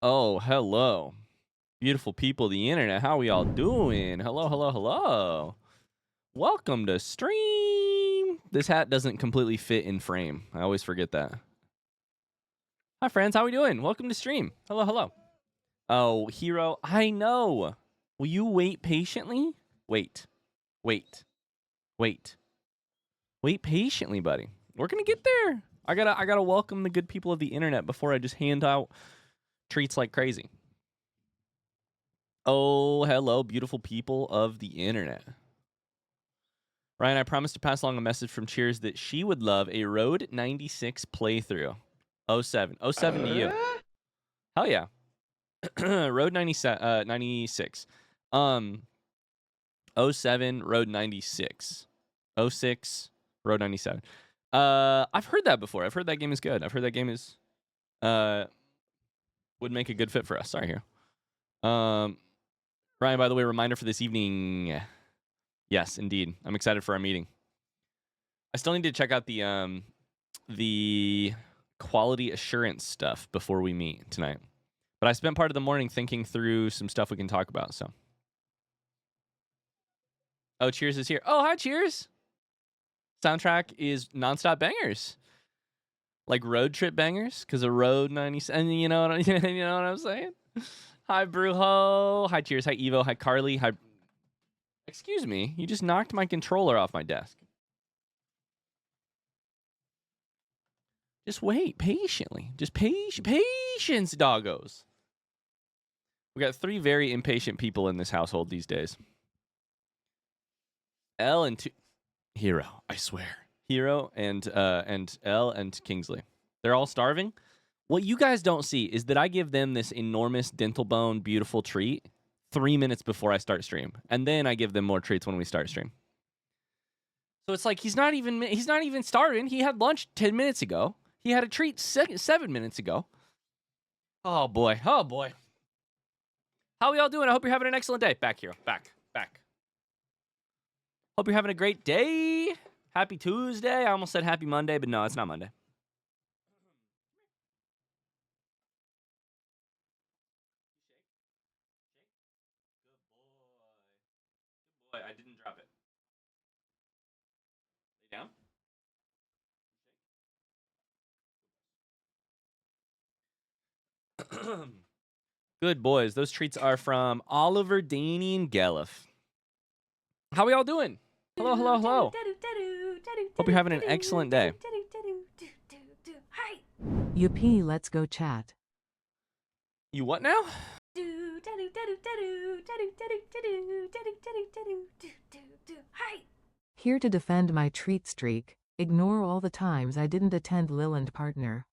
Oh, hello. Beautiful people of the internet. How we all doing? Hello, hello, hello. Welcome to stream. This hat doesn't completely fit in frame. I always forget that. Hi, friends. How we doing? Welcome to stream. Hello, hello. Oh, hero. I know. Will you wait patiently? Wait. Wait. Wait. Wait patiently, buddy. We're gonna get there. I gotta welcome the good people of the internet before I just hand out treats like crazy. Oh, hello, beautiful people of the internet. Ryan, I promised to pass along a message from Cheers that she would love a Road 96 playthrough. 07. 07 to you. Hell yeah. Road 96. 07, Road 96. 06, Road 97. I've heard that before. I've heard that game is good. I've heard that game is would make a good fit for us. Sorry here. Ryan, by the way, reminder for this evening. Yes, indeed. I'm excited for our meeting. I still need to check out the quality assurance stuff before we meet tonight. But I spent part of the morning thinking through some stuff we can talk about, so. Oh, Cheers is here. Oh, hi, Cheers. Soundtrack is nonstop bangers. Like road trip bangers, because a Road 97, you know what I'm saying? Hi, Brujo. Hi, Cheers. Hi, Evo. Hi, Carly. Hi. Excuse me. You just knocked my controller off my desk. Just wait patiently. Just patience, doggos. We got 3 very impatient people in this household these days. L and Hero, I swear. Hero and L and Kingsley. They're all starving. What you guys don't see is that I give them this enormous dental bone beautiful treat 3 minutes before I start stream. And then I give them more treats when we start stream. So it's like he's not even starving. He had lunch 10 minutes ago. He had a treat 7 minutes ago. Oh boy. Oh boy. How are y'all doing? I hope you're having an excellent day. Back here. Back. Hope you're having a great day. Happy Tuesday. I almost said happy Monday, but no, it's not Monday. Good boy. I didn't drop it. Lay down. Good boys. Those treats are from Oliver, Daney, and Gelliff. How are y'all doing? Hello, hello, hello. Hope you're having an excellent day. Yippee, let's go chat. You what now? Here to defend my treat streak. Ignore all the times I didn't attend Lil and partner.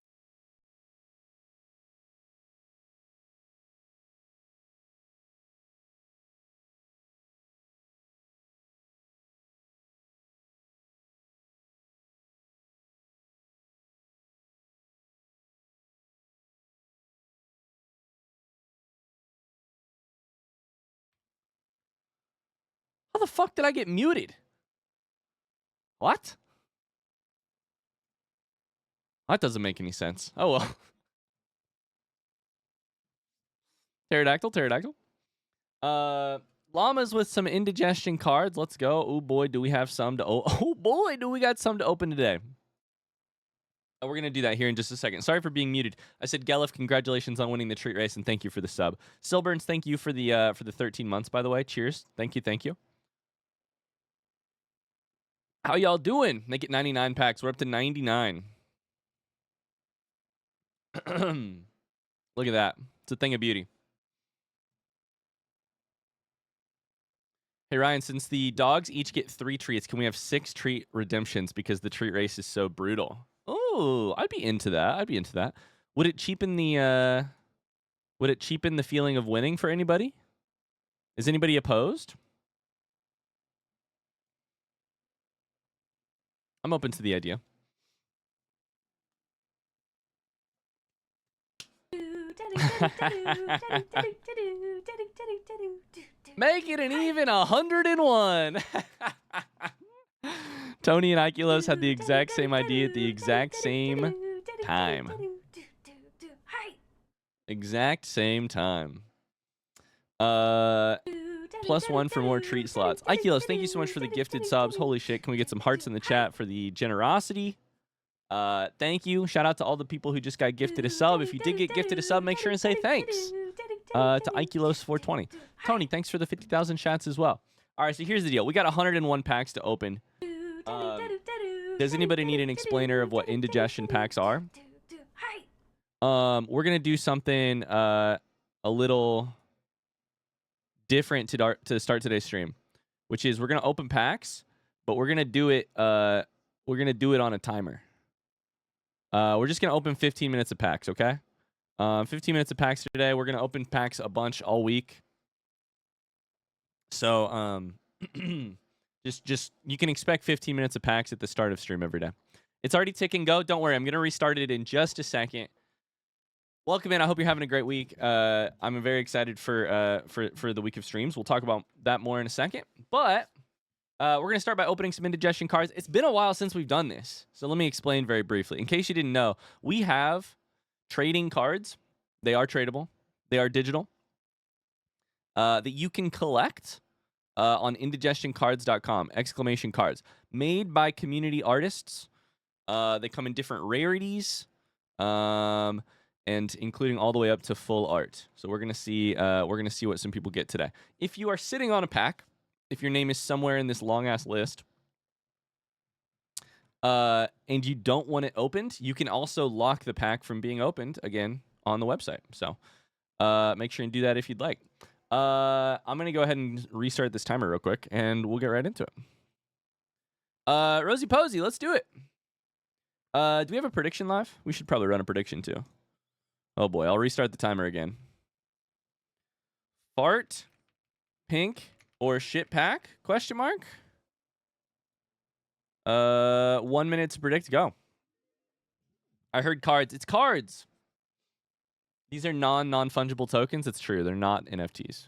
How the fuck did I get muted? What? That doesn't make any sense. Oh well. Pterodactyl. Llamas with some indigestion cards. Let's go. Oh boy, do we have some to oh boy, do we got some to open today. Oh, we're gonna do that here in just a second. Sorry for being muted. I said Gelliff, congratulations on winning the treat race, and thank you for the sub. Silburns, thank you for the 13 months, by the way. Cheers. Thank you. How y'all doing? Make it 99 packs. We're up to 99. Look at that. It's a thing of beauty. Hey, Ryan, since the dogs each get 3 treats, can we have 6 treat redemptions because the treat race is so brutal? Oh, I'd be into that. Would it cheapen the feeling of winning for anybody? Is anybody opposed? I'm open to the idea. Make it an even 101. Tony and Ikulos had the exact same idea at the exact same time. Exact same time. +1 for more treat slots. Ikelos, thank you so much for the gifted subs. Holy shit, can we get some hearts in the chat for the generosity? Thank you. Shout out to all the people who just got gifted a sub. If you did get gifted a sub, make sure and say thanks to Ikelos420. Tony, thanks for the 50,000 chats as well. All right, so here's the deal. We got 101 packs to open. Does anybody need an explainer of what indigestion packs are? We're going to do something a little different to start today's stream, which is we're going to open packs, but we're going to do it on a timer. We're just going to open 15 minutes of packs, okay? 15 minutes of packs today. We're going to open packs a bunch all week. So, just you can expect 15 minutes of packs at the start of stream every day. It's already tick and go. Don't worry. I'm going to restart it in just a second. Welcome in. I hope you're having a great week. I'm very excited for the week of streams. We'll talk about that more in a second. But we're going to start by opening some indigestion cards. It's been a while since we've done this. So let me explain very briefly. In case you didn't know, we have trading cards. They are tradable. They are digital. That you can collect on indigestioncards.com. Exclamation cards. Made by community artists. They come in different rarities. And including all the way up to full art. So we're gonna see what some people get today. If you are sitting on a pack, if your name is somewhere in this long ass list, and you don't want it opened, you can also lock the pack from being opened again on the website. So make sure and do that if you'd like. I'm gonna go ahead and restart this timer real quick, and we'll get right into it. Rosie Posey, let's do it. Do we have a prediction live? We should probably run a prediction too. Oh boy, I'll restart the timer again. Fart, pink, or shit pack? Question mark. 1 minute to predict. Go. I heard cards. It's cards. These are non-fungible tokens. It's true. They're not NFTs.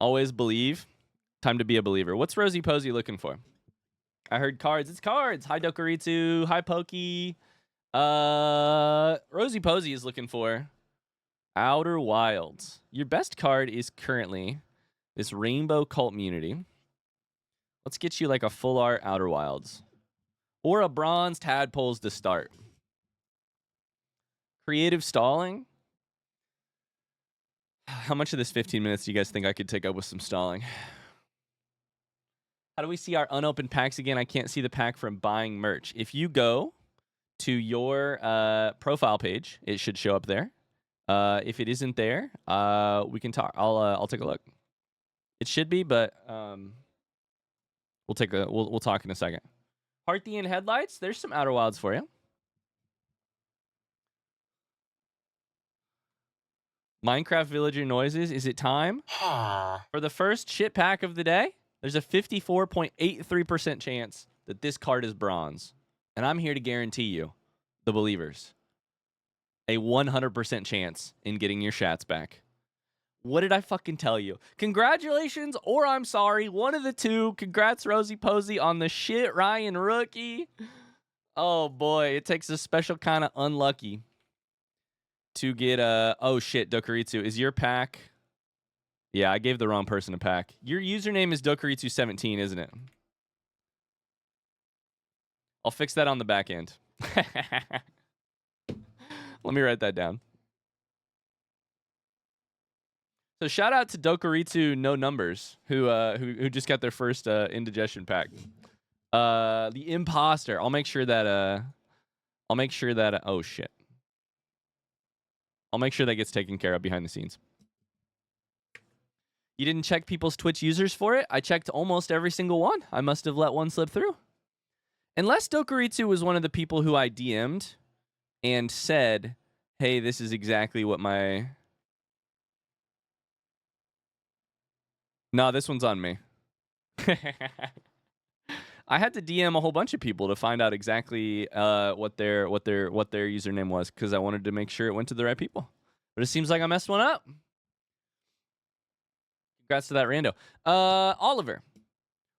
Always believe. Time to be a believer. What's Rosie Posey looking for? I heard cards. It's cards. Hi, Dokuritsu. Hi, Pokey. Rosie Posey is looking for Outer Wilds. Your best card is currently this Rainbow Cult Immunity. Let's get you like a full art Outer Wilds. Or a bronze Tadpoles to start. Creative stalling. How much of this 15 minutes do you guys think I could take up with some stalling? How do we see our unopened packs again? I can't see the pack from buying merch. If you go to your profile page, it should show up there. If it isn't there, we can talk. I'll take a look. It should be, but we'll talk in a second. Hearthy and Headlights. There's some Outer Wilds for you. Minecraft Villager Noises. Is it time for the first shit pack of the day? There's a 54.83% chance that this card is bronze. And I'm here to guarantee you, the believers, a 100% chance in getting your shats back. What did I fucking tell you? Congratulations, or I'm sorry. One of the two. Congrats, Rosie Posey, on the shit Ryan rookie. Oh, boy. It takes a special kind of unlucky to get a... Oh, shit, Dokuritsu. Is your pack... Yeah, I gave the wrong person a pack. Your username is Dokuritsu17, isn't it? I'll fix that on the back end. Let me write that down. So shout out to Dokuritsu No Numbers, who just got their first indigestion pack. The imposter. I'll make sure that oh shit. I'll make sure that gets taken care of behind the scenes. You didn't check people's Twitch users for it? I checked almost every single one. I must have let one slip through. Unless Dokuritsu was one of the people who I DM'd and said, hey, this is exactly what my... No, this one's on me. I had to DM a whole bunch of people to find out exactly what their username was because I wanted to make sure it went to the right people. But it seems like I messed one up. Congrats to that rando. Oliver,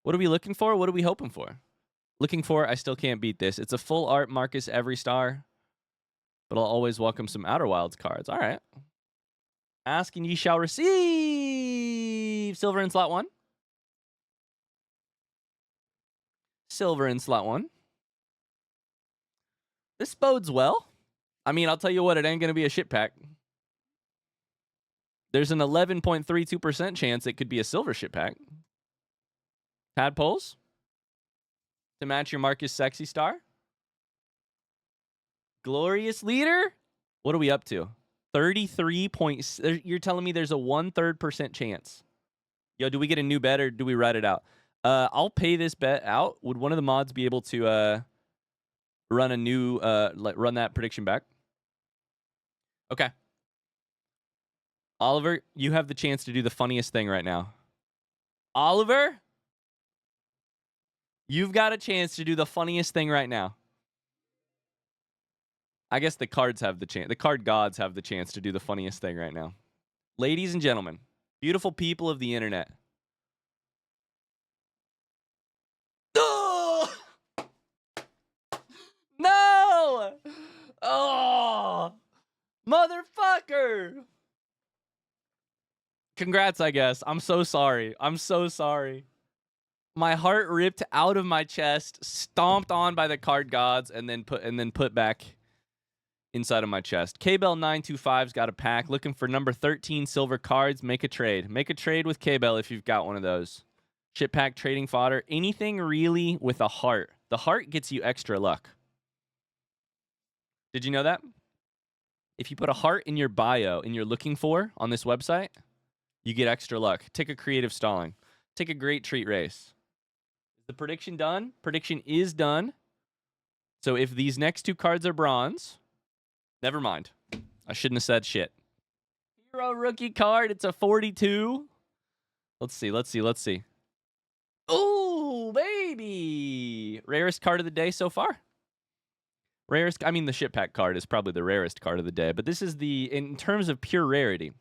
what are we looking for? What are we hoping for? Looking for, I still can't beat this. It's a full art Marcus every star, but I'll always welcome some Outer Wilds cards. All right. Ask and ye shall receive. Silver in slot 1. Silver in slot 1. This bodes well. I mean, I'll tell you what, it ain't going to be a shit pack. There's an 11.32% chance it could be a silver shit pack. Tadpoles to match your Marcus Sexy Star. Glorious Leader. What are we up to? 33 points. You're telling me there's a 1/3% chance. Yo, do we get a new bet or do we write it out? I'll pay this bet out. Would one of the mods be able to run a new run that prediction back? Okay. Oliver, you have the chance to do the funniest thing right now. Oliver, you've got a chance to do the funniest thing right now. I guess the cards have the chance. The card gods have the chance to do the funniest thing right now. Ladies and gentlemen, beautiful people of the internet. Oh! No! Oh! Motherfucker! Congrats, I guess. I'm so sorry. I'm so sorry. My heart ripped out of my chest, stomped on by the card gods, and then put back inside of my chest. K-Bell 925's got a pack. Looking for number 13 silver cards. Make a trade. Make a trade with K-Bell if you've got one of those. Ship pack, trading fodder. Anything really with a heart. The heart gets you extra luck. Did you know that? If you put a heart in your bio and you're looking for on this website, you get extra luck. Take a creative stalling. Take a great treat race. Is the prediction done? Prediction is done. So if these next two cards are bronze, never mind. I shouldn't have said shit. Hero rookie card. It's a 42. Let's see. Ooh, baby. Rarest card of the day so far. The ship pack card is probably the rarest card of the day. But this is in terms of pure rarity.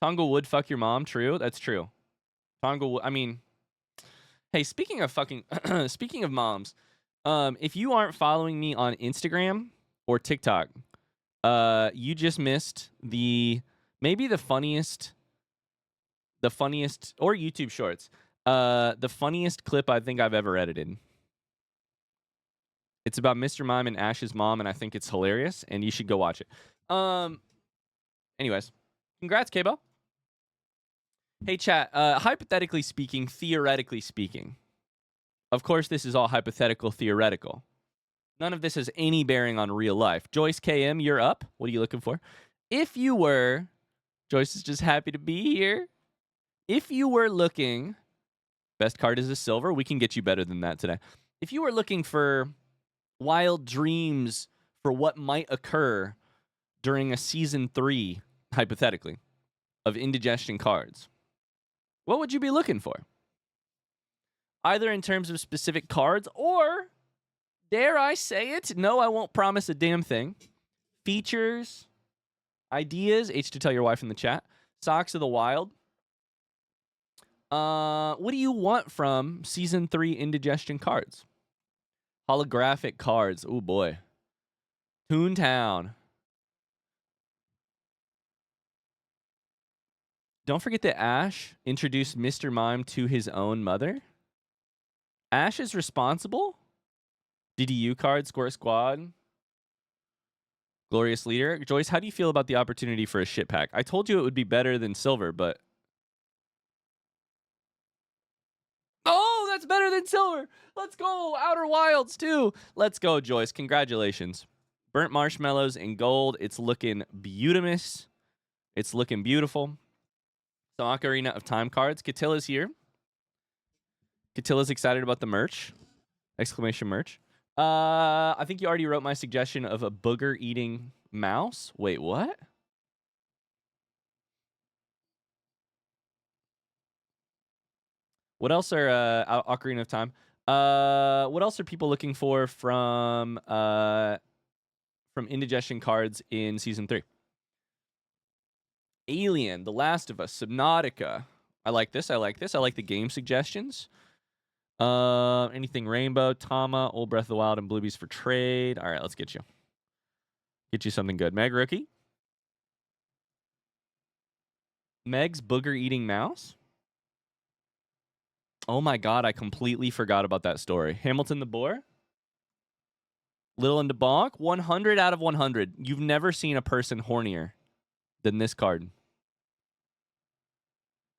Tonga would fuck your mom. True. That's true. Hey, speaking of moms, if you aren't following me on Instagram or TikTok, you just missed the funniest or YouTube Shorts, the funniest clip I think I've ever edited. It's about Mr. Mime and Ash's mom, and I think it's hilarious, and you should go watch it. Anyways, congrats, K-Bell. Hey, chat, hypothetically speaking, theoretically speaking, of course, this is all hypothetical, theoretical. None of this has any bearing on real life. Joyce KM, you're up. What are you looking for? Joyce is just happy to be here. If you were looking, best card is a silver. We can get you better than that today. If you were looking for wild dreams for what might occur during a season 3, hypothetically, of Indigestion cards, what would you be looking for? Either in terms of specific cards or, dare I say it, no, I won't promise a damn thing, features, ideas, H to tell your wife in the chat, Socks of the Wild. What do you want from Season 3 Indigestion cards? Holographic cards. Oh, boy. Toontown. Don't forget that Ash introduced Mr. Mime to his own mother. Ash is responsible. DDU card, Score Squad. Glorious Leader. Joyce, how do you feel about the opportunity for a shit pack? I told you it would be better than silver, but... Oh, that's better than silver. Let's go. Outer Wilds, too. Let's go, Joyce. Congratulations. Burnt marshmallows in gold. It's looking beautimous. It's looking beautiful. So, Ocarina of Time cards. Katilla's here. Katilla's excited about the merch. Exclamation merch. I think you already wrote my suggestion of a booger-eating mouse. Wait, what? What else are Ocarina of Time? What else are people looking for from Indigestion cards in Season 3? Alien, The Last of Us, Subnautica. I like this. I like the game suggestions. Anything rainbow, Tama, Old Breath of the Wild, and Bluebees for trade. All right, let's get you. Get you something good. Meg rookie. Meg's booger eating mouse. Oh my god, I completely forgot about that story. Hamilton the Boar. Little and DeBonk. 100 out of 100. You've never seen a person hornier than this card.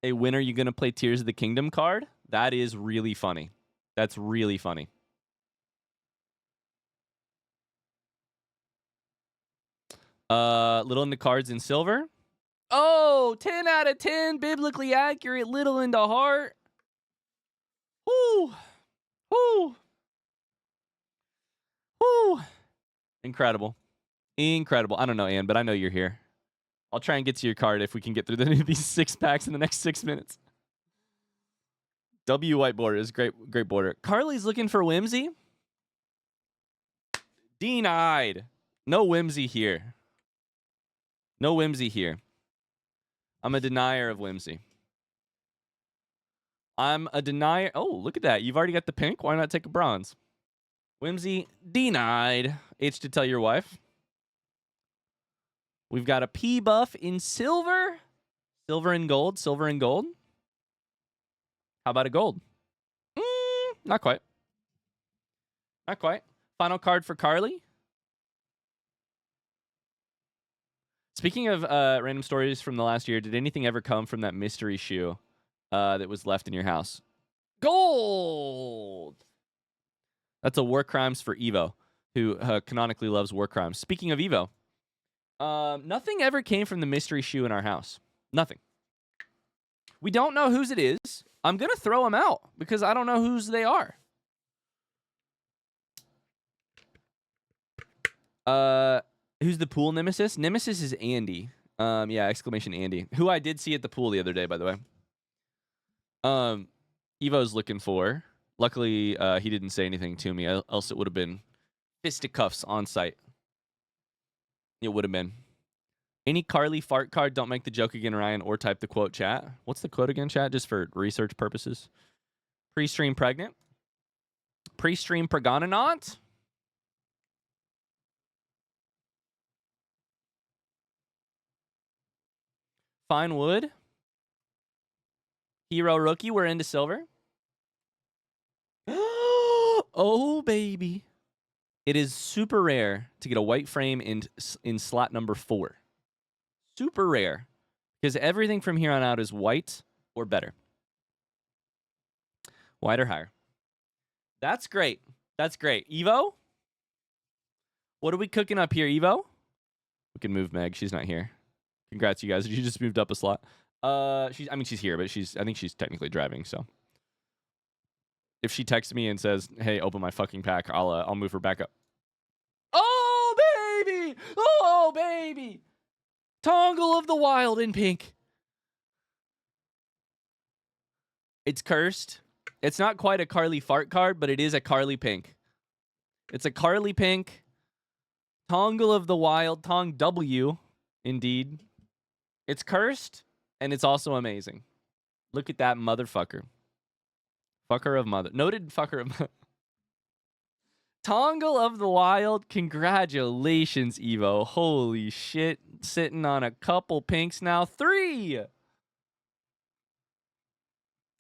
Hey, when are you going to play Tears of the Kingdom card? That is really funny. That's really funny. Little into cards in silver. Oh, 10 out of 10. Biblically accurate. Little into heart. Woo. Woo. Woo. Incredible. Incredible. I don't know, Ann, but I know you're here. I'll try and get to your card if we can get through these 6 packs in the next 6 minutes. W white border is great border. Carly's looking for whimsy. Denied. No whimsy here. No whimsy here. I'm a denier of whimsy. I'm a denier. Oh, look at that. You've already got the pink. Why not take a bronze? Whimsy denied. H to tell your wife. We've got a P buff in silver. Silver and gold. Silver and gold. How about a gold? Not quite. Not quite. Final card for Carly. Speaking of random stories from the last year, did anything ever come from that mystery shoe that was left in your house? Gold! That's a War Crimes for Evo, who canonically loves War Crimes. Speaking of Evo, nothing ever came from the mystery shoe in our house. Nothing. We don't know whose it is. I'm going to throw them out because I don't know whose they are. Who's the pool nemesis? Nemesis is Andy. Yeah, exclamation Andy. Who I did see at the pool the other day, by the way. Evo's looking for. Luckily, he didn't say anything to me, else it would have been fisticuffs on site. It would have been. Any Carly fart card, don't make the joke again, Ryan, or type the quote chat. What's the quote again, chat? Just for research purposes. Pre-stream pregnant. Pre-stream pregononant. Fine wood. Hero rookie, we're into silver. Oh, baby. It is super rare to get a white frame in slot number 4. Super rare. Because everything from here on out is white or better. White or higher. That's great. That's great. Evo? What are we cooking up here, Evo? We can move Meg. She's not here. Congrats, you guys. She just moved up a slot. She's here, but I think she's technically driving, so. If she texts me and says, hey, open my fucking pack, I'll move her back up. Oh, baby! Oh, baby! Tongle of the Wild in pink. It's cursed. It's not quite a Carly fart card, but it is a Carly pink. It's a Carly pink. Tongle of the Wild. Tong W, indeed. It's cursed, and it's also amazing. Look at that motherfucker. Fucker of mother. Noted fucker of Tongle of the Wild. Congratulations, Evo. Holy shit. Sitting on a couple pinks now. 3.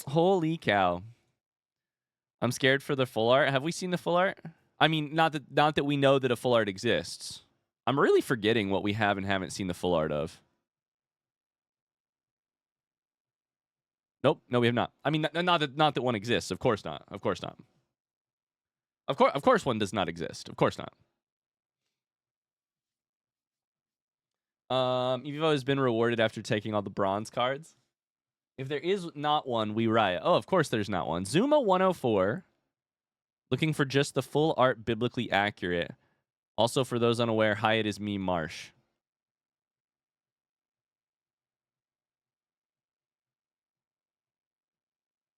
Holy cow. I'm scared for the full art. Have we seen the full art? I mean, not that we know that a full art exists. I'm really forgetting what we have and haven't seen the full art of. Nope. No, we have not. I mean, not that one exists. Of course not. Of course not. Of course one does not exist. Of course not. Evo has been rewarded after taking all the bronze cards. If there is not one, we riot. Oh, of course there's not one. Zuma 104. Looking for just the full art biblically accurate. Also, for those unaware, hi, it is me, Marsh.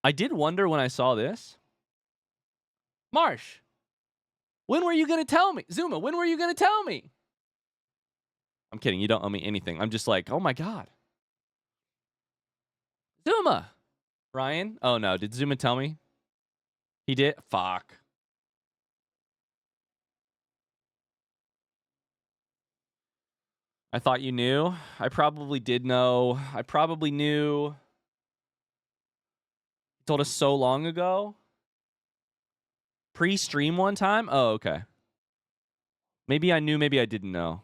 I did wonder when I saw this. Marsh, when were you going to tell me? Zuma, when were you going to tell me? I'm kidding. You don't owe me anything. I'm just like, oh my God. Zuma. Ryan? Oh no. Did Zuma tell me? He did? Fuck. I thought you knew. I probably did know. I probably knew. He told us so long ago. Pre-stream one time? Oh, okay. Maybe I knew, maybe I didn't know.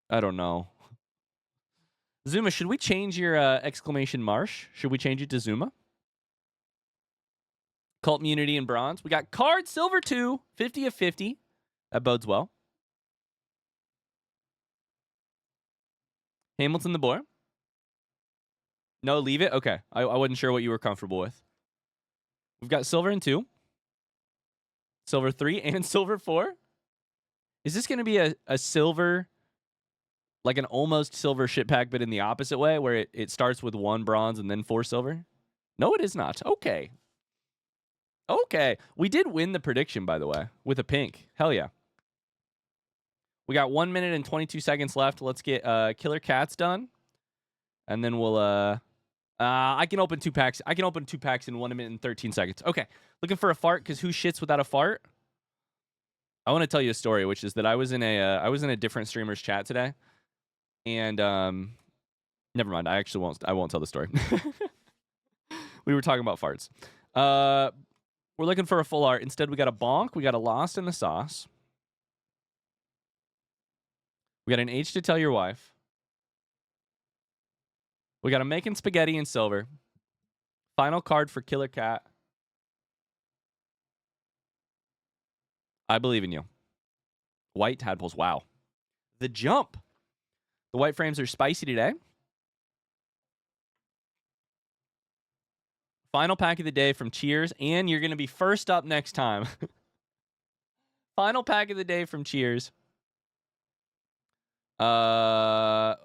I don't know. Zuma, should we change your exclamation marsh? Should we change it to Zuma? Cult Immunity in bronze. We got card silver 2, 50 of 50. That bodes well. Hamilton the boy. No, leave it? Okay. I wasn't sure what you were comfortable with. We've got silver in 2. Silver 3 and silver 4. Is this going to be a silver, like an almost silver shit pack, but in the opposite way, where it starts with 1 bronze and then 4 silver? No, it is not. Okay. Okay. We did win the prediction, by the way, with a pink. Hell yeah. We got 1 minute and 22 seconds left. Let's get Killer Cats done. And then we'll I can open 2 packs. I can open 2 packs in 1 minute and 13 seconds. Okay. Looking for a fart, because who shits without a fart? I want to tell you a story, which is that I was in a different streamer's chat today. And never mind. I won't tell the story. We were talking about farts. We're looking for a full art. Instead, we got a bonk. We got a lost in the sauce. We got an H to tell your wife. We got a making spaghetti in silver. Final card for Killer Cat. I believe in you. White tadpoles. Wow. The jump. The white frames are spicy today. Final pack of the day from Cheers. And you're going to be first up next time. Final pack of the day from Cheers. White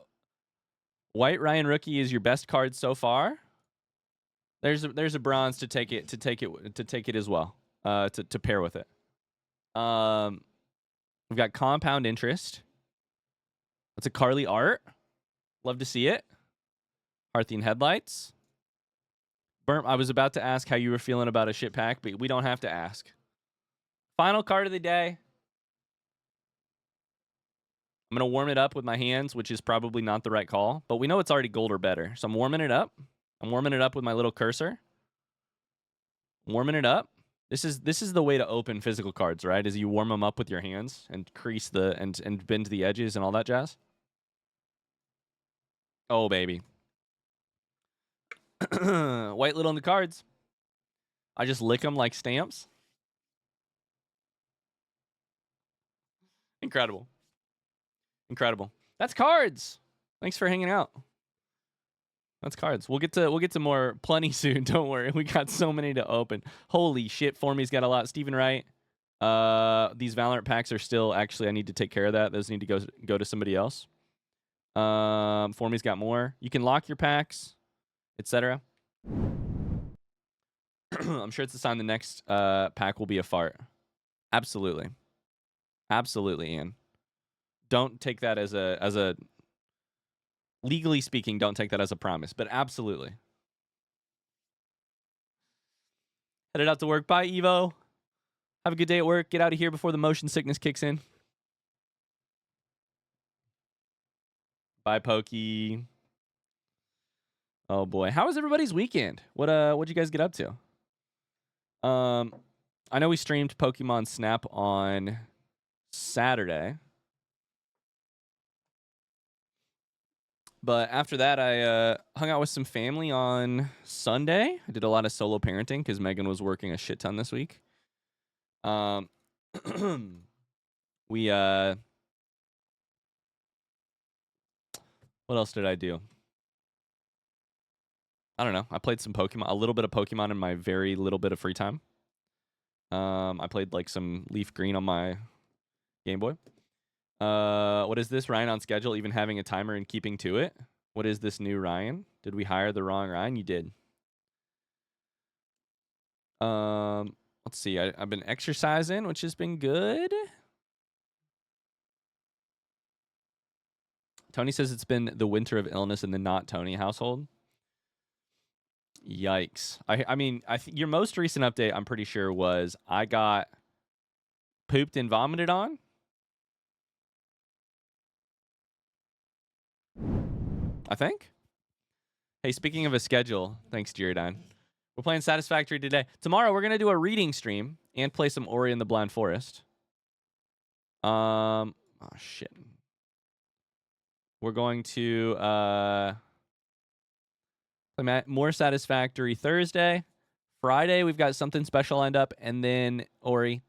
Ryan Rookie is your best card so far. There's a bronze to take it as well. To pair with it. We've got Compound Interest. That's a Carly art. Love to see it. Parthian Headlights. Burp, I was about to ask how you were feeling about a shit pack, but we don't have to ask. Final card of the day. I'm going to warm it up with my hands, which is probably not the right call, but we know it's already gold or better. So I'm warming it up. I'm warming it up with my little cursor. Warming it up. This is the way to open physical cards, right? Is you warm them up with your hands and crease and bend the edges and all that jazz. Oh, baby. White little in the cards. I just lick them like stamps. Incredible. Incredible. That's cards. Thanks for hanging out. That's cards. We'll get to more plenty soon. Don't worry. We got so many to open. Holy shit. Formy's got a lot. Stephen Wright. These Valorant packs are still actually, I need to take care of that. Those need to go to somebody else. Formy's got more. You can lock your packs, etc. I'm sure it's a sign the next pack will be a fart. Absolutely. Absolutely, Ian. Don't take that as a legally speaking, don't take that as a promise, but absolutely. Headed out to work. Bye, Evo. Have a good day at work. Get out of here before the motion sickness kicks in. Bye, Pokey. Oh boy, how was everybody's weekend? What'd you guys get up to? I know we streamed Pokemon Snap on Saturday. But after that, I hung out with some family on Sunday. I did a lot of solo parenting because Megan was working a shit ton this week. We what else did I do? I don't know. I played some Pokemon, a little bit of Pokemon in my very little bit of free time. I played like some Leaf Green on my Game Boy. What is this? Ryan on schedule, even having a timer and keeping to it. What is this new Ryan? Did we hire the wrong Ryan? You did. Let's see. I've been exercising, which has been good. Tony says it's been the winter of illness in the not Tony household. Yikes. I mean, your most recent update, I'm pretty sure, was I got pooped and vomited on. I think. Hey, speaking of a schedule, thanks, Giordine. We're playing Satisfactory today. Tomorrow, we're going to do a reading stream and play some Ori and the Blind Forest. Oh, shit. We're going to play more Satisfactory Thursday. Friday, we've got something special lined up, and then Ori.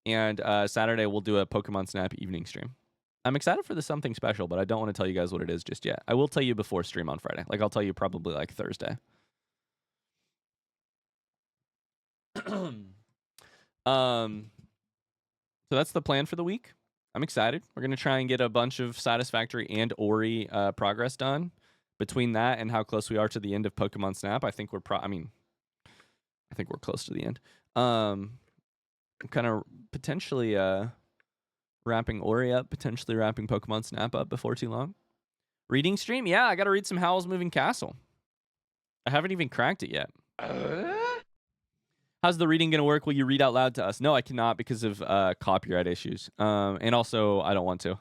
And Saturday, we'll do a Pokemon Snap evening stream. I'm excited for the something special, but I don't want to tell you guys what it is just yet. I will tell you before stream on Friday. Like, I'll tell you probably like Thursday. So that's the plan for the week. I'm excited. We're going to try and get a bunch of Satisfactory and Ori progress done. Between that and how close we are to the end of Pokemon Snap, I think we're I think we're close to the end. I'm kind of potentially wrapping Ori up, potentially wrapping Pokemon Snap up before too long. Reading stream? Yeah, I got to read some Howl's Moving Castle. I haven't even cracked it yet. How's the reading going to work? Will you read out loud to us? No, I cannot because of copyright issues. And also, I don't want to.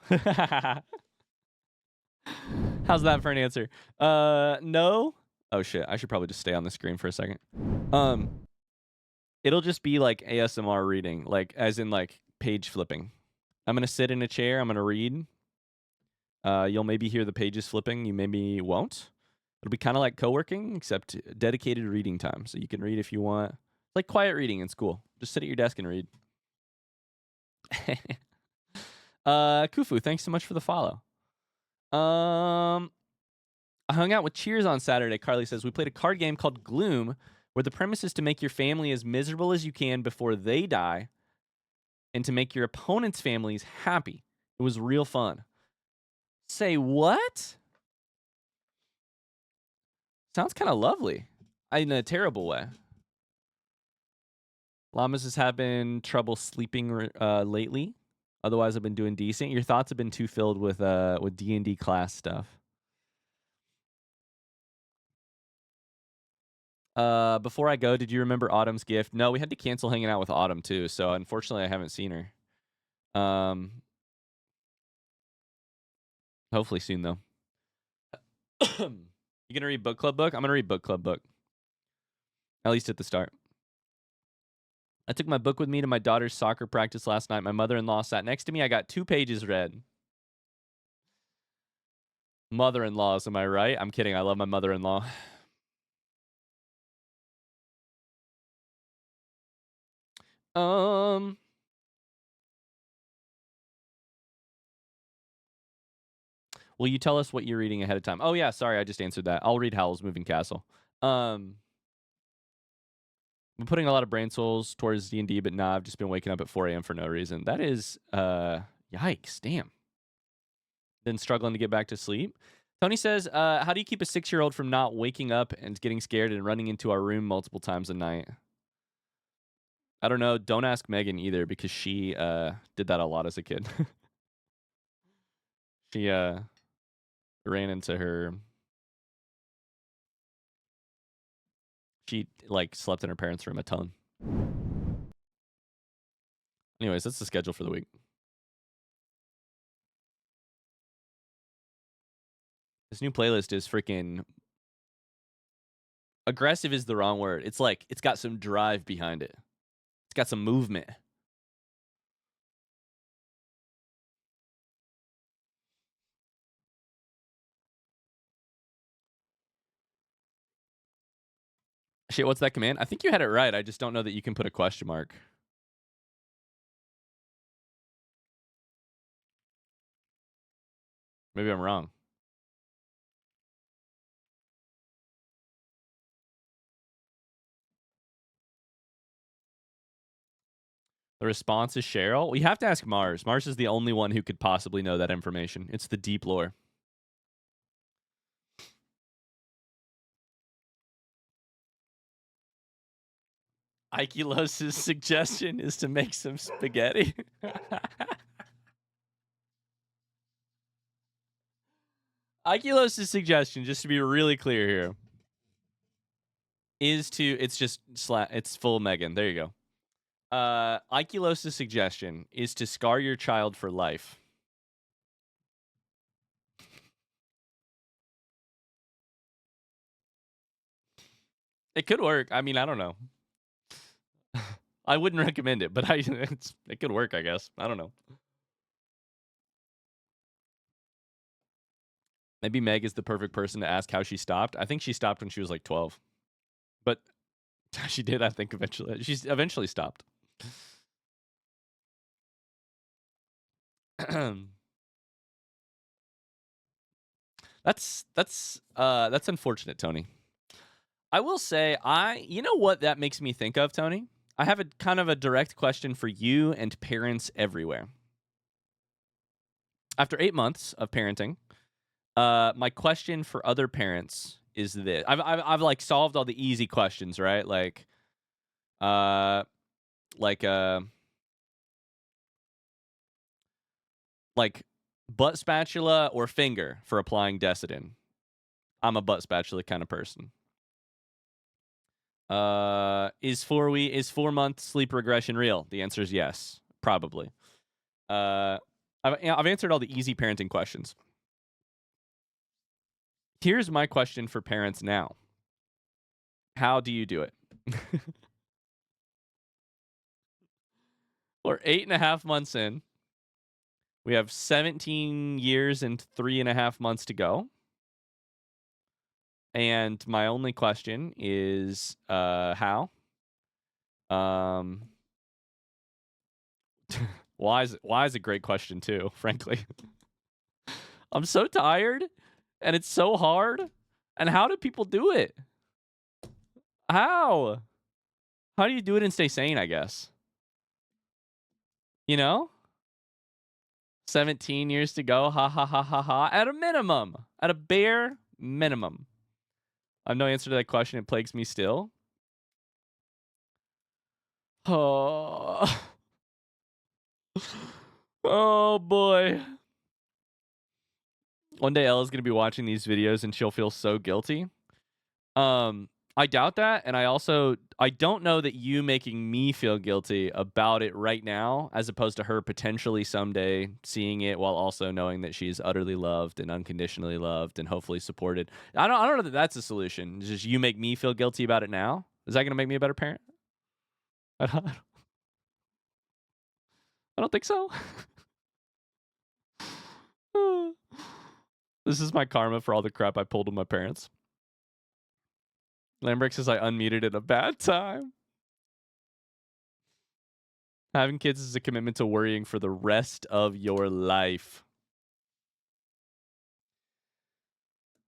How's that for an answer? No. Oh, shit. I should probably just stay on the screen for a second. It'll just be like ASMR reading, like as in like page flipping. I'm going to sit in a chair. I'm going to read. You'll maybe hear the pages flipping. You maybe won't. It'll be kind of like co-working, except dedicated reading time. So you can read if you want. It's like quiet reading in school. Just sit at your desk and read. Kufu, thanks so much for the follow. I hung out with Cheers on Saturday. Carly says, we played a card game called Gloom, where the premise is to make your family as miserable as you can before they die and to make your opponent's families happy. It was real fun. Say what? Sounds kind of lovely. In a terrible way. Llamas is having trouble sleeping lately. Otherwise, I've been doing decent. Your thoughts have been too filled with D&D class stuff. Before I go, did you remember Autumn's gift? No, we had to cancel hanging out with Autumn too. So unfortunately, I haven't seen her. Hopefully soon though. You gonna read book club book? I'm gonna read book club book. At least at the start. I took my book with me to my daughter's soccer practice last night. My mother-in-law sat next to me. I got 2 pages read. Mother-in-laws, am I right? I'm kidding. I love my mother-in-law. Will you tell us what you're reading ahead of time? Oh yeah, sorry, I just answered that. I'll read Howl's Moving Castle. I'm putting a lot of brain souls towards D&D, but nah, I've just been waking up at 4 a.m. for no reason. That is, yikes, damn. Been struggling to get back to sleep. Tony says, how do you keep a 6-year-old from not waking up and getting scared and running into our room multiple times a night? I don't know. Don't ask Megan either because she did that a lot as a kid. She ran into her. She like slept in her parents' room a ton. Anyways, that's the schedule for the week. This new playlist is freaking aggressive is the wrong word. It's like it's got some drive behind it. It's got some movement. Shit, what's that command? I think you had it right. I just don't know that you can put a question mark. Maybe I'm wrong. The response is Cheryl. We have to ask Mars. Mars is the only one who could possibly know that information. It's the deep lore. Ikilos' suggestion is to make some spaghetti. Ikilos' suggestion, just to be really clear here. it's just it's full Megan. There you go. Icholosis suggestion is to scar your child for life. It could work. I mean, I don't know. I wouldn't recommend it, but it could work, I guess. I don't know. Maybe Meg is the perfect person to ask how she stopped. I think she stopped when she was like 12. But she did, I think, eventually. She's eventually stopped. That's unfortunate, Tony. I will say, you know what that makes me think of, Tony? I have a kind of a direct question for you and parents everywhere. After 8 months of parenting, my question for other parents is this: I've like solved all the easy questions, right? Like butt spatula or finger for applying Decidin. I'm a butt spatula kind of person. Is 4 month sleep regression real? The answer is yes, probably. I've answered all the easy parenting questions. Here's my question for parents now. How do you do it? We're 8.5 months in. We have 17 years and 3.5 months to go. And my only question is, how? Why is a great question too, frankly. I'm so tired and it's so hard. And how do people do it? How do you do it and stay sane, I guess? You know? 17 years to go. Ha ha ha ha ha. At a minimum. At a bare minimum. I have no answer to that question. It plagues me still. Oh. Oh boy. One day Ella's gonna be watching these videos and she'll feel so guilty. I doubt that, and I don't know that you making me feel guilty about it right now, as opposed to her potentially someday seeing it while also knowing that she's utterly loved and unconditionally loved and hopefully supported. I don't know that that's a solution. It's just you make me feel guilty about it now. Is that gonna make me a better parent? I don't think so. This is my karma for all the crap I pulled with my parents. Lambrick says I unmuted at a bad time. Having kids is a commitment to worrying for the rest of your life.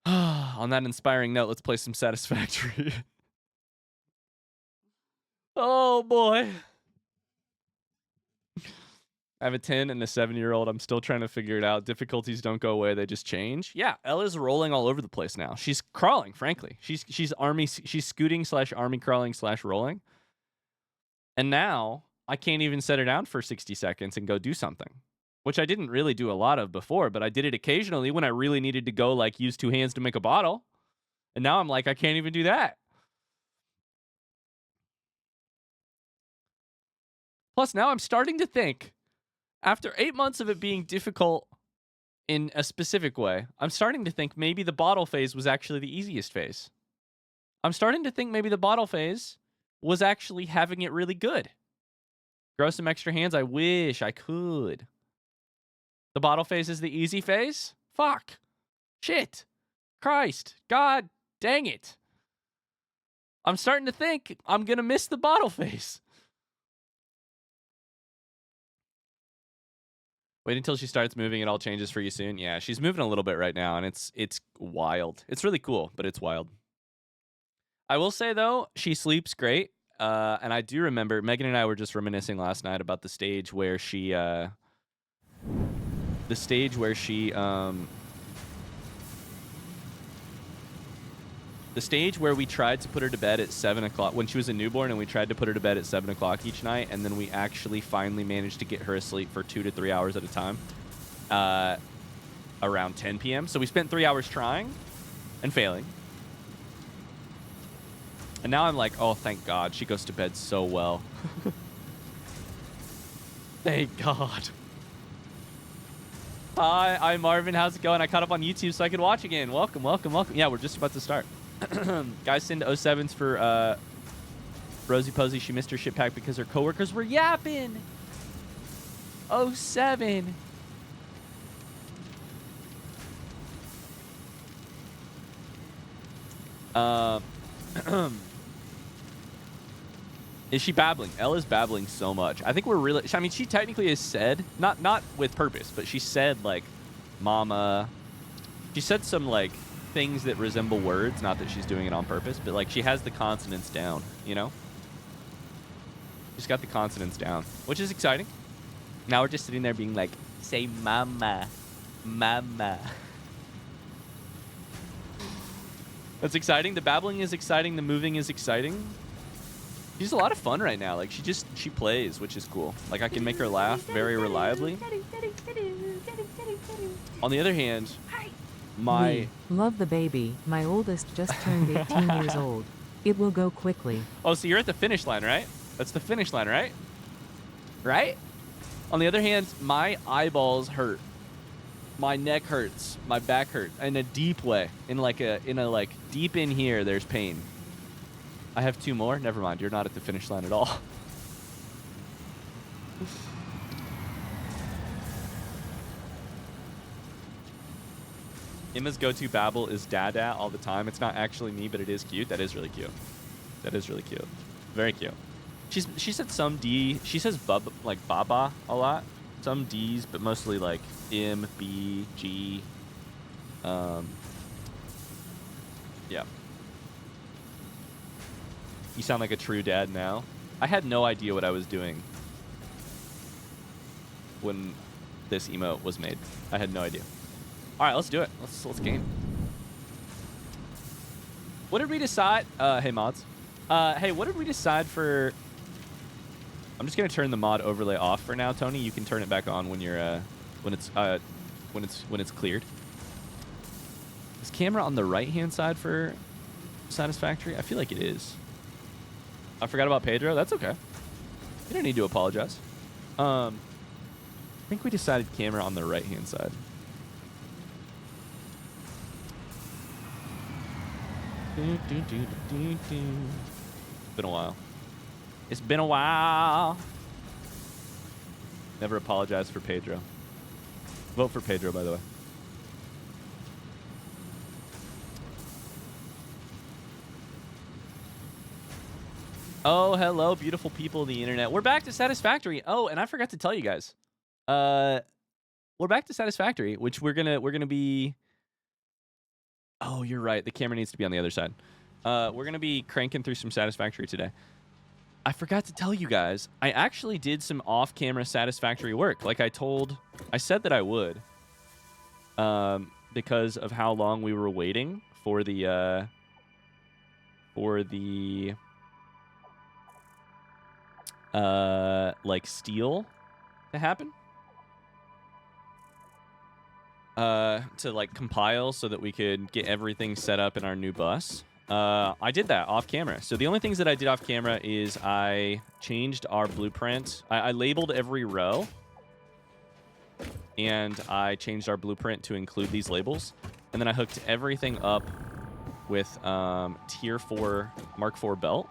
On that inspiring note, let's play some Satisfactory. Oh boy. I have a 10 and a 7-year-old. I'm still trying to figure it out. Difficulties don't go away. They just change. Yeah, Ella's rolling all over the place now. She's crawling, frankly. She's scooting / army crawling / rolling. And now I can't even set her down for 60 seconds and go do something, which I didn't really do a lot of before, but I did it occasionally when I really needed to go like use 2 hands to make a bottle. And now I'm like, I can't even do that. Plus now I'm starting to think, after 8 months of it being difficult in a specific way, I'm starting to think maybe the bottle phase was actually the easiest phase. I'm starting to think maybe the bottle phase was actually having it really good. Grow some extra hands. I wish I could. The bottle phase is the easy phase? Fuck. Shit. Christ. God dang it. I'm starting to think I'm going to miss the bottle phase. Wait until she starts moving. It all changes for you soon. Yeah, she's moving a little bit right now, and it's wild. It's really cool, but it's wild. I will say, though, she sleeps great. And I do remember, Megan and I were just reminiscing last night about the stage where she... The stage where we tried to put her to bed at 7 o'clock, when she was a newborn, and we tried to put her to bed at 7 o'clock each night, and then we actually finally managed to get her asleep for 2 to 3 hours at a time around 10 p.m. So we spent 3 hours trying and failing. And now I'm like, oh, thank God. She goes to bed so well. Thank God. Hi, I'm Marvin. How's it going? I caught up on YouTube so I could watch again. Welcome, welcome, welcome. Yeah, we're just about to start. Guys, send 07s for Rosie Posey. She missed her ship pack because her coworkers were yapping. 07. Is she babbling? Ella's babbling so much. I think we're really... I mean, she technically has said... Not with purpose, but she said, like, mama. She said some, like, things that resemble words. Not that she's doing it on purpose, but, like, she has the consonants down, you know? She's got the consonants down, which is exciting. Now we're just sitting there being like, say mama. Mama. That's exciting. The babbling is exciting. The moving is exciting. She's a lot of fun right now. Like, she plays, which is cool. Like, I can make her laugh very reliably. On the other hand, my... Love the baby. My oldest just turned 18 years old. It will go quickly. Oh, so you're at the finish line, right? That's the finish line, right? Right? On the other hand, my eyeballs hurt. My neck hurts. My back hurts in a deep way. In a deep in here, there's pain. I have 2 more. Never mind. You're not at the finish line at all. Emma's go-to babble is dada all the time. It's not actually me, but it is cute. That is really cute. That is really cute. Very cute. She said some D. She says like baba a lot. Some D's, but mostly like M, B, G. Yeah. You sound like a true dad now. I had no idea what I was doing when this emote was made. I had no idea. All right, let's do it. Let's game. What did we decide? Hey mods. Hey, what did we decide for? I'm just gonna turn the mod overlay off for now, Tony. You can turn it back on when you're when it's cleared. Is camera on the right hand side for Satisfactory? I feel like it is. I forgot about Pedro. That's okay. You don't need to apologize. I think we decided camera on the right hand side. It's been a while. It's been a while. Never apologize for Pedro. Vote for Pedro, by the way. Oh, hello, beautiful people of the internet. We're back to Satisfactory. Oh, and I forgot to tell you guys. We're back to Satisfactory, which we're gonna be. Oh, you're right. The camera needs to be on the other side. We're gonna be cranking through some Satisfactory today. I forgot to tell you guys, I actually did some off-camera Satisfactory work. Like I said that I would. Because of how long we were waiting for the like steel to happen. To like compile so that we could get everything set up in our new bus. I did that off camera. So the only things that I did off camera is I changed our blueprint. I labeled every row. And I changed our blueprint to include these labels. And then I hooked everything up with tier 4 Mark IV belt.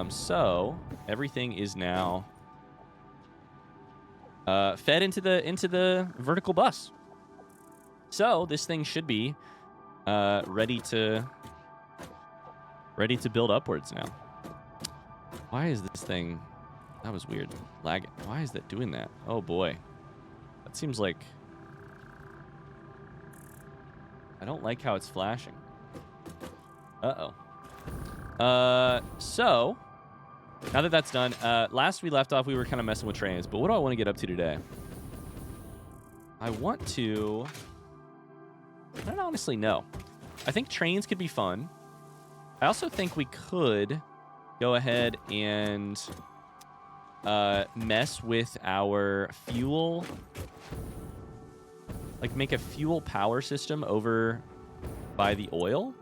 So everything is now fed into the vertical bus. So this thing should be ready to build upwards now. Why is this thing? That was weird. Lag. Why is that doing that? Oh boy, that seems like I don't like how it's flashing. So now that that's done, last we left off, we were kind of messing with trains. But what do I want to get up to today? I don't honestly know. I think trains could be fun. I also think we could go ahead and mess with our fuel. Like make a fuel power system over by the oil.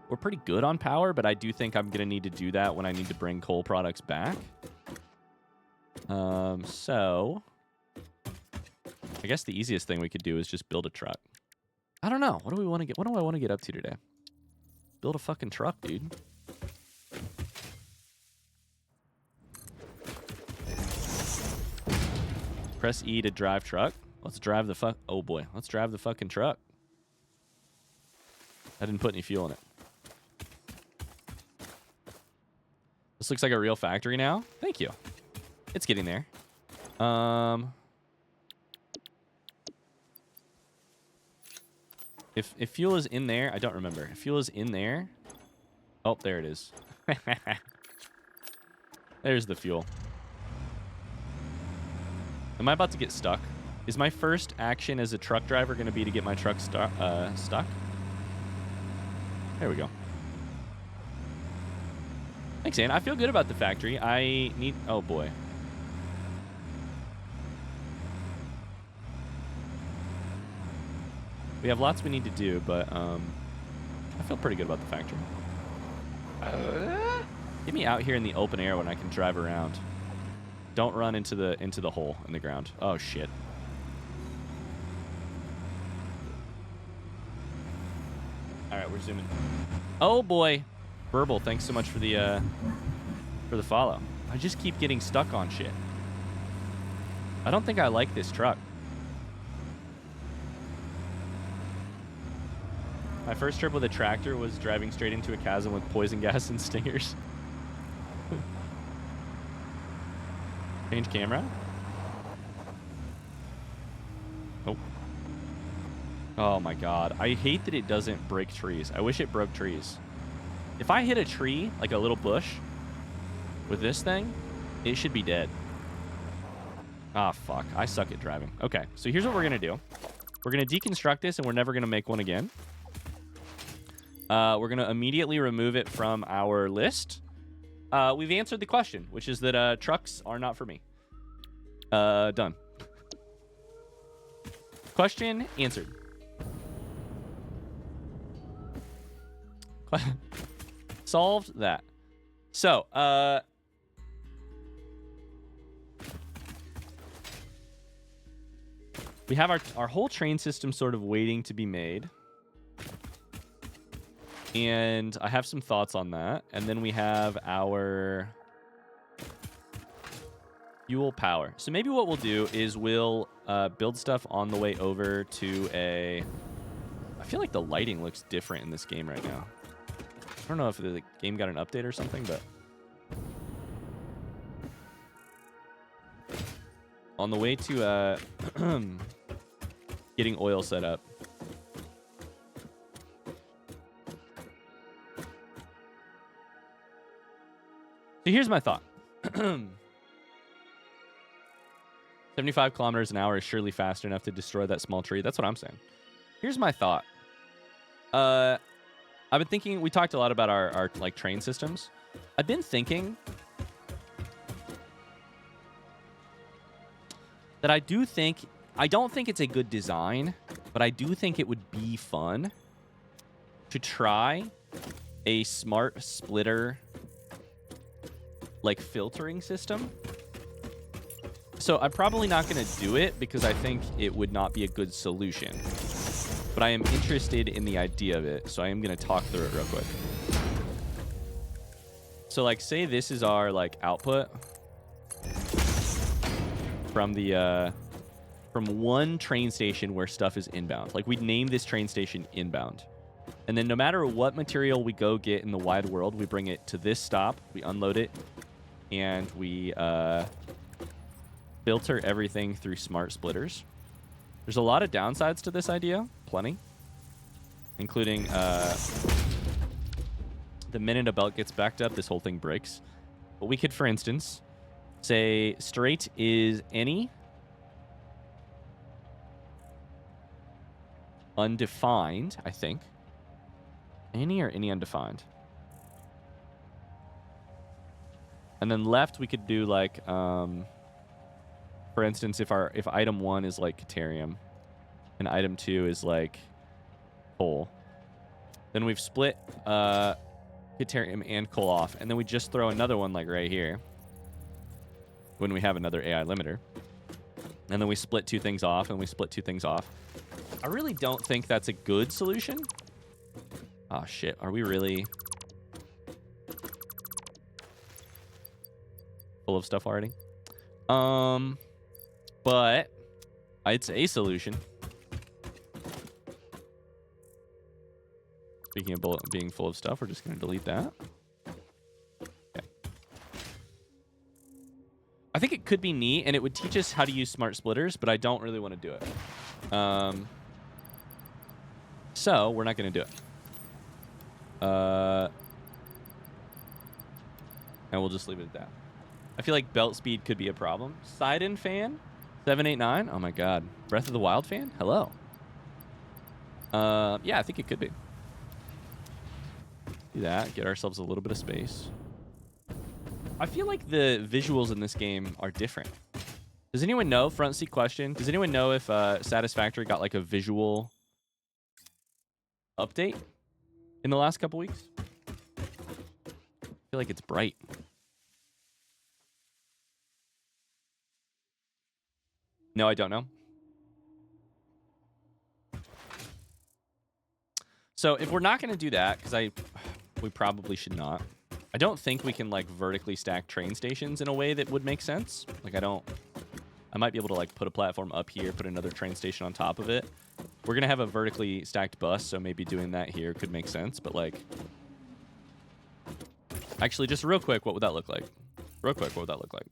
We're pretty good on power, but I do think I'm going to need to do that when I need to bring coal products back. So I guess the easiest thing we could do is just build a truck. I don't know. What do we want to get? What do I want to get up to today? Build a fucking truck, dude. Press E to drive truck. Let's drive the fuck. Oh boy, let's drive the fucking truck. I didn't put any fuel in it. This looks like a real factory now. Thank you. It's getting there. If fuel is in there, I don't remember. If fuel is in there. Oh, there it is. There's the fuel. Am I about to get stuck? Is my first action as a truck driver going to be to get my truck stuck? There we go. Thanks, Ann. I feel good about the factory. I need... Oh, boy. We have lots we need to do, but I feel pretty good about the factory. Get me out here in the open air when I can drive around. Don't run into the hole in the ground. Oh, shit. All right, we're zooming. Oh, boy. Burble, thanks so much for the follow. I just keep getting stuck on shit. I don't think I like this truck. My first trip with a tractor was driving straight into a chasm with poison gas and stingers. Change camera. Oh. Oh my god. I hate that it doesn't break trees. I wish it broke trees. If I hit a tree, like a little bush, with this thing, it should be dead. Ah, fuck. I suck at driving. Okay, so here's what we're going to do. We're going to deconstruct this, and we're never going to make one again. We're going to immediately remove it from our list. We've answered the question, which is that trucks are not for me. Done. Question answered. Solved that. So, we have our whole train system sort of waiting to be made. And I have some thoughts on that. And then we have our fuel power. So maybe what we'll do is we'll build stuff on the way over to a... I feel like the lighting looks different in this game right now. I don't know if the game got an update or something, but... On the way to getting oil set up. So here's my thought. 75 kilometers an hour is surely fast enough to destroy that small tree. That's what I'm saying. Here's my thought. I've been thinking, we talked a lot about our like train systems. I've been thinking that I don't think it's a good design, but I do think it would be fun to try a smart splitter like filtering system. So I'm probably not going to do it because I think it would not be a good solution. But I am interested in the idea of it, so I am going to talk through it real quick. So like say this is our like output from the from one train station where stuff is inbound. Like we'd name this train station inbound. And then no matter what material we go get in the wide world, we bring it to this stop, we unload it, and we filter everything through smart splitters. There's a lot of downsides to this idea, plenty, including the minute a belt gets backed up, this whole thing breaks. But we could, for instance, say straight is any undefined, I think. Any or any undefined. And then left, we could do like, for instance, if item 1 is like Caterium and item 2 is like coal, Then we've split Deuterium and coal off. And then we just throw another one like right here when we have another AI limiter. And then we split 2 things off, and we split 2 things off. I really don't think that's a good solution. Oh, shit. Are we really full of stuff already? But it's a solution. Speaking of being full of stuff, we're just going to delete that. Okay. I think it could be neat, and it would teach us how to use smart splitters, but I don't really want to do it. So we're not going to do it. And we'll just leave it at that. I feel like belt speed could be a problem. Sidon fan 789. Oh my god. Breath of the Wild fan. Hello. Yeah, I think it could be. Do that. Get ourselves a little bit of space. I feel like the visuals in this game are different. Does anyone know? Front seat question. Does anyone know if Satisfactory got like a visual update in the last couple weeks? I feel like it's bright. No, I don't know. So if we're not going to do that, because we probably should not. I don't think we can like vertically stack train stations in a way that would make sense. Like I might be able to like put a platform up here, put another train station on top of it. We're going to have a vertically stacked bus, so maybe doing that here could make sense. But like, actually, just real quick, what would that look like? Real quick, what would that look like?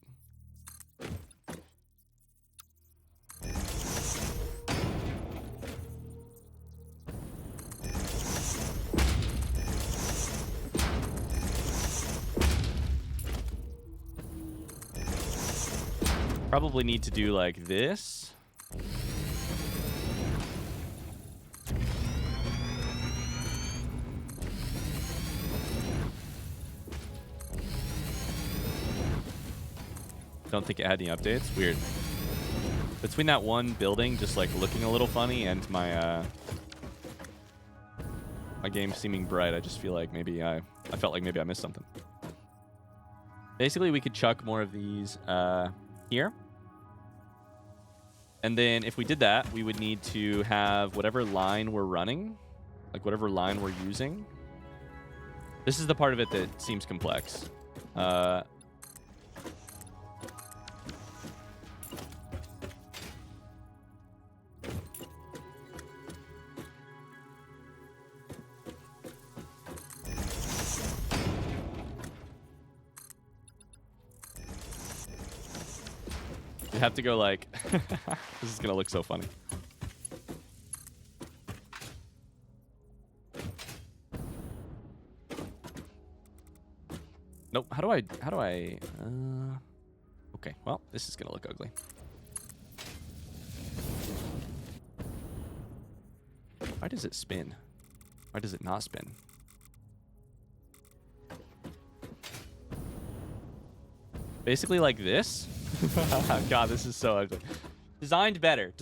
Probably need to do like this. Don't think it had any updates. Weird. Between that one building just like looking a little funny and my my game seeming bright, I just feel like maybe I felt like maybe I missed something. Basically, we could chuck more of these here. And then if we did that, we would need to have whatever line we're running, like whatever line we're using. This is the part of it that seems complex. You have to go like, this is gonna look so funny. Nope. How do I, okay. Well, this is gonna look ugly. Why does it spin? Why does it not spin? Basically like this. God, this is so ugly. Designed better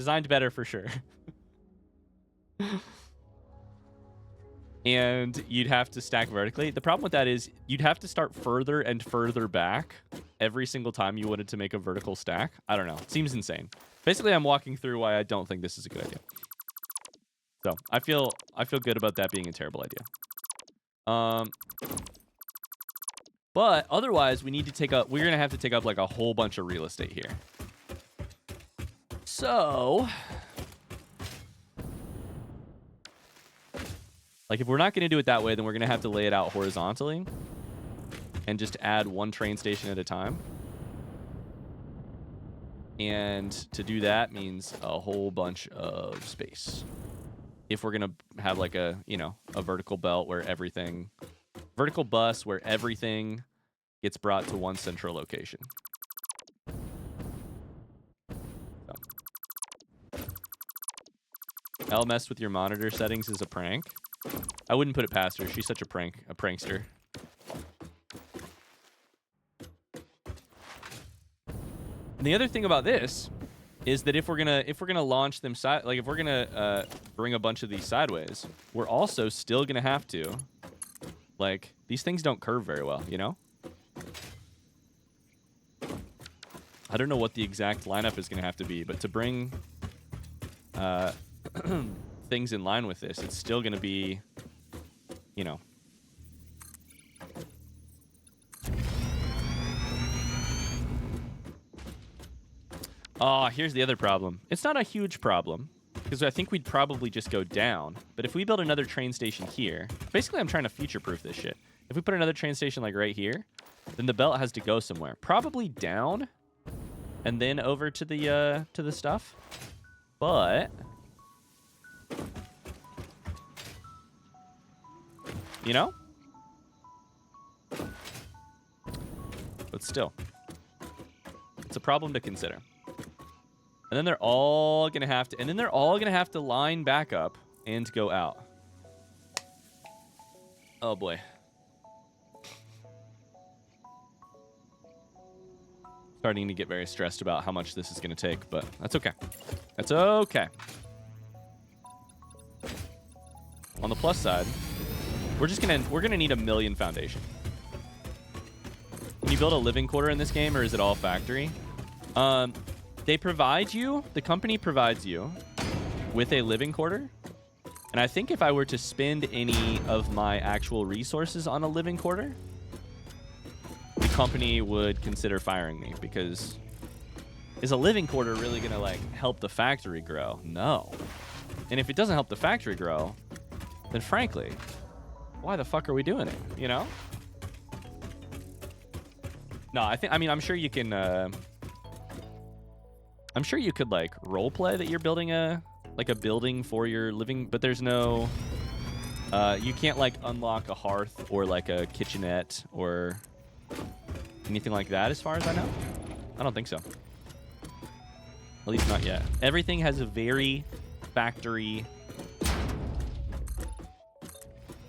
for sure. And you'd have to stack vertically. The problem with that is you'd have to start further and further back every single time you wanted to make a vertical stack. I don't know. It seems insane. Basically, I'm walking through why I don't think this is a good idea. So I feel good about that being a terrible idea. But otherwise, we need to we're gonna have to take up like a whole bunch of real estate here. So, like if we're not gonna do it that way, then we're gonna have to lay it out horizontally and just add one train station at a time. And to do that means a whole bunch of space. If we're gonna have like a, you know, a vertical belt where vertical bus where everything gets brought to one central location. So. Elle messed with your monitor settings as a prank. I wouldn't put it past her. She's such a prankster. And the other thing about this is that if we're gonna launch them like if we're gonna bring a bunch of these sideways, we're also still gonna have to, like, these things don't curve very well, you know? I don't know what the exact lineup is gonna have to be, but to bring things in line with this, it's still gonna be, you know. Oh, here's the other problem. It's not a huge problem, because I think we'd probably just go down. But if we build another train station here, basically I'm trying to future-proof this shit. If we put another train station like right here, then the belt has to go somewhere. Probably down, and then over to the stuff. But you know? But still, it's a problem to consider. And then they're all gonna have to, line back up and go out. Oh boy. Starting to get very stressed about how much this is gonna take, but that's okay. That's okay. On the plus side, we're gonna need 1,000,000 foundation. Can you build a living quarter in this game, or is it all factory? They provide you, the company provides you with a living quarter. And I think if I were to spend any of my actual resources on a living quarter, the company would consider firing me, because is a living quarter really going to, like, help the factory grow? No. And if it doesn't help the factory grow, then frankly, why the fuck are we doing it, you know? No, I'm sure you can, I'm sure you could, like, role play that you're building a building for your living, but there's no, you can't, like, unlock a hearth or, like, a kitchenette or anything like that as far as I know. I don't think so. At least not yet. Everything has a very factory,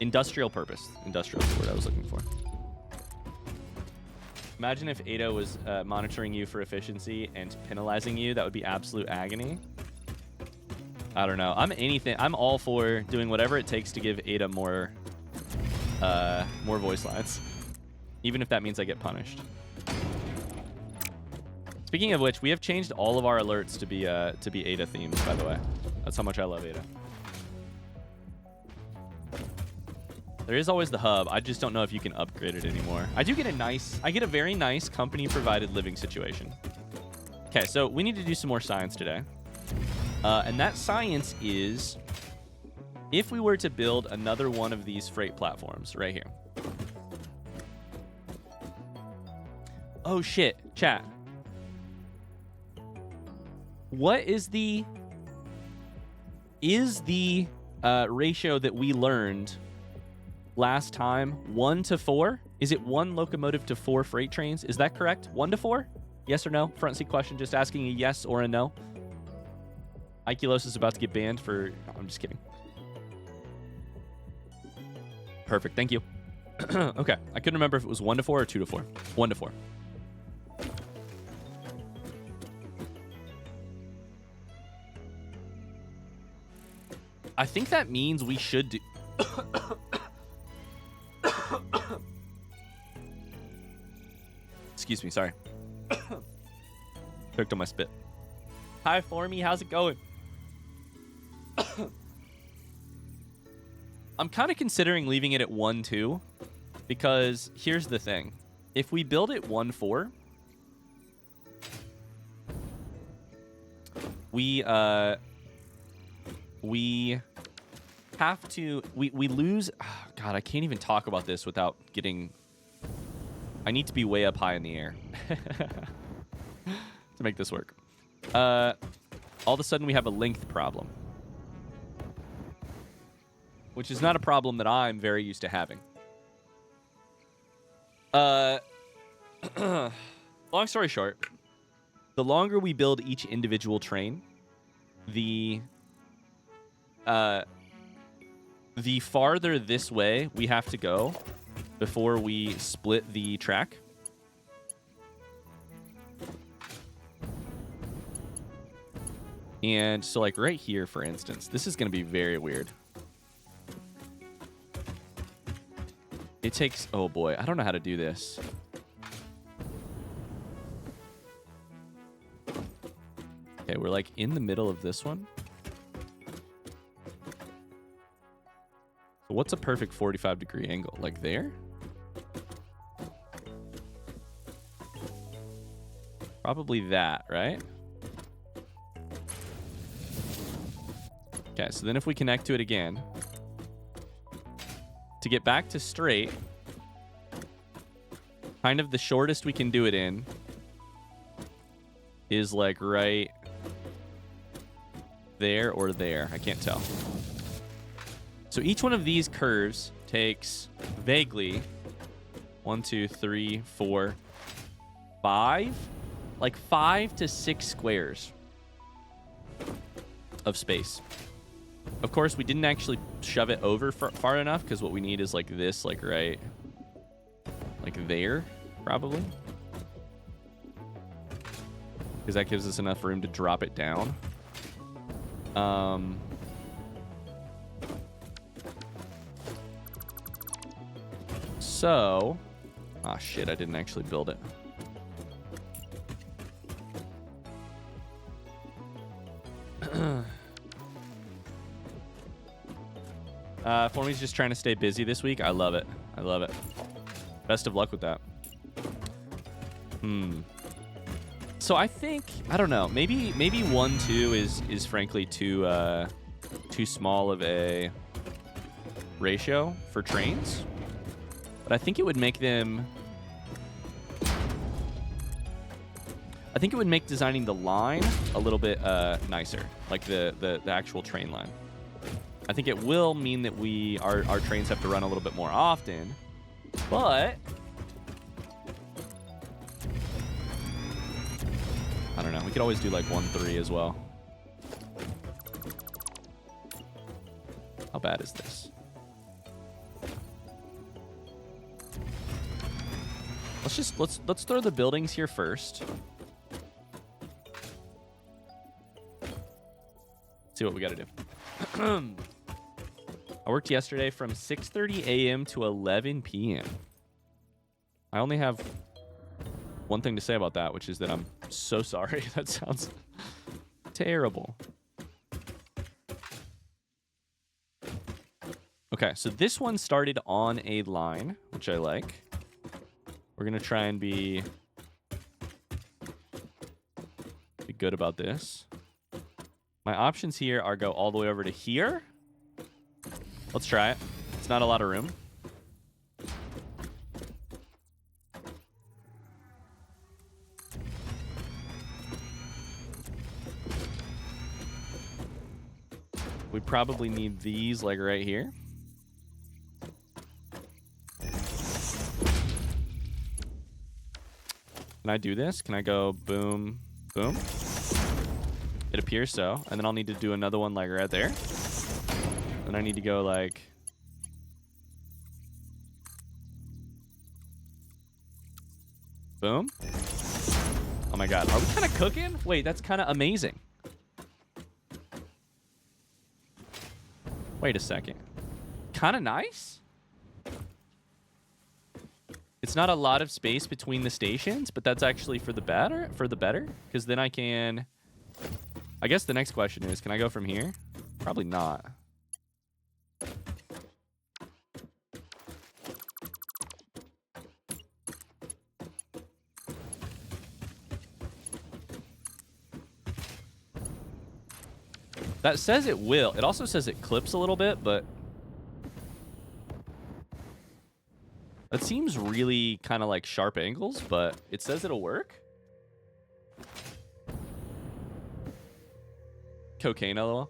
industrial purpose. Industrial is the word I was looking for. Imagine if Ada was monitoring you for efficiency and penalizing you. That would be absolute agony. I don't know. I'm all for doing whatever it takes to give Ada more voice lines, even if that means I get punished. Speaking of which, we have changed all of our alerts to be Ada themed. By the way, that's how much I love Ada. There is always the hub. I just don't know if you can upgrade it anymore. I get a very nice company-provided living situation. Okay, so we need to do some more science today. And that science is, if we were to build another one of these freight platforms right here. Oh shit, chat. What is the ratio that we learned last time? 1 to 4? Is it 1 locomotive to 4 freight trains? Is that correct? 1 to 4? Yes or no? Front seat question, just asking a yes or a no. Ikelos is about to get banned for... No, I'm just kidding. Perfect, thank you. Okay, I couldn't remember if it was 1 to 4 or 2 to 4. 1 to 4. I think that means we should do... Excuse me, sorry. Choked on my spit. Hi, Formy, how's it going? I'm kind of considering leaving it at 1-2, because here's the thing. If we build it 1-4, we have to... We lose... Oh, God, I can't even talk about this without getting... I need to be way up high in the air to make this work. All of a sudden, we have a length problem, which is not a problem that I'm very used to having. Long story short, the longer we build each individual train, the farther this way we have to go before we split the track. And so like right here, for instance, this is going to be very weird. It takes, oh boy, I don't know how to do this. Okay, we're like in the middle of this one. So what's a perfect 45-degree angle? Like there? Probably that, right? Okay, so then if we connect to it again, to get back to straight, kind of the shortest we can do it in is like right there or there. I can't tell. So each one of these curves takes vaguely 1, 2, 3, 4, 5, like 5 to 6 squares of space. Of course, we didn't actually shove it over far enough because what we need is like this, like right, like there, probably. Because that gives us enough room to drop it down. So, ah, shit, I didn't actually build it. Formy's just trying to stay busy this week. I love it. I love it. Best of luck with that. So I think, I don't know, maybe 1, 2 is frankly too small of a ratio for trains. But I think it would make them, I think it would make designing the line a little bit nicer, like the actual train line. I think it will mean that our trains have to run a little bit more often, but I don't know. We could always do like 1, 3 as well. How bad is this? Let's throw the buildings here first. See what we got to do. I worked yesterday from 6:30 a.m. to 11 p.m. I only have one thing to say about that, which is that I'm so sorry. That sounds terrible. Okay, so this one started on a line, which I like. We're going to try and be good about this. My options here are go all the way over to here. Let's try it. It's not a lot of room. We probably need these like right here. Can I do this? Can I go boom, boom? It appears so. And then I'll need to do another one like right there. Then I need to go like... boom. Oh my god. Are we kind of cooking? Wait, that's kind of amazing. Wait a second. Kind of nice? It's not a lot of space between the stations, but that's actually for the better, because then I can... I guess the next question is, can I go from here? Probably not. That says it will. It also says it clips a little bit, but that seems really kind of like sharp angles, but it says it'll work. Cocaine, lol.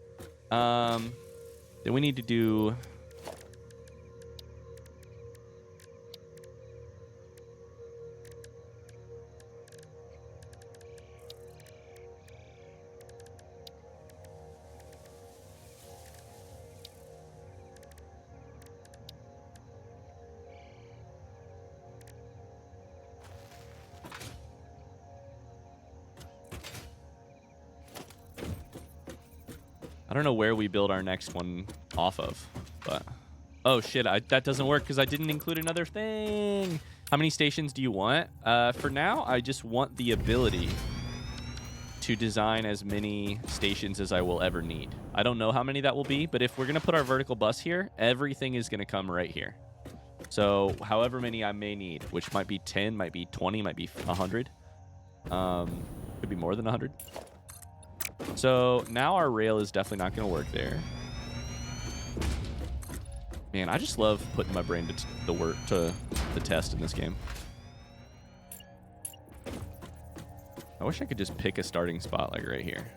Then we need to do... I don't know where we build our next one off of, but... Oh, shit, that doesn't work because I didn't include another thing. How many stations do you want? For now, I just want the ability to design as many stations as I will ever need. I don't know how many that will be, but if we're going to put our vertical bus here, everything is going to come right here. So however many I may need, which might be 10, might be 20, might be 100. Could be more than 100. So now our rail is definitely not going to work there. Man, I just love putting my brain to the test in this game. I wish I could just pick a starting spot like right here.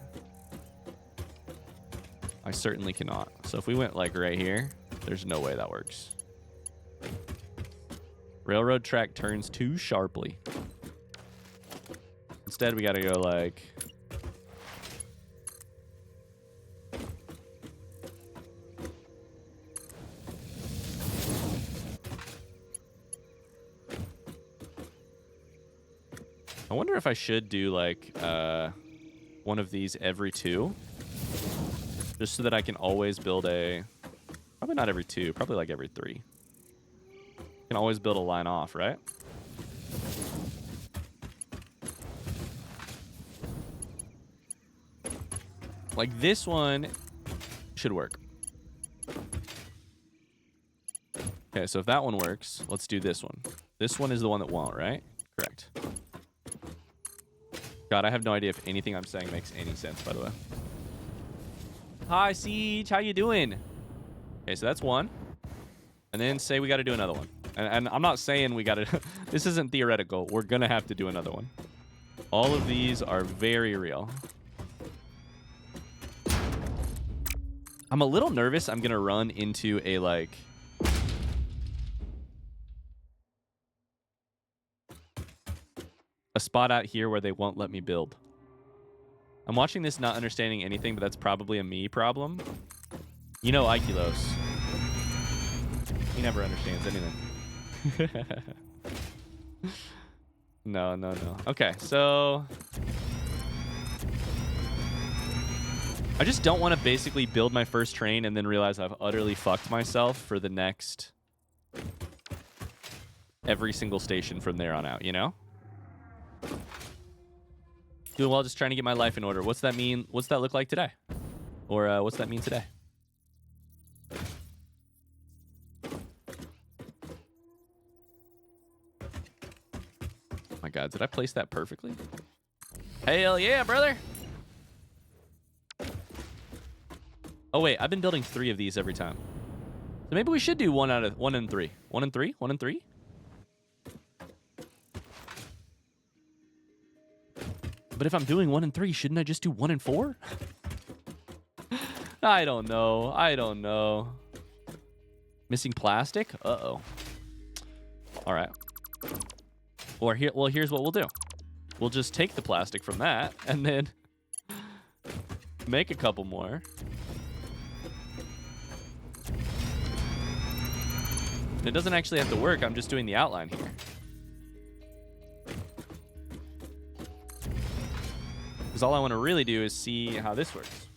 I certainly cannot. So if we went like right here, there's no way that works. Railroad track turns too sharply. Instead, we got to go like... I wonder if I should do like one of these every 2, just so that I can always build a, probably not every 2, probably like every 3. Can always build a line off, right? Like this one should work. Okay, so if that one works, let's do this one. This one is the one that won't, right? Correct. God, I have no idea if anything I'm saying makes any sense, by the way. Hi, Siege. How you doing? Okay, so that's one. And then say we got to do another one. And I'm not saying we got to... This isn't theoretical. We're going to have to do another one. All of these are very real. I'm a little nervous I'm going to run into a, like... a spot out here where they won't let me build. I'm watching this not understanding anything, but that's probably a me problem. You know Ikelos. He never understands anything. No. Okay, so... I just don't want to basically build my first train and then realize I've utterly fucked myself for the next... every single station from there on out, you know? Doing well, just trying to get my life in order. What's that mean? What's that look like today? Or what's that mean today? Oh my God, did I place that perfectly? Hell yeah, brother! Oh wait, I've been building 3 of these every time. So maybe we should do 1 and 3. 1 and 3? 1 and 3? But if I'm doing 1 and 3, shouldn't I just do 1 and 4? I don't know. Missing plastic? Uh-oh. All right. Or here, well, here's what we'll do. We'll just take the plastic from that and then make a couple more. It doesn't actually have to work. I'm just doing the outline here. Because all I want to really do is see how this works.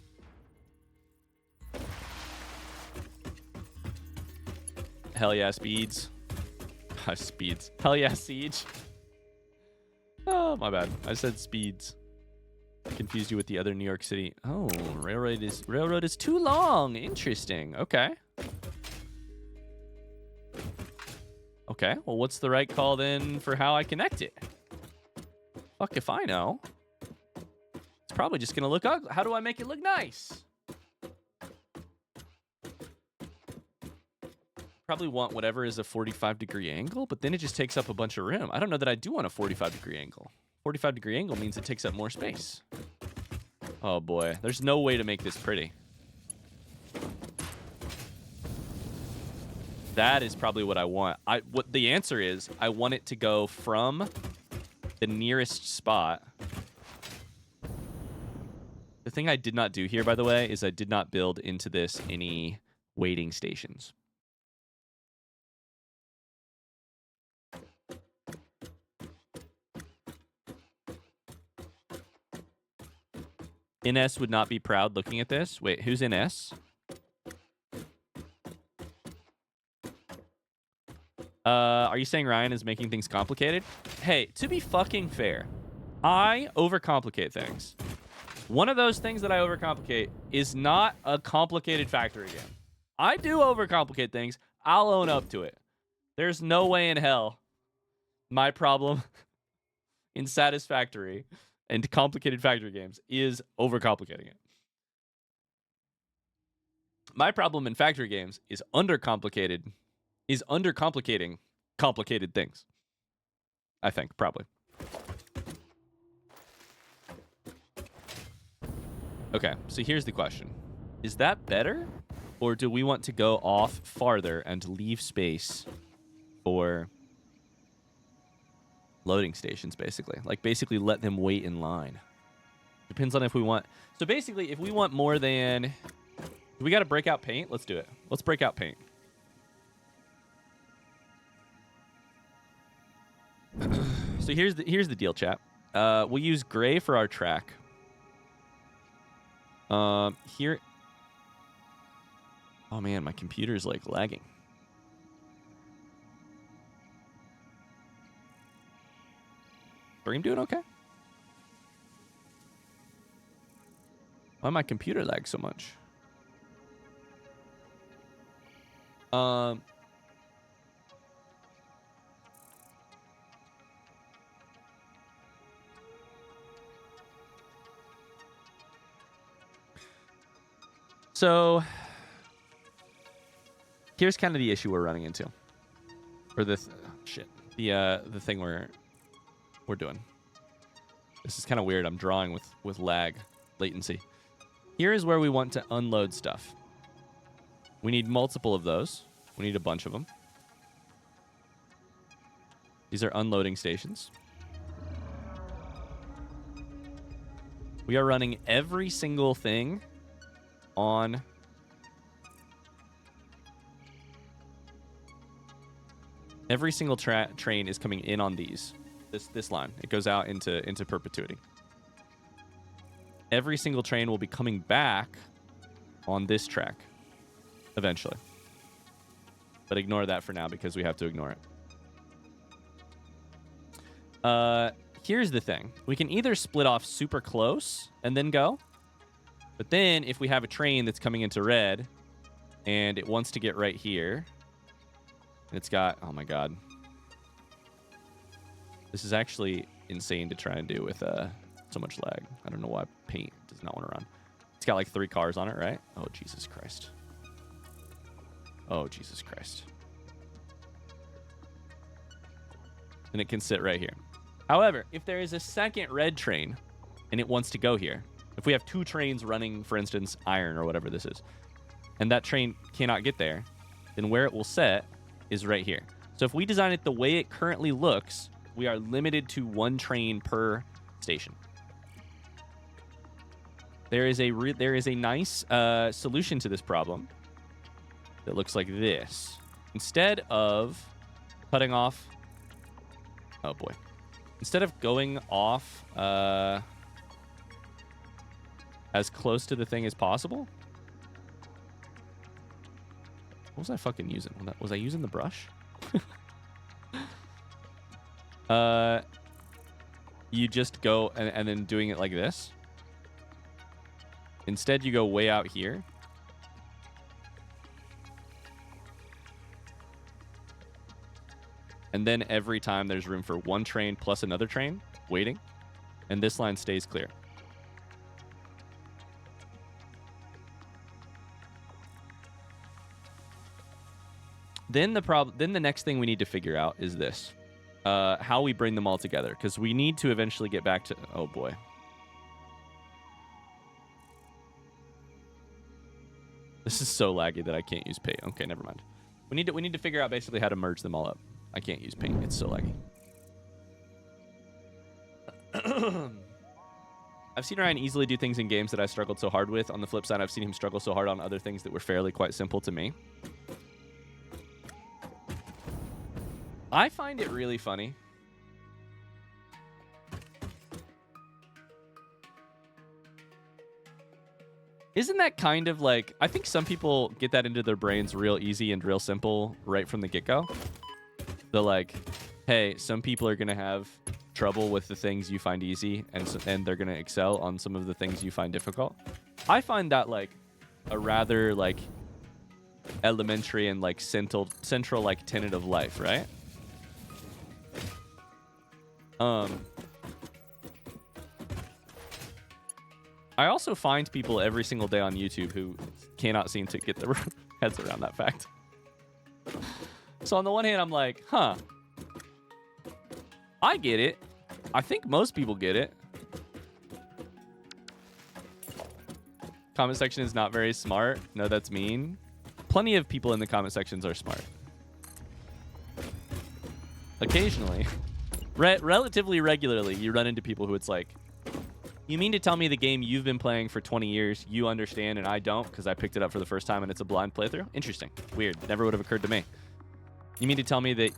Hell yeah, speeds. Speeds. Hell yeah, siege. Oh, my bad. I said speeds. I confused you with the other New York City. Oh, railroad is too long. Interesting. Okay. Okay, well, what's the right call then for how I connect it? Fuck if I know. It's probably just gonna look ugly. How do I make it look nice? Probably want whatever is a 45-degree angle, but then it just takes up a bunch of room. I don't know that I do want a 45-degree angle. 45-degree angle means it takes up more space. Oh boy, there's no way to make this pretty. That is probably what I want. What the answer is, I want it to go from the nearest spot. The thing I did not do here, by the way, is I did not build into this any waiting stations. NS would not be proud looking at this. Wait, who's NS? Are you saying Ryan is making things complicated? Hey, to be fucking fair, I overcomplicate things. One of those things that I overcomplicate is not a complicated factory game. I do overcomplicate things. I'll own up to it. There's no way in hell my problem in Satisfactory and complicated factory games is overcomplicating it. My problem in factory games is undercomplicating complicated things. I think, probably. Okay, so here's the question. Is that better? Or do we want to go off farther and leave space for loading stations, basically? Like, basically let them wait in line. Depends on if we want... So basically, if we want more than... Do we got to break out paint? Let's do it. Let's break out paint. So here's the deal, chat. We'll use gray for our track. Here... Oh man, my computer's like lagging. Stream doing okay? Why my computer lag so much? So here's kind of the issue we're running into, or the thing we're doing. This is kind of weird. I'm drawing with lag, latency. Here is where we want to unload stuff. We need multiple of those. We need a bunch of them. These are unloading stations. We are running every single thing on every single train is coming in on these. This line. It goes out into perpetuity. Every single train will be coming back on this track eventually. But ignore that for now because we have to ignore it. Here's the thing. We can either split off super close and then go. But then if we have a train that's coming into red and it wants to get right here, and it's got, oh my god. This is actually insane to try and do with so much lag. I don't know why paint does not want to run. It's got like 3 cars on it, right? Oh, Jesus Christ. Oh, Jesus Christ. And it can sit right here. However, if there is a second red train and it wants to go here, if we have 2 trains running, for instance, iron or whatever this is, and that train cannot get there, then where it will set is right here. So if we design it the way it currently looks, we are limited to 1 train per station. There is a nice solution to this problem that looks like this. Instead of cutting off... Oh, boy. Instead of going off as close to the thing as possible... What was I fucking using? Was I using the brush? You just go and then doing it like this. Instead, you go way out here. And then every time there's room for 1 train plus another train waiting. And this line stays clear. Then the next thing we need to figure out is this. How we bring them all together. Because we need to eventually get back to... Oh, boy. This is so laggy that I can't use paint. Okay, never mind. We need to figure out basically how to merge them all up. I can't use paint. It's so laggy. I've seen Ryan easily do things in games that I struggled so hard with. On the flip side, I've seen him struggle so hard on other things that were fairly quite simple to me. I find it really funny. Isn't that kind of like, I think some people get that into their brains real easy and real simple right from the get-go. They're like, hey, some people are going to have trouble with the things you find easy, and they're going to excel on some of the things you find difficult. I find that like a rather like elementary and like central like tenet of life, right? I also find people every single day on YouTube who cannot seem to get their heads around that fact. So on the one hand, I'm like, huh, I get it. I think most people get it. Comment section is not very smart. No, that's mean. Plenty of people in the comment sections are smart. Occasionally, relatively regularly, you run into people who it's like, you mean to tell me the game you've been playing for 20 years, you understand and I don't because I picked it up for the first time and it's a blind playthrough? Interesting. Weird. Never would have occurred to me. You mean to tell me that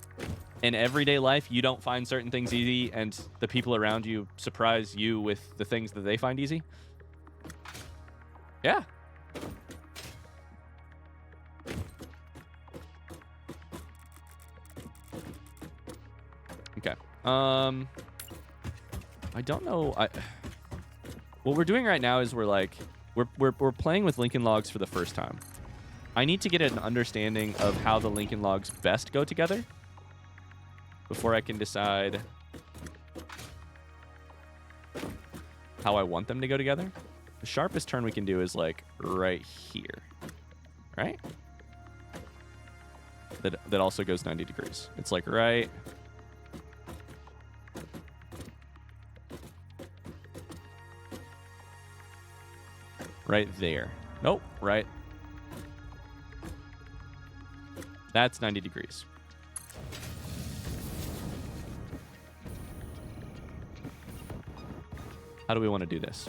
in everyday life, you don't find certain things easy and the people around you surprise you with the things that they find easy? Yeah. Okay. I don't know. What we're doing right now is we're playing with Lincoln Logs for the first time. I need to get an understanding of how the Lincoln Logs best go together before I can decide how I want them to go together. The sharpest turn we can do is like right here, right? That also goes 90 degrees. It's like right there. Nope, right. That's 90 degrees. How do we want to do this?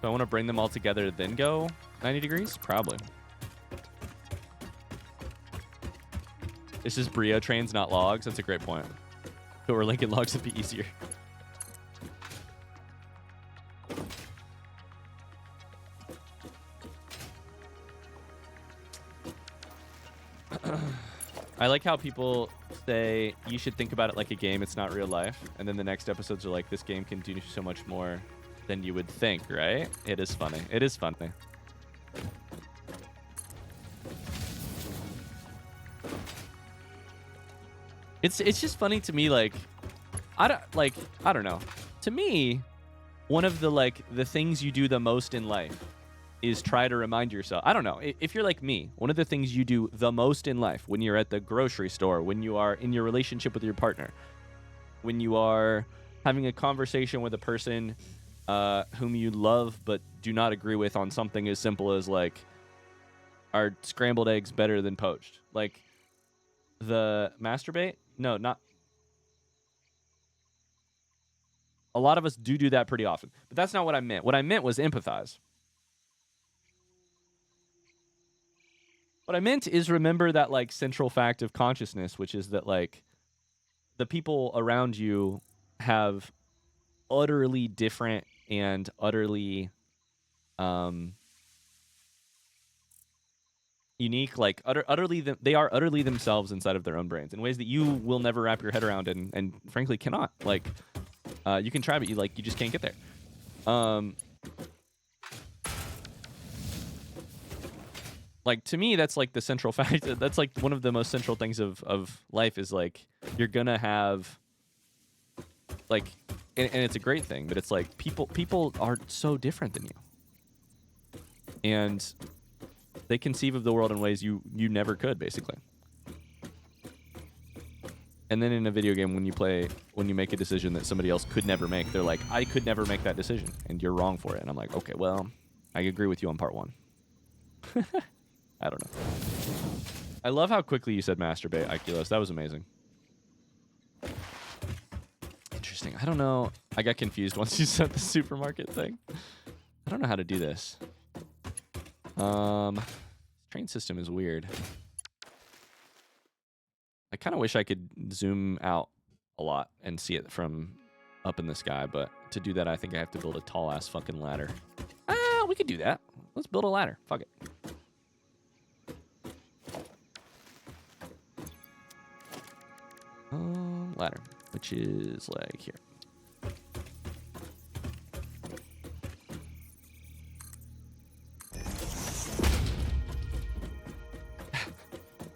Do I want to bring them all together then go 90 degrees? Probably. This is Brio trains, not logs. That's a great point. So we're linking logs would be easier. I like how people say you should think about it like a game. It's not real life. And then the next episodes are like, this game can do so much more than you would think, right? It is funny. It is funny. It's just funny to me. Like, I don't know. To me, one of the things you do the most in life is try to remind yourself. I don't know. If you're like me, one of the things you do the most in life when you're at the grocery store, when you are in your relationship with your partner, when you are having a conversation with a person whom you love but do not agree with on something as simple as like, are scrambled eggs better than poached? Like, the masturbate? No, not. A lot of us do that pretty often. But that's not what I meant. What I meant was empathize. What I meant is remember that like central fact of consciousness, which is that like the people around you have utterly different and utterly unique, like they are utterly themselves inside of their own brains in ways that you will never wrap your head around and frankly cannot. Like you can try, but you just can't get there. Like, to me, that's like the central fact. That's like one of the most central things of life is like you're gonna have like, and it's a great thing, but it's like people are so different than you, and they conceive of the world in ways you never could, basically. And then in a video game, when you make a decision that somebody else could never make, they're like, I could never make that decision, and you're wrong for it. And I'm like, okay, well, I agree with you on part one. I don't know. I love how quickly you said masturbate, Ikelos. That was amazing. Interesting. I don't know. I got confused once you said the supermarket thing. I don't know how to do this. Train system is weird. I kind of wish I could zoom out a lot and see it from up in the sky, but to do that, I think I have to build a tall-ass fucking ladder. We could do that. Let's build a ladder. Fuck it. Ladder, which is like here.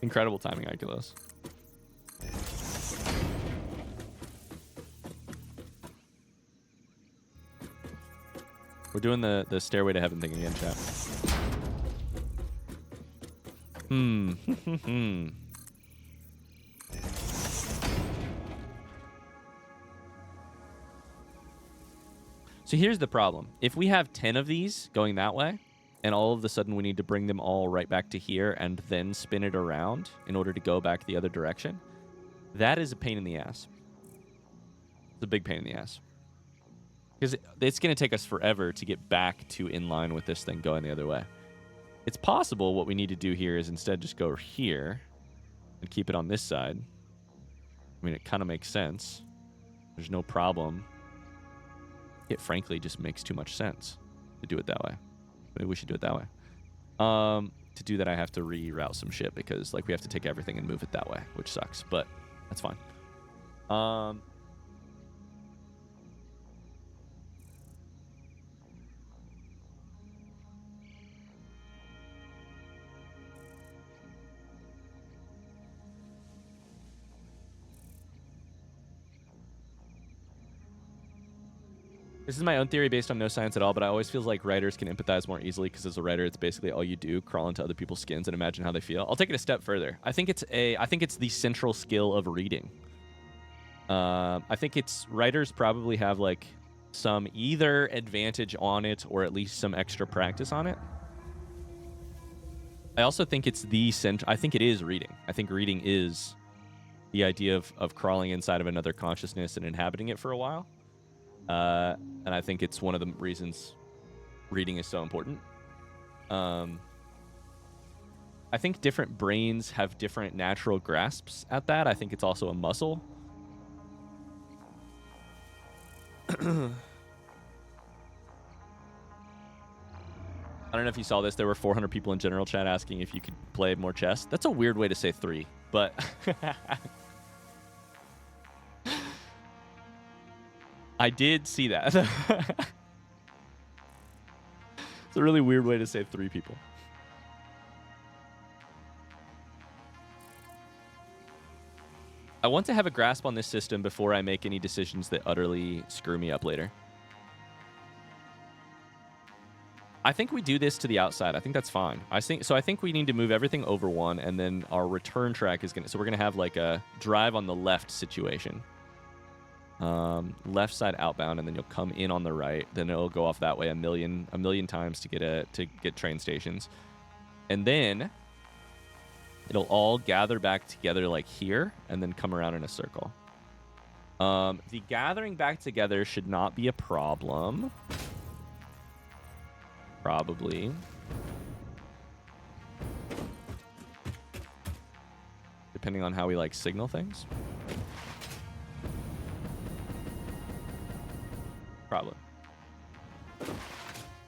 Incredible timing, Oculus. We're doing the Stairway to Heaven thing again, chat. So here's the problem. If we have 10 of these going that way, and all of a sudden we need to bring them all right back to here and then spin it around in order to go back the other direction, that is a pain in the ass. It's a big pain in the ass. Because it's going to take us forever to get back to in line with this thing going the other way. It's possible what we need to do here is instead just go here and keep it on this side. I mean, it kind of makes sense. There's no problem. It frankly just makes too much sense to do it that way. Maybe we should do it that way. To do that, I have to reroute some shit because like we have to take everything and move it that way, which sucks, but that's fine. This is my own theory based on no science at all, but I always feel like writers can empathize more easily because as a writer, it's basically all you do, crawl into other people's skins and imagine how they feel. I'll take it a step further. I think it's the central skill of reading. I think writers probably have like some either advantage on it or at least some extra practice on it. I also think it's I think it is reading. I think reading is the idea of crawling inside of another consciousness and inhabiting it for a while. And I think it's one of the reasons reading is so important. I think different brains have different natural grasps at that. I think it's also a muscle. I don't know if you saw this. There were 400 people in general chat asking if you could play more chess. That's a weird way to say 3, but... I did see that. It's a really weird way to say 3 people. I want to have a grasp on this system before I make any decisions that utterly screw me up later. I think we do this to the outside. I think that's fine. I think we need to move everything over 1, and then our return track is so we're gonna have like a drive on the left situation. Left side outbound, and then you'll come in on the right. Then it'll go off that way a million times to get train stations, and then it'll all gather back together like here, and then come around in a circle. The gathering back together should not be a problem. Probably. Depending on how we like signal things. Probably.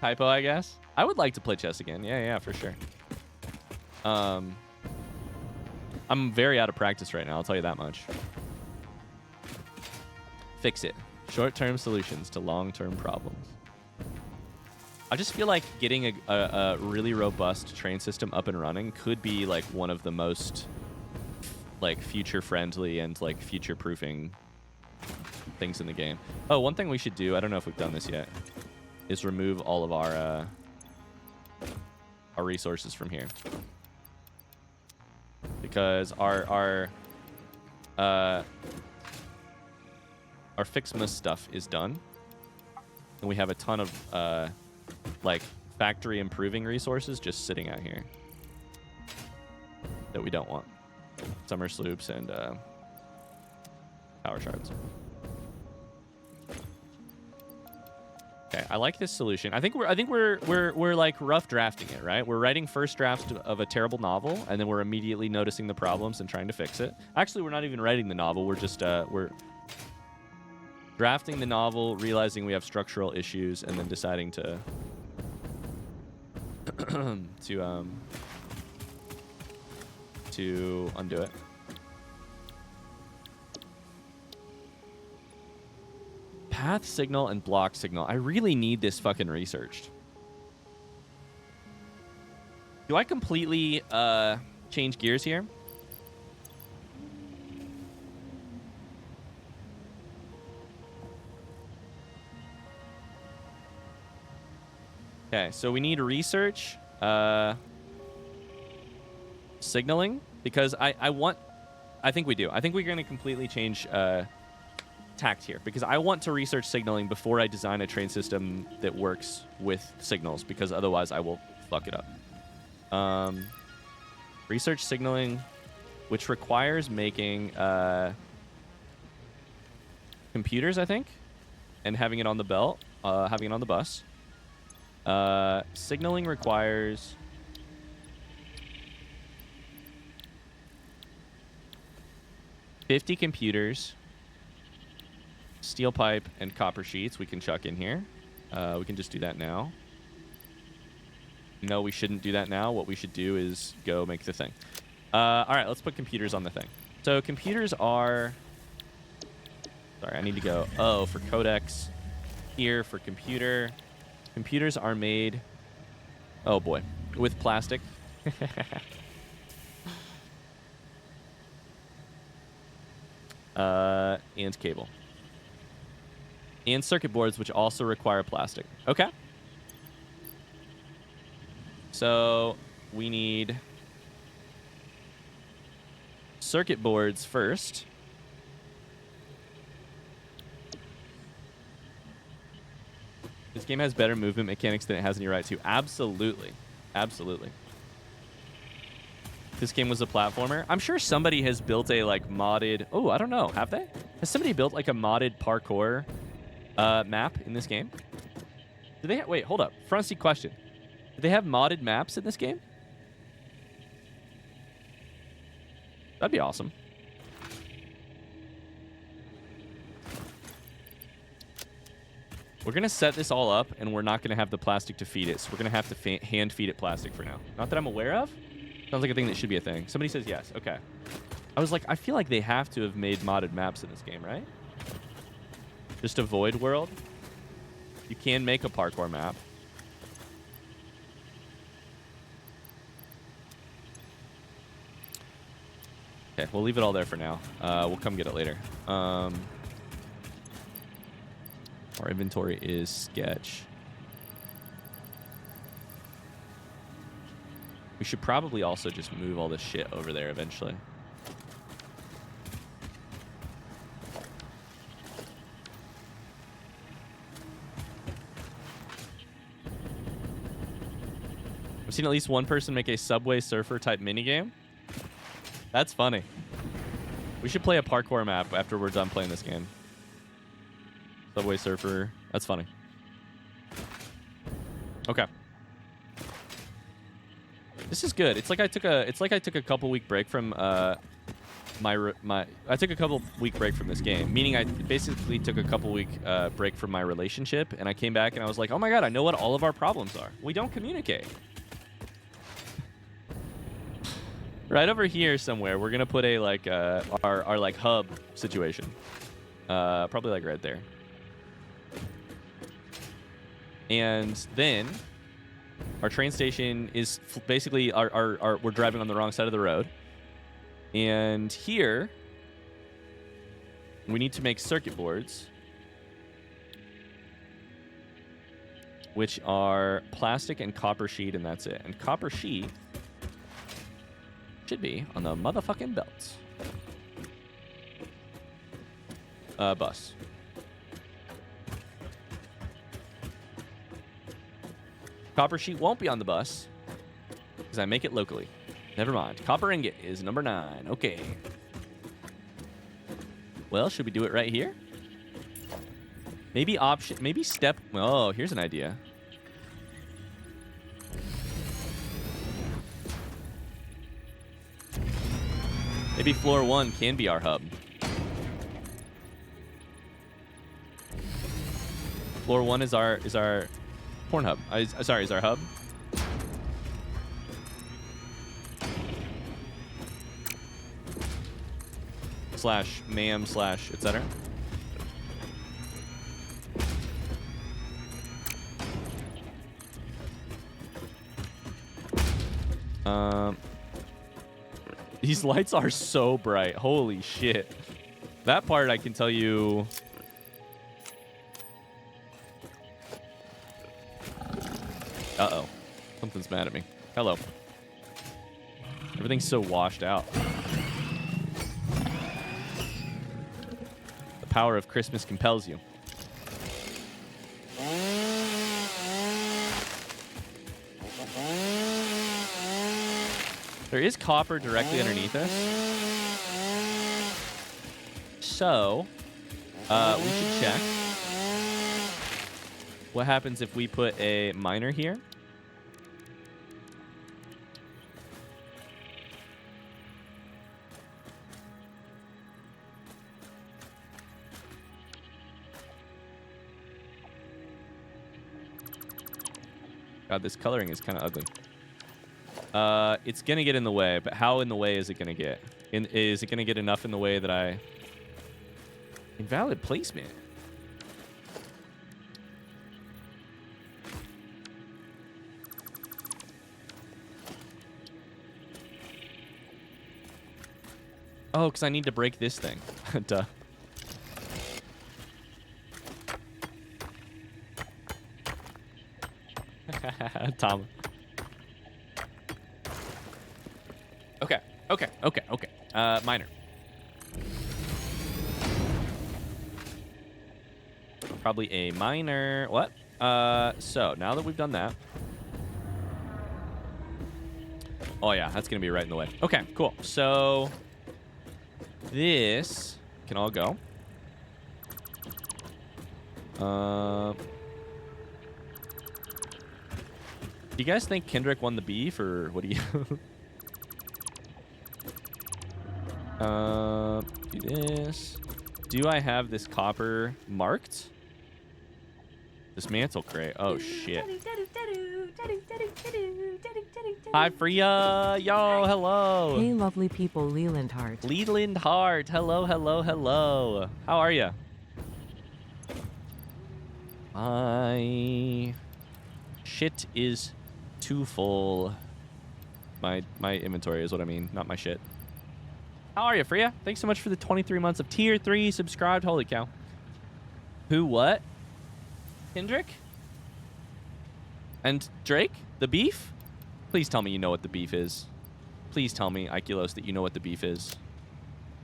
Typo, I guess. I would like to play chess again. Yeah, for sure. I'm very out of practice right now, I'll tell you that much. Fix it. Short-term solutions to long-term problems. I just feel like getting a really robust train system up and running could be like one of the most like future-friendly and like future-proofing things in the game. Oh, one thing we should do, I don't know if we've done this yet, is remove all of our resources from here. Because our Fixmas stuff is done. And we have a ton of like factory improving resources just sitting out here that we don't want. Summer sloops and power shards. Okay, I like this solution. I think we're like rough drafting it, right? We're writing first drafts of a terrible novel, and then we're immediately noticing the problems and trying to fix it. Actually, we're not even writing the novel. We're just we're drafting the novel, realizing we have structural issues, and then deciding to to undo it. Path signal and block signal. I really need this fucking researched. Do I completely change gears here? Okay, so we need research, signaling, because I think we do. I think we're going to completely change tact here, because I want to research signaling before I design a train system that works with signals, because otherwise I will fuck it up. Research signaling, which requires making computers, I think, and having it on the belt, having it on the bus. Signaling requires 50 computers, steel pipe, and copper sheets we can chuck in here. We can just do that now. No, we shouldn't do that now. What we should do is go make the thing. All right, let's put computers on the thing. So computers are... Sorry, I need to go O for codex. Here for computer. Computers are made... Oh, boy. With plastic. And cable. And circuit boards, which also require plastic. Okay. So we need circuit boards first. This game has better movement mechanics than it has any right to. Absolutely. Absolutely. This game was a platformer. I'm sure somebody has built a like modded... Oh, I don't know. Have they? Has somebody built like a modded parkour map in this game? Do they wait, hold up. Front seat question. Do they have modded maps in this game? That'd be awesome. We're going to set this all up, and we're not going to have the plastic to feed it, so we're going to have to hand feed it plastic for now. Not that I'm aware of. Sounds like a thing that should be a thing. Somebody says yes. Okay. I was like, I feel like they have to have made modded maps in this game, right? Just a void world. You can make a parkour map. Okay, we'll leave it all there for now. We'll come get it later. Our inventory is sketch. We should probably also just move all this shit over there eventually. I've seen at least one person make a Subway Surfer type minigame. That's funny. We should play a parkour map after we're done playing this game. Subway Surfer. That's funny. Okay. This is good. It's like I took a couple week break from I took a couple week break from this game, meaning I basically took a couple week break from my relationship, and I came back and I was like, oh my god, I know what all of our problems are. We don't communicate. Right over here somewhere, we're gonna put a like our like hub situation. Probably like right there. And then our train station is basically we're driving on the wrong side of the road. And here we need to make circuit boards, which are plastic and copper sheet, and that's it. And copper sheet should be on the motherfucking belts. Bus. Copper sheet won't be on the bus because I make it locally. Never mind. Copper ingot is number 9. Okay. Well, should we do it right here? Maybe step... Oh, here's an idea. Maybe floor 1 can be our hub. Floor 1 is our porn hub. Sorry, is our hub. slash ma'am slash etc. These lights are so bright. Holy shit. That part I can tell you. Uh-oh. Something's mad at me. Hello. Everything's so washed out. The power of Christmas compels you. There is copper directly underneath us. So, we should check. What happens if we put a miner here? God, this coloring is kind of ugly. It's going to get in the way, but how in the way is it going to get? Is it going to get enough in the way that I... Invalid placement. Oh, because I need to break this thing. Duh. Tom. Okay. Miner. Probably a miner. What? So now that we've done that. Oh yeah, that's gonna be right in the way. Okay, cool. So this can all go. Do you guys think Kendrick won the beef, or what do you... do this. Do I have this copper marked? Dismantle crate. Oh, shit. Hi, Freya. Yo, hello. Hey, lovely people, Leland Hart. Leland Hart. Hello. How are you? My shit is too full. My inventory is what I mean, not my shit. How are you, Freya? Thanks so much for the 23 months of tier 3 subscribed. Holy cow. Who, what? Kendrick? And Drake? The beef? Please tell me you know what the beef is. Please tell me, Ikelos, that you know what the beef is.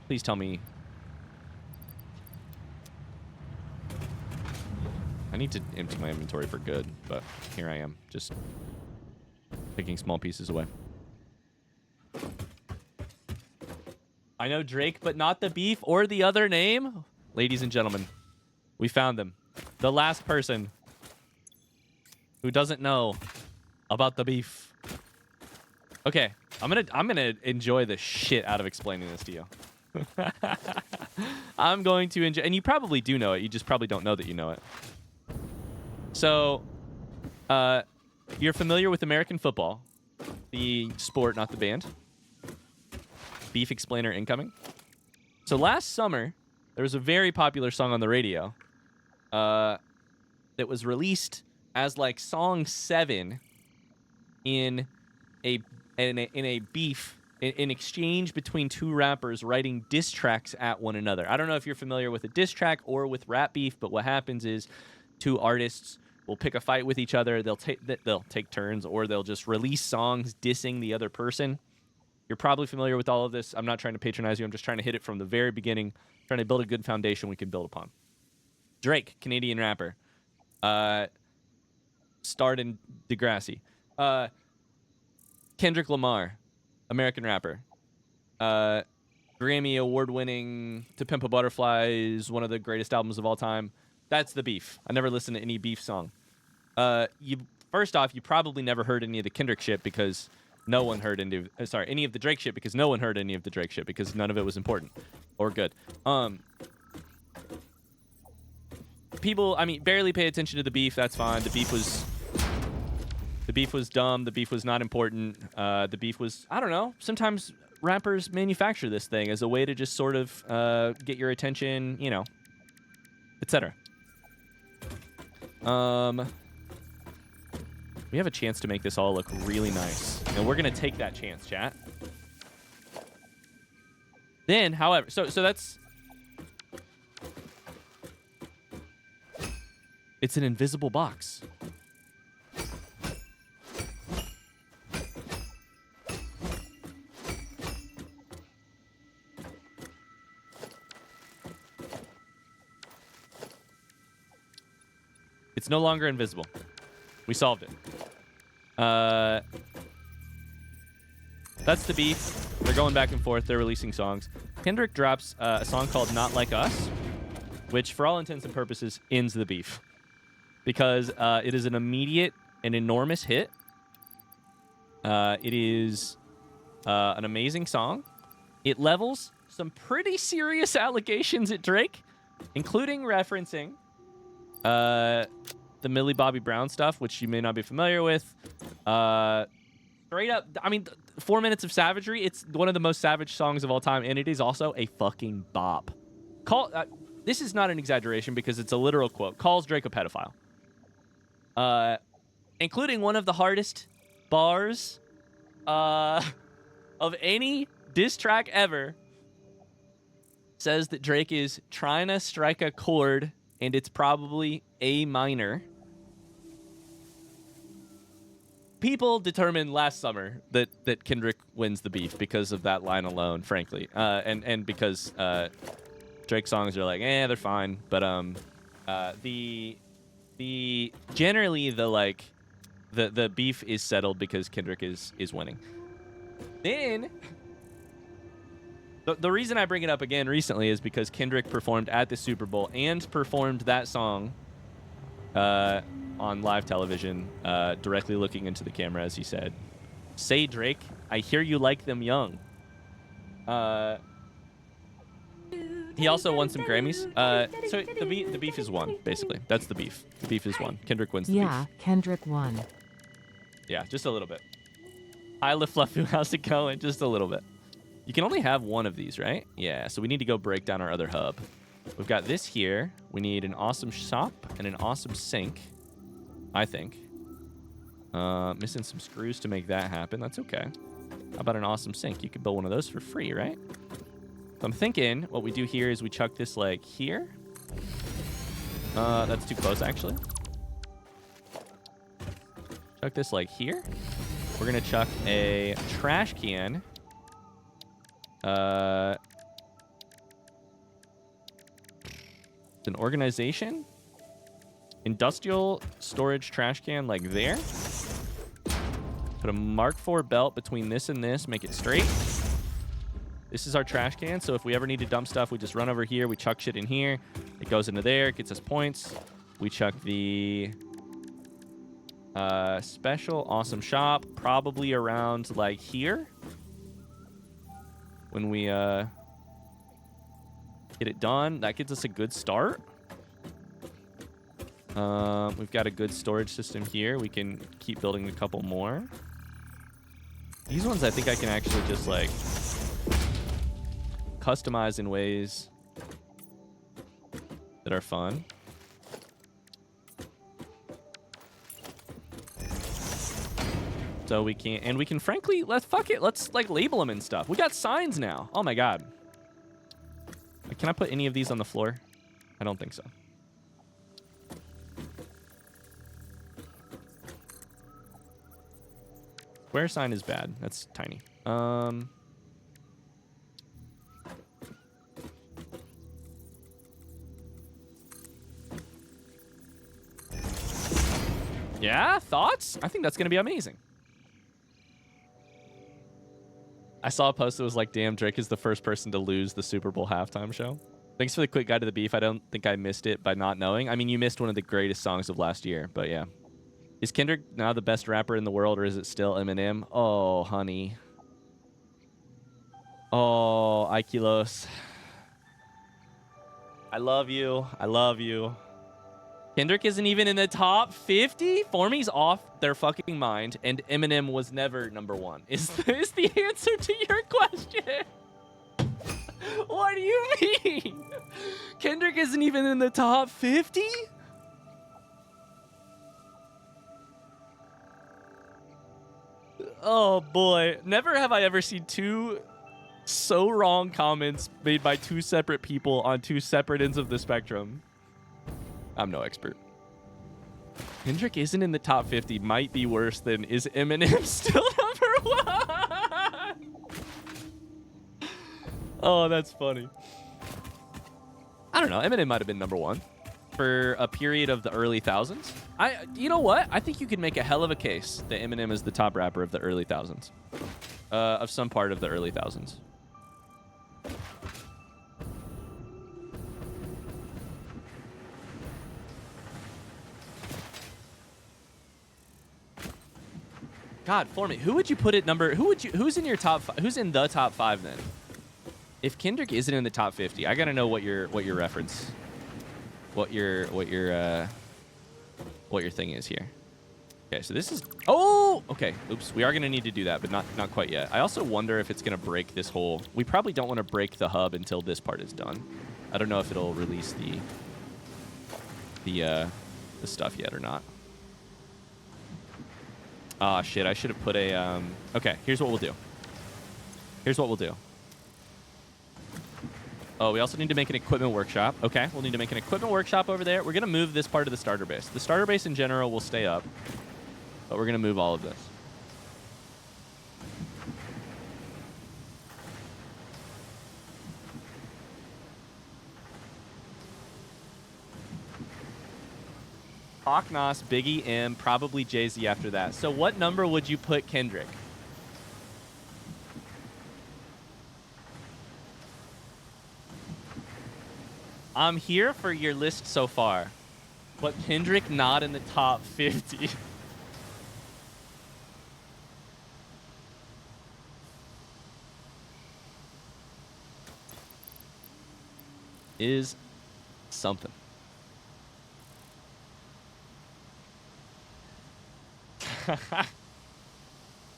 Please tell me. I need to empty my inventory for good, but here I am, just picking small pieces away. I know Drake, but not the beef or the other name. Ladies and gentlemen, we found them. The last person who doesn't know about the beef. Okay, I'm gonna enjoy the shit out of explaining this to you. I'm going to enjoy, and you probably do know it. You just probably don't know that you know it. So, you're familiar with American football, the sport, not the band. Beef explainer incoming. So last summer, there was a very popular song on the radio that was released as like song 7 in a beef, in exchange between two rappers writing diss tracks at one another. I don't know if you're familiar with a diss track or with rap beef, but what happens is two artists will pick a fight with each other. They'll take turns, or they'll just release songs dissing the other person. You're probably familiar with all of this. I'm not trying to patronize you. I'm just trying to hit it from the very beginning, trying to build a good foundation we can build upon. Drake, Canadian rapper. Starred in Degrassi. Kendrick Lamar, American rapper. Grammy award-winning To Pimp a Butterfly is one of the greatest albums of all time. That's the beef. I never listened to any beef song. First off, you probably never heard any of the Kendrick shit because no one heard any of the Drake shit because no one heard any of the Drake shit because none of it was important or good. People, I mean, barely pay attention to the beef. That's fine. The beef was dumb. The beef was not important. The beef was, I don't know. Sometimes rappers manufacture this thing as a way to just sort of get your attention, you know, etc. We have a chance to make this all look really nice, and we're gonna take that chance, chat. Then, however, so that's, it's an invisible box. It's no longer invisible. We solved it. That's the beef. They're going back and forth. They're releasing songs. Kendrick drops a song called Not Like Us, which for all intents and purposes ends the beef. Because it is an immediate and enormous hit. It is an amazing song. It levels some pretty serious allegations at Drake, including referencing the Millie Bobby Brown stuff, which you may not be familiar with. Straight up, I mean, 4 Minutes of Savagery, it's one of the most savage songs of all time, and it is also a fucking bop. This is not an exaggeration because it's a literal quote. Calls Drake a pedophile. Including one of the hardest bars of any diss track ever. Says that Drake is trying to strike a chord, and it's probably A minor. People determined last summer that Kendrick wins the beef because of that line alone, frankly. And because Drake songs are like, they're fine. But the generally the beef is settled because Kendrick is winning. Then the reason I bring it up again recently is because Kendrick performed at the Super Bowl and performed that song on live television, directly looking into the camera as he said, "Say Drake, I hear you like them young." He also won some Grammys. So the beef is won, basically. That's the beef. The beef is won. Kendrick wins the beef. Yeah, Kendrick won. Yeah, just a little bit. Hi, LaFluffy, how's it going? Just a little bit. You can only have one of these, right? Yeah, so we need to go break down our other hub. We've got this here. We need an awesome shop and an awesome sink, I think. Missing some screws to make that happen. That's okay. How about an awesome sink? You could build one of those for free, right? So I'm thinking what we do here is we chuck this like here. That's too close, actually. Chuck this like here. We're going to chuck a trash can. It's an organization. Industrial storage trash can like there. Put a Mark IV belt between this and this. Make it straight. This is our trash can. So if we ever need to dump stuff, we just run over here. We chuck shit in here. It goes into there. It gets us points. We chuck the special awesome shop probably around like here. When we get it done, that gives us a good start. We've got a good storage system here. We can keep building a couple more. These ones I think I can actually just like customize in ways that are fun. So we can, and we can frankly, let's like label them and stuff. We got signs now. Oh my God. Can I put any of these on the floor? I don't think so. Square sign is bad. That's tiny. Yeah, thoughts? I think that's going to be amazing. I saw a post that was like, damn, Drake is the first person to lose the Super Bowl halftime show. Thanks for the quick guide to the beef. I don't think I missed it by not knowing. I mean, you missed one of the greatest songs of last year, but yeah. Is Kendrick now the best rapper in the world, or is it still Eminem? Oh, honey. Oh, Aikilos. I love you. I love you. Kendrick isn't even in the top 50? Formy's off their fucking mind, and Eminem was never number one. Is this the answer to your question? What do you mean? Kendrick isn't even in the top 50? Oh boy. Never have I ever seen two so wrong comments made by two separate people on two separate ends of the spectrum. I'm no expert. Kendrick isn't in the top 50 might be worse than is Eminem still number one? Oh, that's funny. I don't know. Eminem might have been number one for a period of the early thousands. You know what? I think you could make a hell of a case that Eminem is the top rapper of the early thousands. Of some part of the early thousands. God, for me, who would you put at number? Who's in your top? Who's in the top 5 then? If Kendrick isn't in the top 50, I gotta know what your reference, what your thing is here. Okay, so this is. Oh, okay. Oops, we are gonna need to do that, but not quite yet. I also wonder if it's gonna break this whole. We probably don't want to break the hub until this part is done. I don't know if it'll release the stuff yet or not. Ah, shit, I should have put a, okay, here's what we'll do. Oh, we also need to make an equipment workshop. Okay, we'll need to make an equipment workshop over there. We're going to move this part of the starter base. The starter base in general will stay up, but we're going to move all of this. Hawk Nos, Biggie M, probably Jay-Z after that. So what number would you put Kendrick? I'm here for your list so far, but Kendrick not in the top 50. Is something.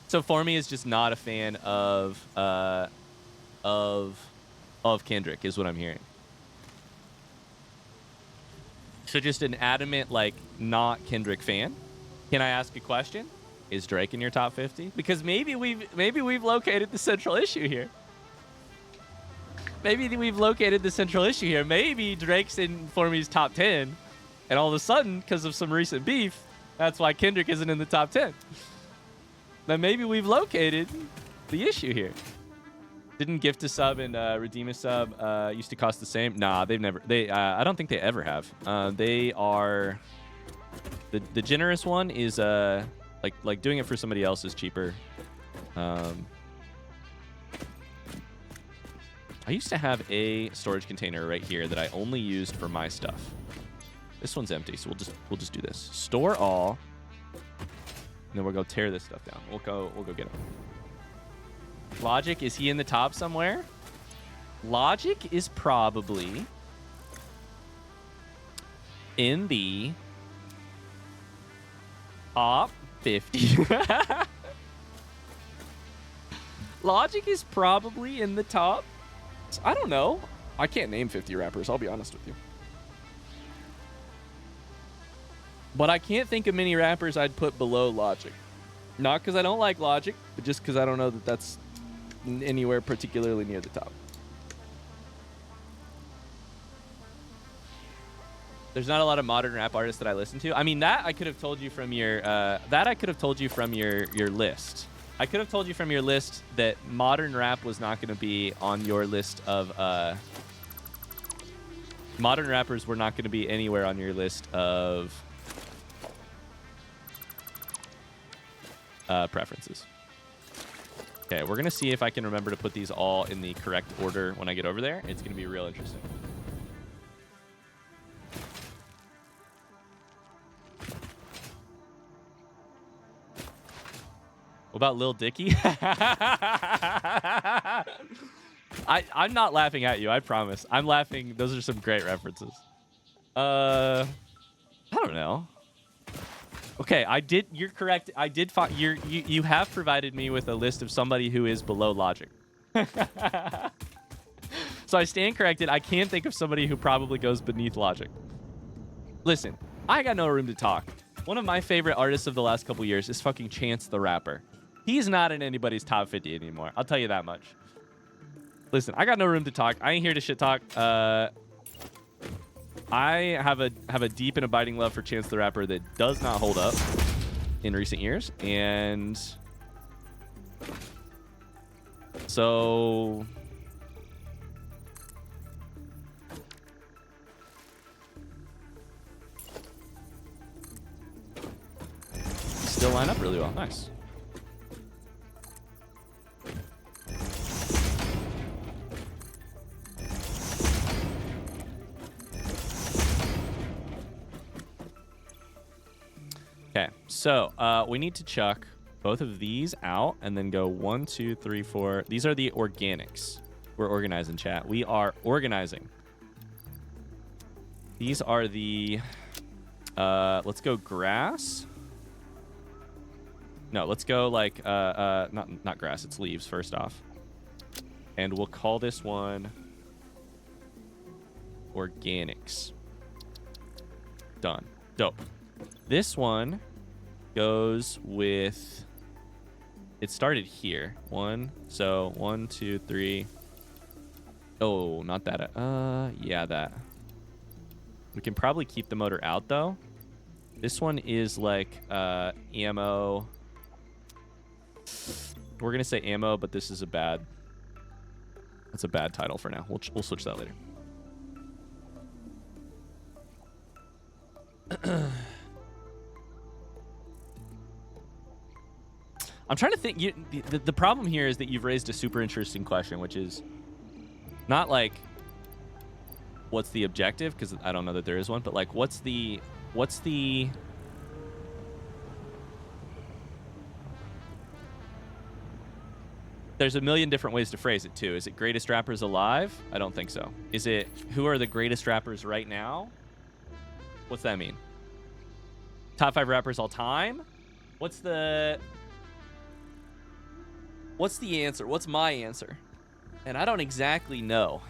So Formy is just not a fan of Kendrick, is what I'm hearing. So just an adamant, like, not Kendrick fan. Can I ask a question? Is Drake in your top 50? Because maybe we've located the central issue here. Maybe Drake's in Formy's top 10, and all of a sudden, because of some recent beef, that's why Kendrick isn't in the top 10. Then maybe we've located the issue here. Didn't gift a sub and redeem a sub used to cost the same? Nah, they've never. I don't think they ever have. They are. The generous one is like doing it for somebody else is cheaper. I used to have a storage container right here that I only used for my stuff. This one's empty, so we'll just do this. Store all, and then we'll go tear this stuff down. We'll go get him. Logic, is he in the top somewhere? Logic is probably in the top 50. Logic is probably in the top. I don't know. I can't name 50 rappers, I'll be honest with you. But I can't think of many rappers I'd put below Logic. Not because I don't like Logic, but just because I don't know that that's anywhere particularly near the top. There's not a lot of modern rap artists that I listen to. I mean, that I could have told you from your list. I could have told you from your list that modern rap was not going to be on your list of modern rappers were not going to be anywhere on your list of preferences. Okay, we're going to see if I can remember to put these all in the correct order when I get over there. It's going to be real interesting. What about Lil Dicky? I'm not laughing at you, I promise. I'm laughing. Those are some great references. I don't know. Okay, you're correct. I did find you have provided me with a list of somebody who is below logic. So I stand corrected. I can't think of somebody who probably goes beneath logic. Listen, I got no room to talk. One of my favorite artists of the last couple years is fucking Chance the Rapper. He's not in anybody's top 50 anymore. I'll tell you that much. Listen, I got no room to talk. I ain't here to shit talk. I have a deep and abiding love for Chance the Rapper that does not hold up in recent years, and so still line up really well. Nice. Okay, so we need to chuck both of these out and then go 1, 2, 3, 4. These are the organics. We're organizing, chat. We are organizing. These are the let's go grass. No, let's go like not grass, it's leaves first off. And we'll call this one organics. Done. Dope. This one goes with, it started here. 1, so 1, 2, 3. Oh, not that. Yeah, that. We can probably keep the motor out though. This one is like ammo. We're gonna say ammo, but this is a bad. That's a bad title for now. We'll switch that later. I'm trying to think. The problem here is that you've raised a super interesting question, which is not like what's the objective, because I don't know that there is one, but like what's the there's a million different ways to phrase it too. Is it greatest rappers alive? I don't think so. Is it who are the greatest rappers right now? What's that mean? Top 5 rappers all time? What's the answer? What's my answer? And I don't exactly know.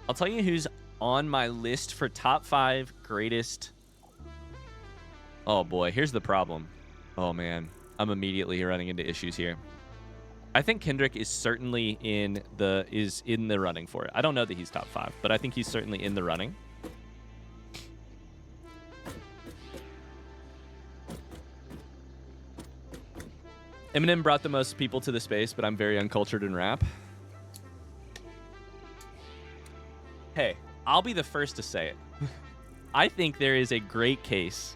I'll tell you who's on my list for top 5 greatest. Oh boy, here's the problem. Oh man, I'm immediately running into issues here. I think Kendrick is certainly in the running for it. I don't know that he's top 5, but I think he's certainly in the running. Eminem brought the most people to the space, but I'm very uncultured in rap. Hey, I'll be the first to say it. I think there is a great case.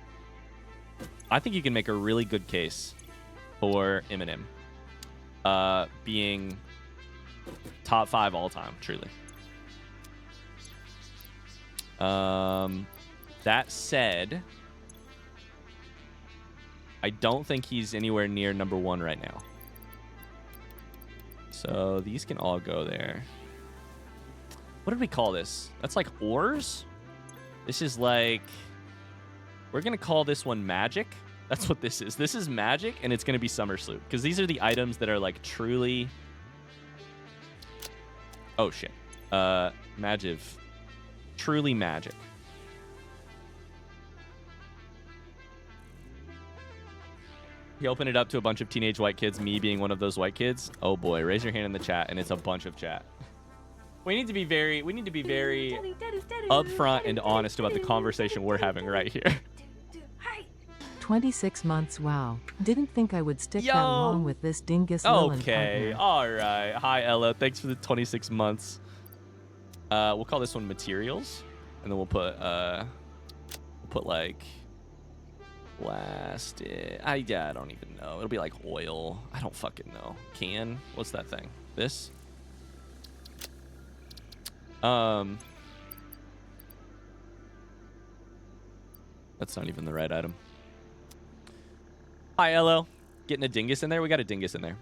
I think you can make a really good case for Eminem being top 5 all time, truly. That said, I don't think he's anywhere near number 1 right now. So these can all go there. What did we call this? That's like ores? This is like... We're going to call this one magic. That's what this is. This is magic, and it's going to be Summer Sloop. Because these are the items that are like truly... Oh, shit. Magiv. Truly magic. He opened it up to a bunch of teenage white kids, me being one of those white kids. Oh boy, raise your hand in the chat, and it's a bunch of chat. We need to be very upfront and honest about the conversation we're having right here. 26 months, wow. Didn't think I would stick that long with this dingus Lilin Okay, partner. all right. Hi, Ella. Thanks for the 26 months. We'll call this one materials, and then we'll put like plastic. I don't even know. It'll be like oil. I don't fucking know. Can? What's that thing? This? That's not even the right item. Hi, Elo. Getting a dingus in there? We got a dingus in there.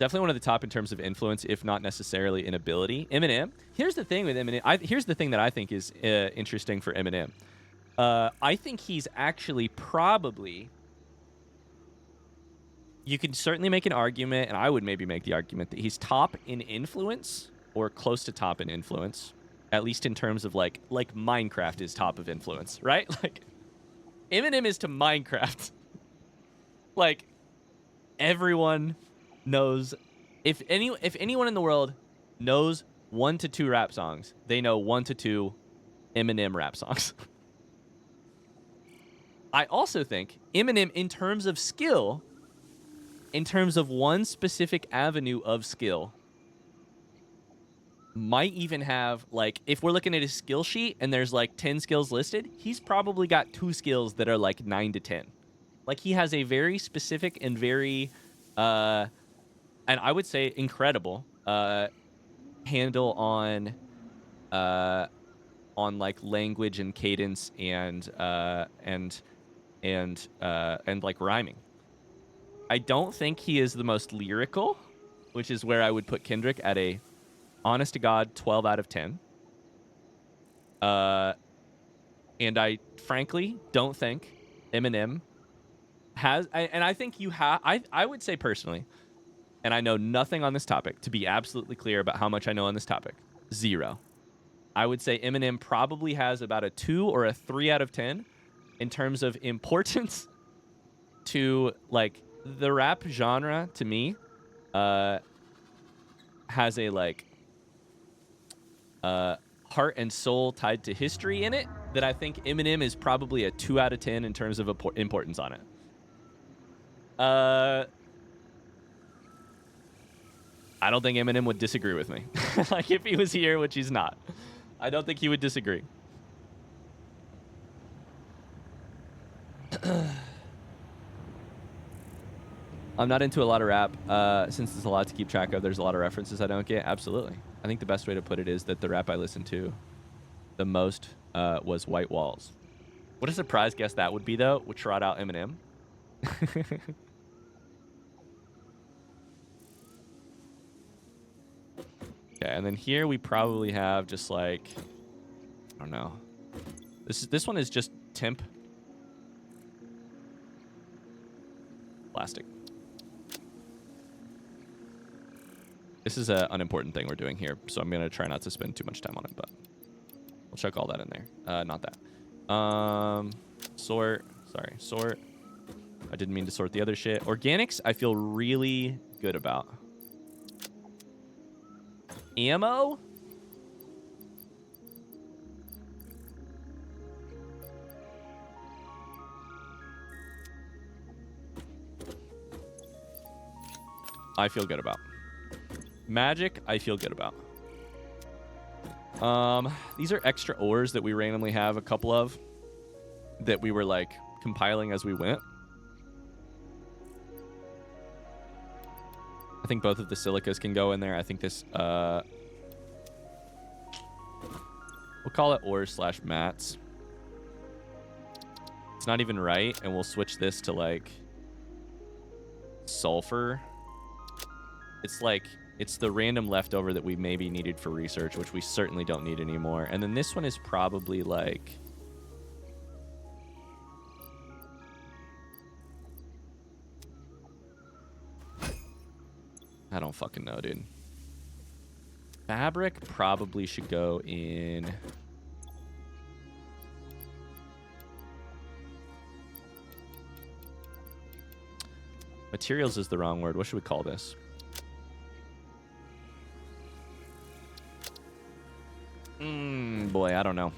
Definitely one of the top in terms of influence, if not necessarily in ability. Eminem. Here's the thing with Eminem. Here's the thing that I think is interesting for Eminem. I think he's actually probably... You can certainly make an argument, and I would maybe make the argument that he's top in influence or close to top in influence, at least in terms of like Minecraft is top of influence, right? Like Eminem is to Minecraft. Like everyone knows, if anyone in the world knows 1 to 2 rap songs, they know 1 to 2 Eminem rap songs. I also think Eminem, in terms of skill, in terms of one specific avenue of skill, might even have, like, if we're looking at his skill sheet and there's like 10 skills listed, he's probably got 2 skills that are like 9 to 10. Like, he has a very specific and very, and I would say incredible, handle on like language and cadence and like rhyming. I don't think he is the most lyrical, which is where I would put Kendrick at a honest to God 12 out of 10. And I frankly don't think Eminem has, and I think you have, I would say personally, and I know nothing on this topic, to be absolutely clear about how much I know on this topic, 0. I would say Eminem probably has about a 2 or a 3 out of 10 in terms of importance to, like, the rap genre, to me, has a, like, heart and soul tied to history in it that I think Eminem is probably a 2 out of 10 in terms of importance on it. I don't think Eminem would disagree with me. Like, if he was here, which he's not, I don't think he would disagree. I'm not into a lot of rap, since there's a lot to keep track of. There's a lot of references I don't get. Absolutely. I think the best way to put it is that the rap I listened to the most was White Walls. What a surprise guess that would be, though, would trot out Eminem. Okay, and then here we probably have just like, I don't know. This one is just temp. Plastic. This is an unimportant thing we're doing here, so I'm going to try not to spend too much time on it, but we'll chuck all that in there. Not that. Sort. Sorry, sort. I didn't mean to sort the other shit. Organics, I feel really good about. Ammo? I feel good about. Magic, I feel good about. These are extra ores that we randomly have a couple of that we were like compiling as we went. I think both of the silicas can go in there. I think this, we'll call it ores / mats. It's not even right, and we'll switch this to like sulfur. It's like, it's the random leftover that we maybe needed for research, which we certainly don't need anymore. And then this one is probably like, I don't fucking know, dude. Fabric probably should go in. Materials is the wrong word. What should we call this? Boy, I don't know.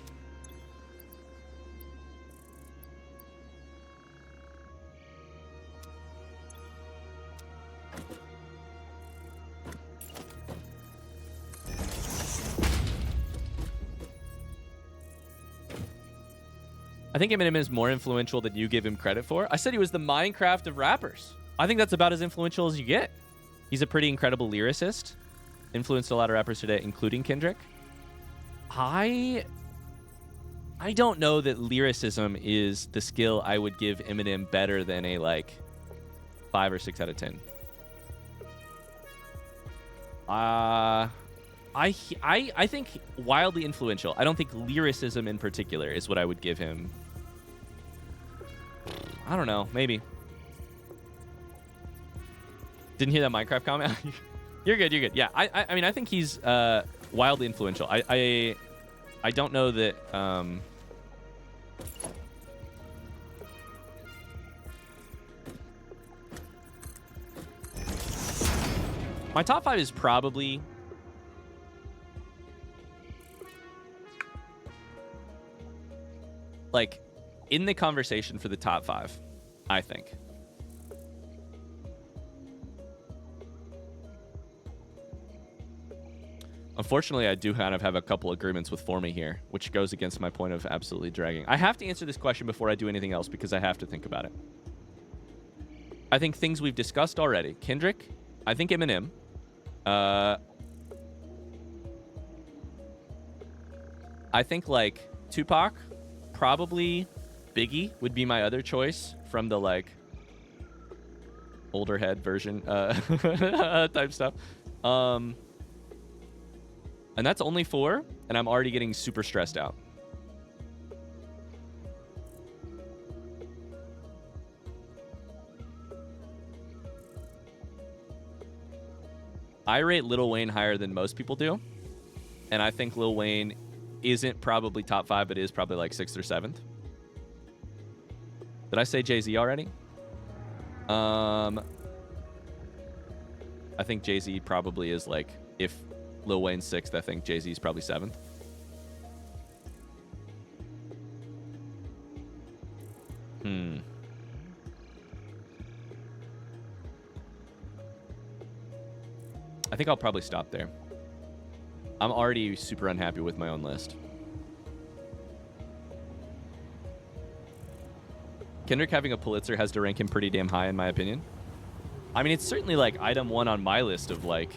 I think Eminem is more influential than you give him credit for. I said he was the Minecraft of rappers. I think that's about as influential as you get. He's a pretty incredible lyricist. Influenced a lot of rappers today, including Kendrick. I don't know that lyricism is the skill I would give Eminem better than a like 5 or 6 out of 10. I think wildly influential. I don't think lyricism in particular is what I would give him. I don't know. Maybe. Didn't hear that Minecraft comment? You're good. You're good. Yeah. I mean, I think he's wildly influential. I don't know that. My top 5 is probably like in the conversation for the top 5, I think. Unfortunately, I do kind of have a couple agreements with Formy here, which goes against my point of absolutely dragging. I have to answer this question before I do anything else because I have to think about it. I think things we've discussed already. Kendrick, I think Eminem. I think like Tupac, probably Biggie would be my other choice from the like older head version type stuff. And that's only 4, and I'm already getting super stressed out. I rate Lil Wayne higher than most people do, and I think Lil Wayne isn't probably top 5, but is probably like 6th or 7th. Did I say Jay-Z already? I think Jay-Z probably is like, if Lil Wayne's 6th, I think Jay-Z's probably 7th. I think I'll probably stop there. I'm already super unhappy with my own list. Kendrick having a Pulitzer has to rank him pretty damn high in my opinion. I mean, it's certainly like item 1 on my list of like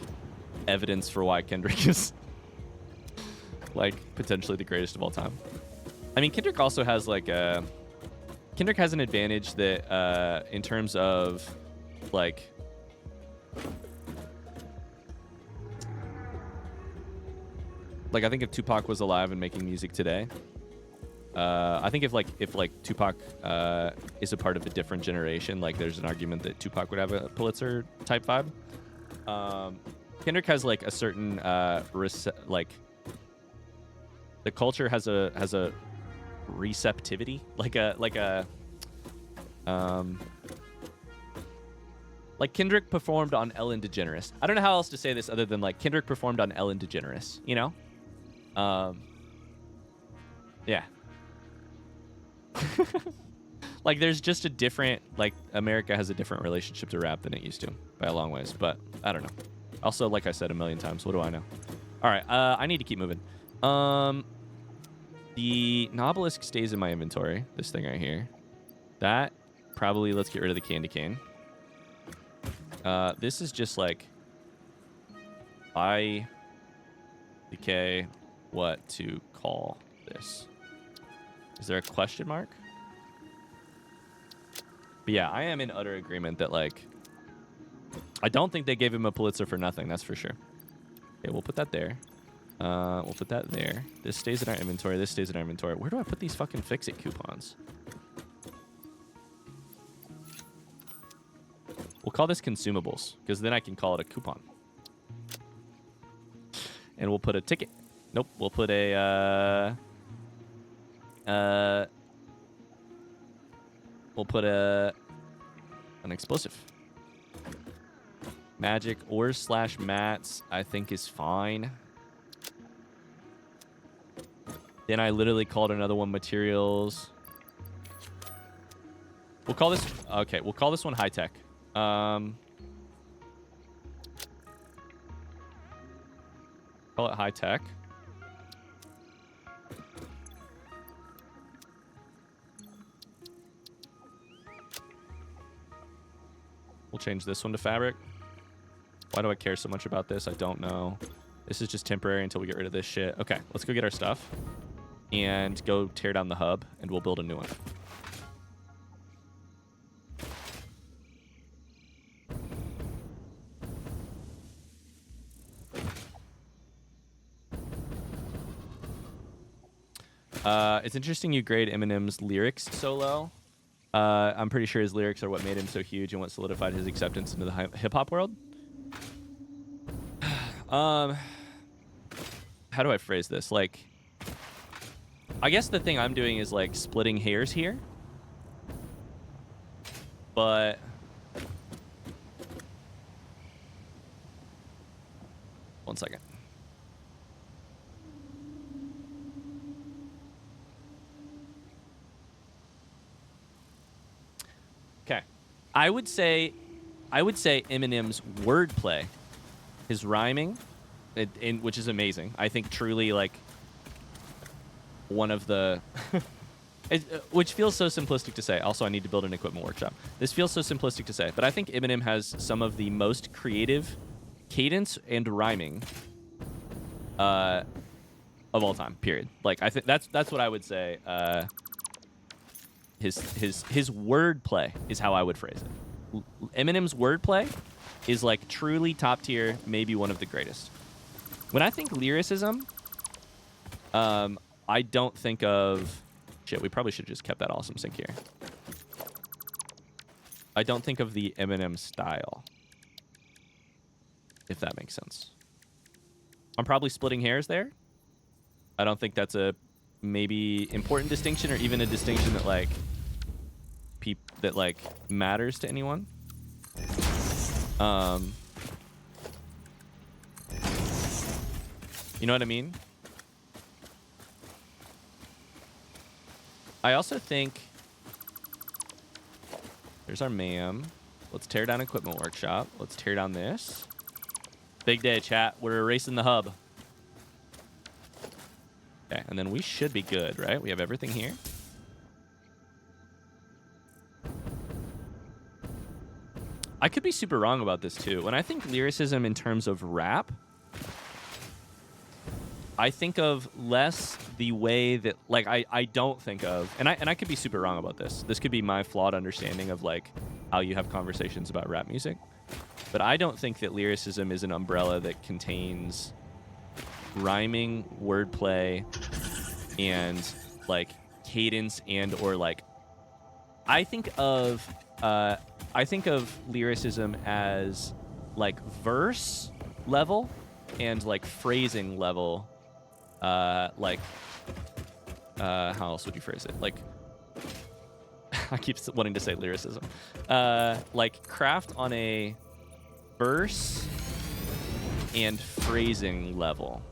evidence for why Kendrick is like potentially the greatest of all time. I mean, Kendrick also has like Kendrick has an advantage that in terms of like I think if Tupac was alive and making music today, I think if Tupac is a part of a different generation, like there's an argument that Tupac would have a Pulitzer type vibe. Kendrick has like a certain like the culture has a receptivity, like Kendrick performed on Ellen DeGeneres. I don't know how else to say this other than like Kendrick performed on Ellen DeGeneres, you know? Yeah. Like there's just a different, like America has a different relationship to rap than it used to by a long ways, but I don't know. Also, like I said a million times, what do I know? All right, I need to keep moving. The Nobelisk stays in my inventory, this thing right here. That, probably let's get rid of the candy cane. This is just like, I decay what to call this. Is there a question mark? But yeah, I am in utter agreement that like, I don't think they gave him a Pulitzer for nothing, that's for sure. Okay, we'll put that there. We'll put that there. This stays in our inventory. This stays in our inventory. Where do I put these fucking fix-it coupons? We'll call this consumables, because then I can call it a coupon. And we'll put a ticket. Nope, we'll put a... we'll put an explosive. Magic ores / mats, I think is fine. Then I literally called another one materials. We'll call this... Okay, we'll call this one high tech. Call it high tech. We'll change this one to fabric. Why do I care so much about this? I don't know. This is just temporary until we get rid of this shit. Okay, let's go get our stuff and go tear down the hub, and we'll build a new one. It's interesting you grade Eminem's lyrics so low. I'm pretty sure his lyrics are what made him so huge and what solidified his acceptance into the hip hop world. How do I phrase this? Like, I guess the thing I'm doing is like splitting hairs here, but one second. Okay, I would say Eminem's wordplay, his rhyming, which is amazing. I think truly like one of the, which feels so simplistic to say. Also, I need to build an equipment workshop. This feels so simplistic to say, but I think Eminem has some of the most creative cadence and rhyming of all time. Period. Like I think that's what I would say. His wordplay is how I would phrase it. Eminem's wordplay is like truly top tier, maybe one of the greatest. When I think lyricism, I don't think of shit. We probably should have just kept that awesome sync here. I don't think of the Eminem style, if that makes sense. I'm probably splitting hairs there. I don't think that's a maybe important distinction or even a distinction that like matters to anyone. You know what I mean? I also think there's our ma'am. Let's tear down equipment workshop. Let's tear down this. Big day, chat. We're erasing the hub. Okay, and then we should be good, right? We have everything here. I could be super wrong about this too. When I think lyricism in terms of rap, I think of less the way that, like, I don't think of, and I could be super wrong about this. This could be my flawed understanding of like how you have conversations about rap music. But I don't think that lyricism is an umbrella that contains rhyming, wordplay, and like cadence and or like I think of lyricism as like verse level and like phrasing level. How else would you phrase it? Like I keep wanting to say lyricism. Like craft on a verse and phrasing level.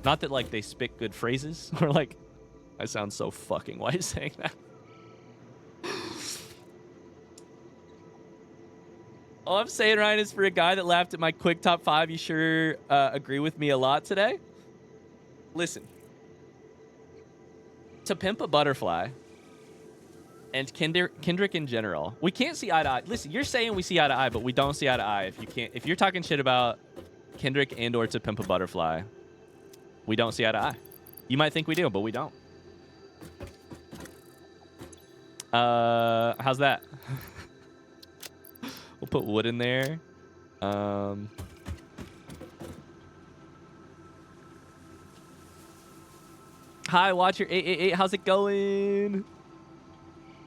Not that like they spit good phrases or like I sound so fucking white saying that. All I'm saying, Ryan, is for a guy that laughed at my quick top 5, you sure agree with me a lot today? Listen. To Pimp a Butterfly and Kendrick in general, we can't see eye to eye. Listen, you're saying we see eye to eye, but we don't see eye to eye. If you're talking shit about Kendrick and or To Pimp a Butterfly, we don't see eye to eye. You might think we do, but we don't. How's that? We'll put wood in there. Hi, Watcher 888. How's it going?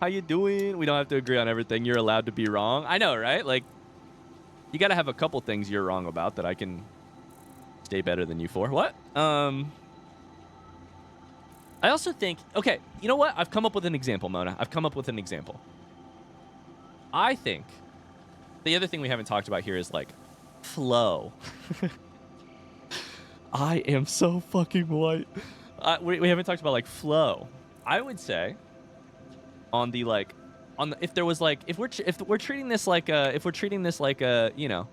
How you doing? We don't have to agree on everything. You're allowed to be wrong. I know, right? Like, you got to have a couple things you're wrong about that I can stay better than you for. What? I also think, okay, you know what? I've come up with an example, Mona. I've come up with an example. I think the other thing we haven't talked about here is like flow. I am so fucking white. We haven't talked about like flow. I would say on the like if there was like if we're treating this like a you know,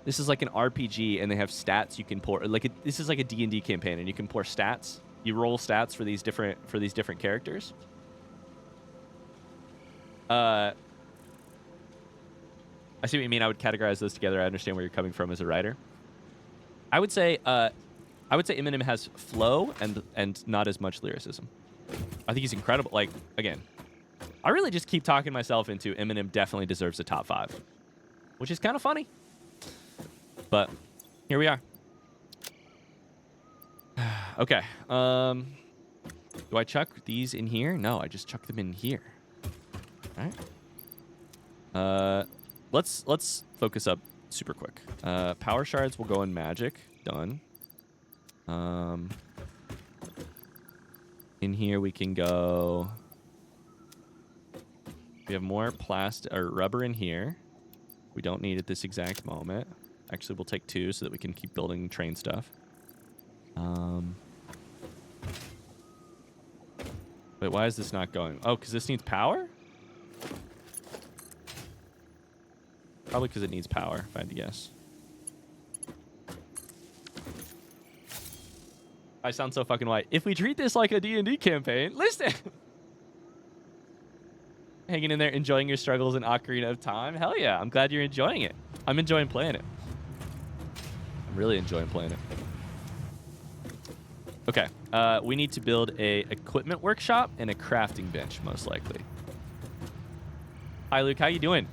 this is like an RPG and they have stats you can pour like this is like a D&D campaign and you can pour stats. You roll stats for these different characters. I see what you mean. I would categorize those together. I understand where you're coming from as a writer. I would say Eminem has flow and not as much lyricism. I think he's incredible. Like, again, I really just keep talking myself into Eminem definitely deserves a top 5, which is kind of funny. But here we are. Okay. Do I chuck these in here? No, I just chuck them in here. All right. Let's focus up super quick. Power shards will go in magic. Done. In here we can go. We have more plastic or rubber in here. We don't need at this exact moment. Actually, we'll take 2 so that we can keep building train stuff. Wait, why is this not going? Oh, because this needs power? Probably because it needs power, if I had to guess. I sound so fucking white. If we treat this like a D&D campaign, listen! Hanging in there, enjoying your struggles in Ocarina of Time? Hell yeah, I'm glad you're enjoying it. I'm enjoying playing it. I'm really enjoying playing it. Okay, we need to build a equipment workshop and a crafting bench, most likely. Hi, Luke. How you doing?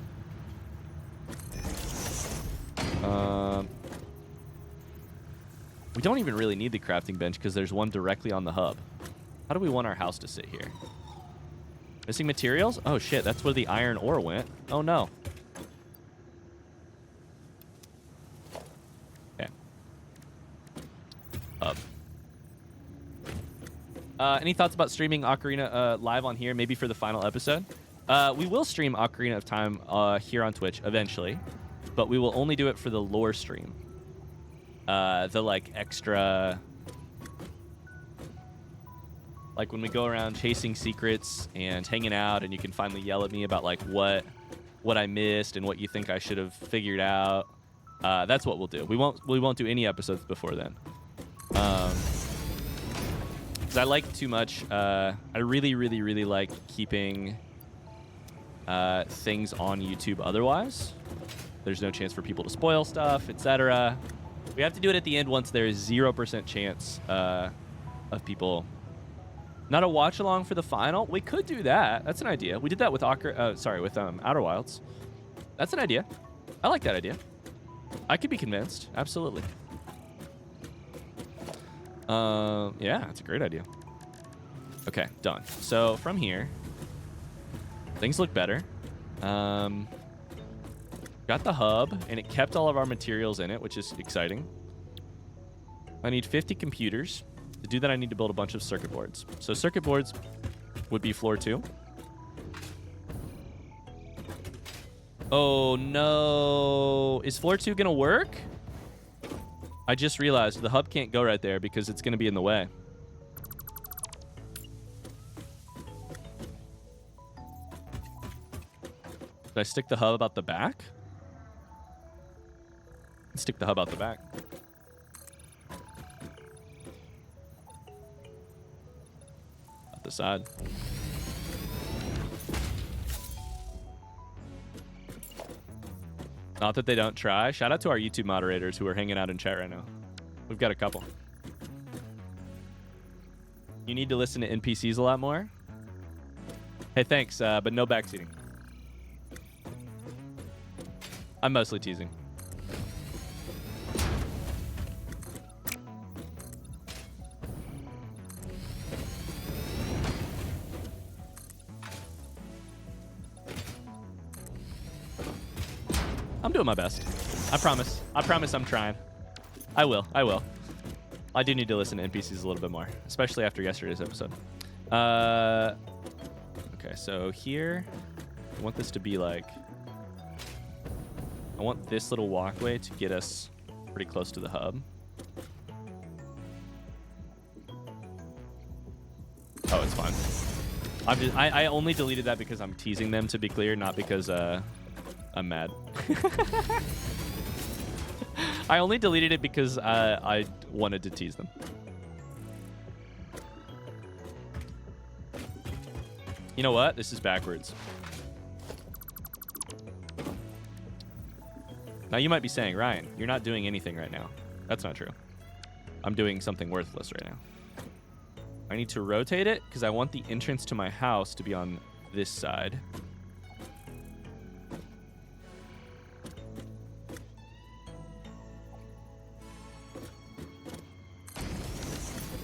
We don't even really need the crafting bench because there's one directly on the hub. How do we want our house to sit here? Missing materials? Oh, shit. That's where the iron ore went. Oh, no. Okay. Hub. Any thoughts about streaming Ocarina live on here, maybe for the final episode? We will stream Ocarina of Time here on Twitch eventually, but we will only do it for the lore stream. The, like, extra... Like, when we go around chasing secrets and hanging out, and you can finally yell at me about, like, what I missed and what you think I should have figured out. That's what we'll do. We won't do any episodes before then. Because I like too much. I really, really, really like keeping things on YouTube otherwise. There's no chance for people to spoil stuff, etc. We have to do it at the end once there is 0% chance of people... Not a watch along for the final. We could do that. That's an idea. We did that with Outer Wilds. That's an idea. I like that idea. I could be convinced. Absolutely. Yeah, that's a great idea. Okay, done. So from here, things look better. Got the hub, and it kept all of our materials in it, which is exciting. I need 50 computers. To do that, I need to build a bunch of circuit boards. So circuit boards would be floor 2. Oh, no. Is floor 2 going to work? I just realized the hub can't go right there because it's going to be in the way. Did I stick the hub out the back? Let's stick the hub out the back. The side. Not that they don't try. Shout out to our YouTube moderators who are hanging out in chat right now. We've got a couple. You need to listen to NPCs a lot more. Hey, thanks, but no backseating. I'm mostly teasing. I'm doing my best. I promise. I promise I'm trying. I will. I do need to listen to NPCs a little bit more, especially after yesterday's episode. Okay, so here, I want this to be like... I want this little walkway to get us pretty close to the hub. Oh, it's fine. I only deleted that because I'm teasing them, to be clear, not because I'm mad. I only deleted it because I wanted to tease them. You know what? This is backwards. Now you might be saying, Ryan, you're not doing anything right now. That's not true. I'm doing something worthless right now. I need to rotate it because I want the entrance to my house to be on this side.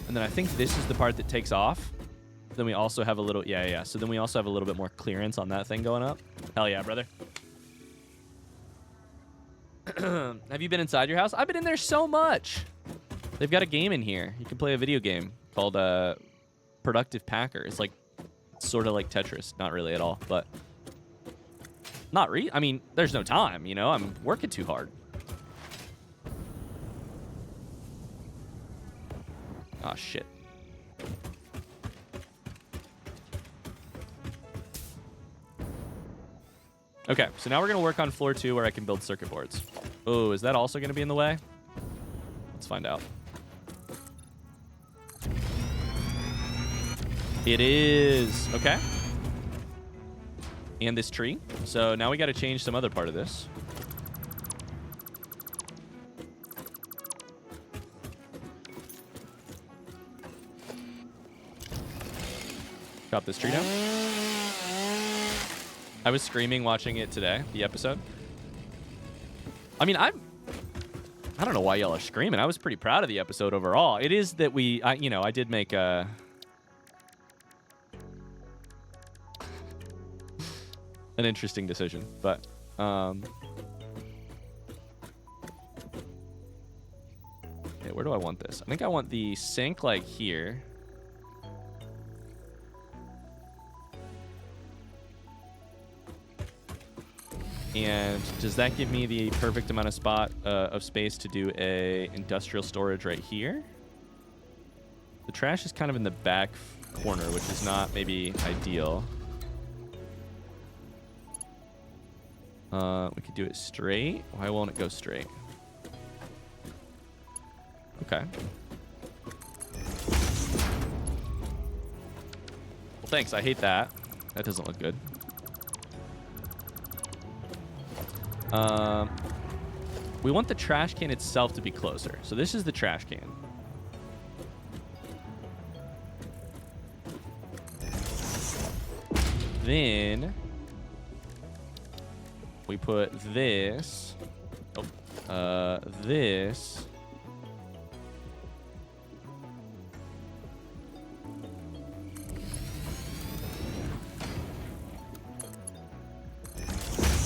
And then I think this is the part that takes off. Then we also have a little, yeah. So then we also have a little bit more clearance on that thing going up. Hell yeah, brother. Have you been inside your house? I've been in there so much. They've got a game in here. You can play a video game called Productive Packer. It's like sort of like Tetris. Not really at all, but I mean, there's no time, you know? I'm working too hard. Oh, shit. Okay, so now we're going to work on floor 2 where I can build circuit boards. Oh, is that also going to be in the way? Let's find out. It is. Okay. And this tree. So now we got to change some other part of this. Chop this tree down. I was screaming watching it today, the episode. I mean, I don't know why y'all are screaming. I was pretty proud of the episode overall. It is that I did make a... an interesting decision, but okay, where do I want this? I think I want the sink like here. And does that give me the perfect amount of of space to do a industrial storage right here? The trash is kind of in the back corner, which is not maybe ideal. We could do it straight. Why won't it go straight? Okay. Well, thanks. I hate that. That doesn't look good. We want the trash can itself to be closer. So this is the trash can. Then we put this. This.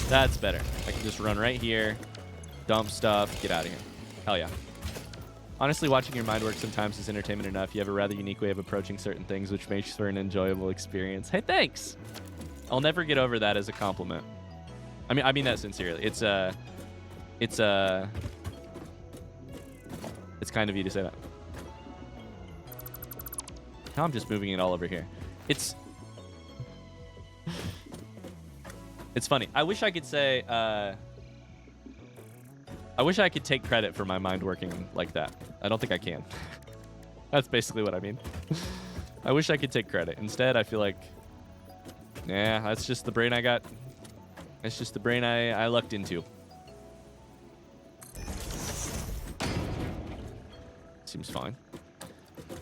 That's better. I can just run right here, dump stuff, get out of here. Hell yeah. Honestly, watching your mind work sometimes is entertainment enough. You have a rather unique way of approaching certain things, which makes for an enjoyable experience. Hey, thanks. I'll never get over that as a compliment. I mean that sincerely. It's kind of you to say that. Now I'm just moving it all over here. It's funny. I wish I could say, I wish I could take credit for my mind working like that. I don't think I can. That's basically what I mean. I wish I could take credit. Instead, I feel like, nah, that's just the brain I got. It's just the brain I lucked into. Seems fine.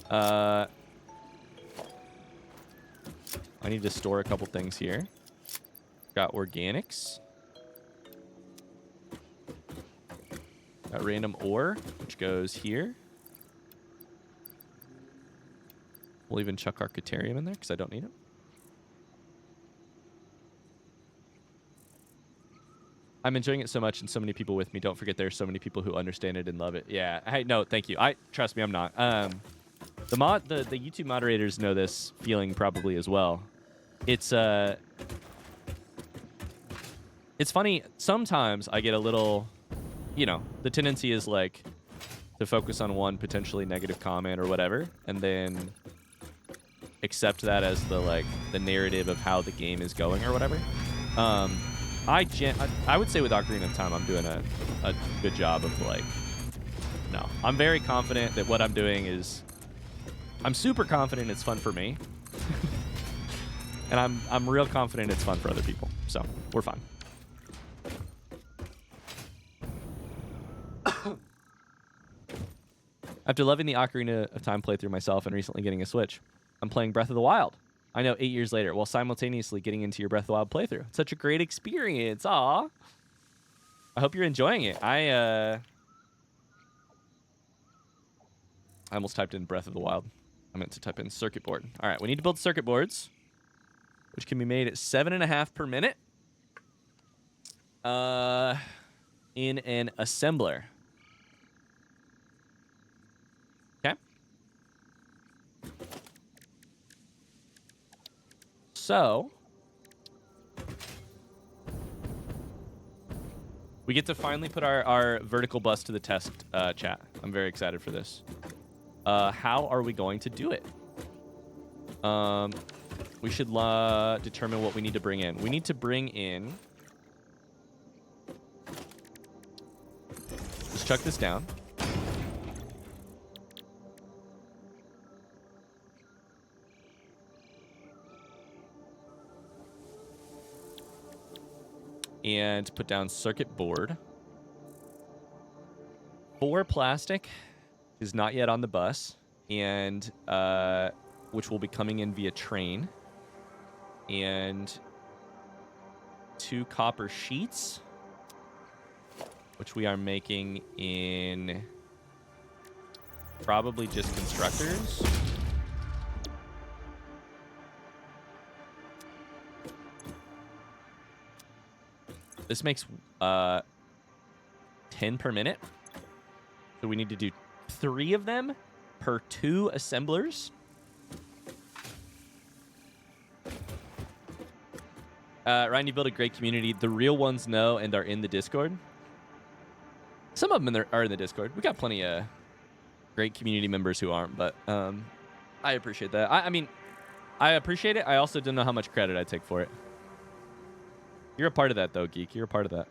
I need to store a couple things here. Got organics. Got random ore, which goes here. We'll even chuck our Caterium in there because I don't need it. I'm enjoying it so much and so many people with me. Don't forget there are so many people who understand it and love it. Yeah. Hey, no, thank you. Trust me, I'm not. The YouTube moderators know this feeling probably as well. It's funny. Sometimes I get a little, the tendency is like to focus on one potentially negative comment or whatever, and then accept that as the narrative of how the game is going or whatever. I would say with Ocarina of Time, I'm doing a good job of no. I'm very confident that what I'm doing is, I'm super confident it's fun for me, and I'm real confident it's fun for other people. So we're fine. After loving the Ocarina of Time playthrough myself and recently getting a Switch, I'm playing Breath of the Wild. I know 8 years later, while simultaneously getting into your Breath of the Wild playthrough. It's such a great experience. Aw. I hope you're enjoying it. I almost typed in Breath of the Wild. I meant to type in circuit board. All right, we need to build circuit boards, which can be made at 7.5 per minute. In an assembler. Okay. So we get to finally put our vertical bus to the test, chat. I'm very excited for this. How are we going to do it? We should determine what we need to bring in. We need to bring in... Let's chuck this down. And put down circuit board. 4 plastic is not yet on the bus, and which will be coming in via train. And 2 copper sheets, which we are making in probably just constructors. This makes 10 per minute. So we need to do 3 of them per 2 assemblers. Ryan, you built a great community. The real ones know and are in the Discord. Some of them are in the Discord. We got plenty of great community members who aren't, but I appreciate that. I mean, I appreciate it. I also don't know how much credit I take for it. You're a part of that, though, Geek. You're a part of that.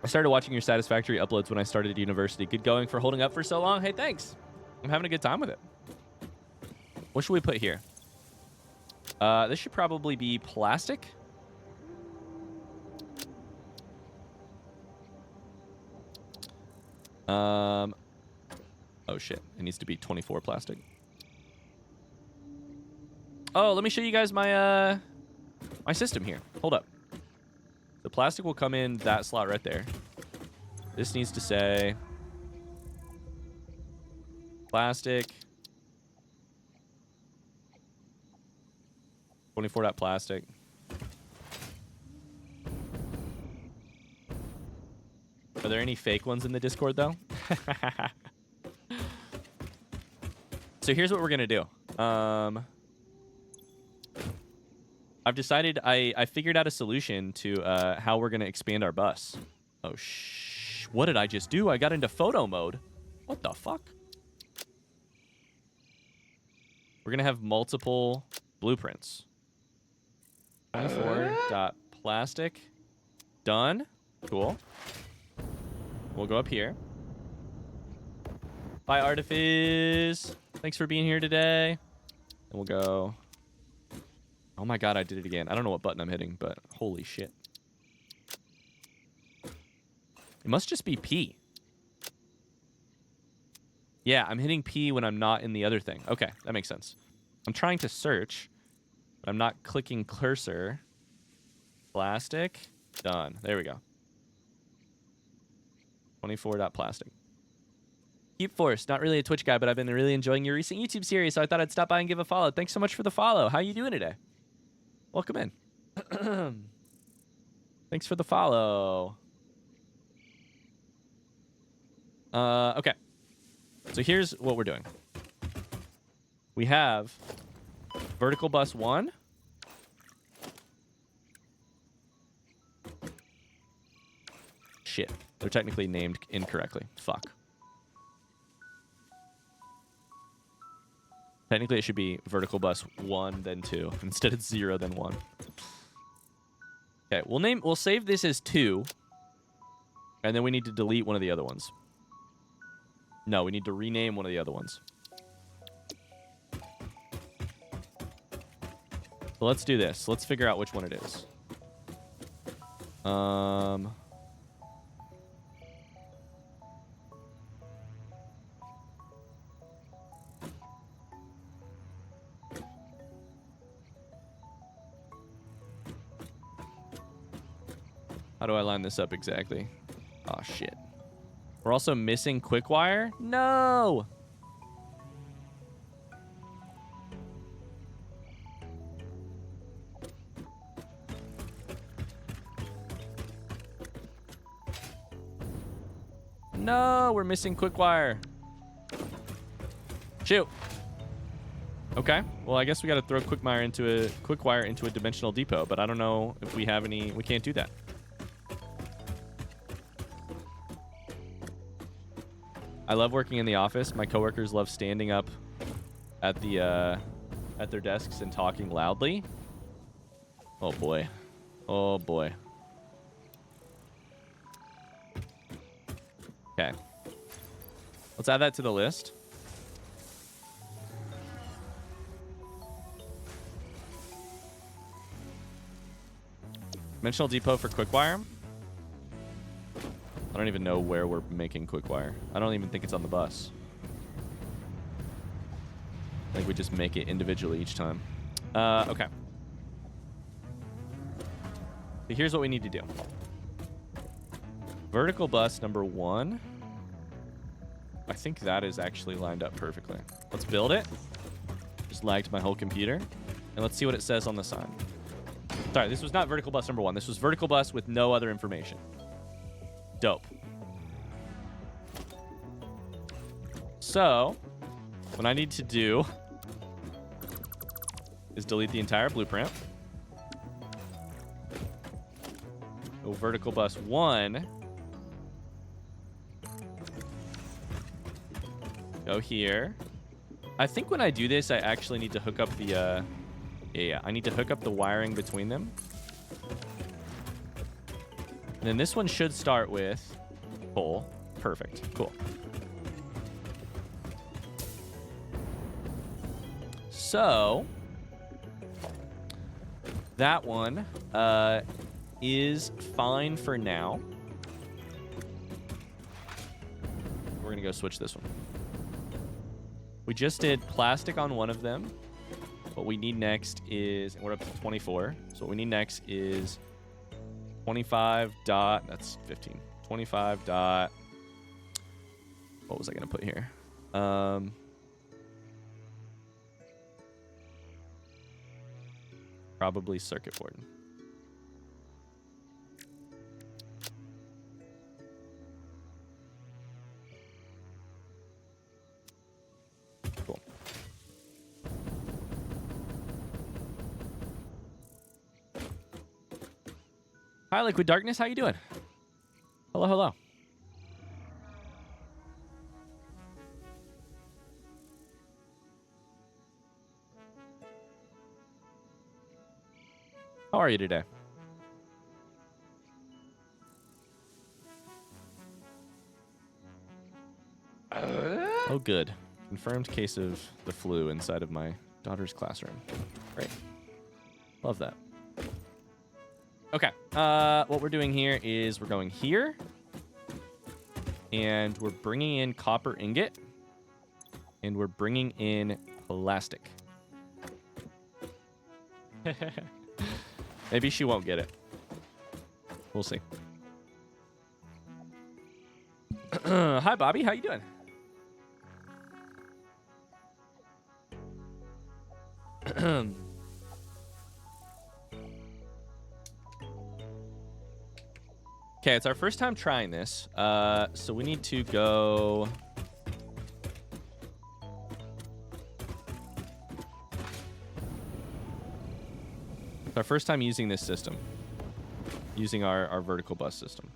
I started watching your Satisfactory uploads when I started at university. Good going for holding up for so long. Hey, thanks. I'm having a good time with it. What should we put here? This should probably be plastic. Oh, shit. It needs to be 24 plastic. Oh, let me show you guys my my system here. Hold up. The plastic will come in that slot right there. This needs to say plastic 24 plastic. Are there any fake ones in the Discord though? So here's what we're gonna do. I've decided I figured out a solution to how we're going to expand our bus. Oh, what did I just do? I got into photo mode. What the fuck? We're going to have multiple blueprints. 24.plastic. Done. Cool. We'll go up here. Bye, Artifice. Thanks for being here today. And we'll go... Oh my god, I did it again. I don't know what button I'm hitting, but holy shit. It must just be P. Yeah, I'm hitting P when I'm not in the other thing. Okay, that makes sense. I'm trying to search, but I'm not clicking cursor. Plastic. Done. There we go. 24.plastic. Keep Force. Not really a Twitch guy, but I've been really enjoying your recent YouTube series, so I thought I'd stop by and give a follow. Thanks so much for the follow. How you doing today? Welcome in. Thanks for the follow. Okay. So here's what we're doing. We have vertical bus 1. Shit. They're technically named incorrectly. Fuck. Technically, it should be vertical bus 1, then 2. Instead, it's 0, then 1. Okay, we'll save this as 2. And then we need to delete one of the other ones. No, we need to rename one of the other ones. So let's do this. Let's figure out which one it is. How do I line this up exactly? Oh, shit. We're also missing quick wire. No. No, we're missing quick wire. Shoot. Okay. Well, I guess we got to throw quick wire into a dimensional depot, but I don't know if we have any. We can't do that. I love working in the office. My coworkers love standing up at their desks and talking loudly. Oh boy. Oh boy. Okay. Let's add that to the list. Dimensional depot for quick wire. I don't even know where we're making quick wire. I don't even think it's on the bus. I think we just make it individually each time. Okay. So here's what we need to do. Vertical bus number 1. I think that is actually lined up perfectly. Let's build it. Just lagged my whole computer. And let's see what it says on the sign. Sorry, this was not vertical bus number 1. This was vertical bus with no other information. Dope. So, what I need to do is delete the entire blueprint. Go vertical bus 1. Go here. I think when I do this, I actually need to hook up the, I need to hook up the wiring between them. And then this one should start with full. Perfect. Cool. So, that one is fine for now. We're going to go switch this one. We just did plastic on one of them. What we need next is, and we're up to 24. So what we need next is 25 dot, that's 15. 25 dot, what was I going to put here? Probably circuit board. Cool. Hi, Liquid Darkness. How you doing? Hello, hello. How are you today? Oh, good. Confirmed case of the flu inside of my daughter's classroom. Great. Love that. Okay. What we're doing here is we're going here. And we're bringing in copper ingot. And we're bringing in plastic. Maybe she won't get it. We'll see. Hi, Bobby. How you doing? Okay, it's our first time trying this. So we need to go... It's our first time using this system. Using our vertical bus system.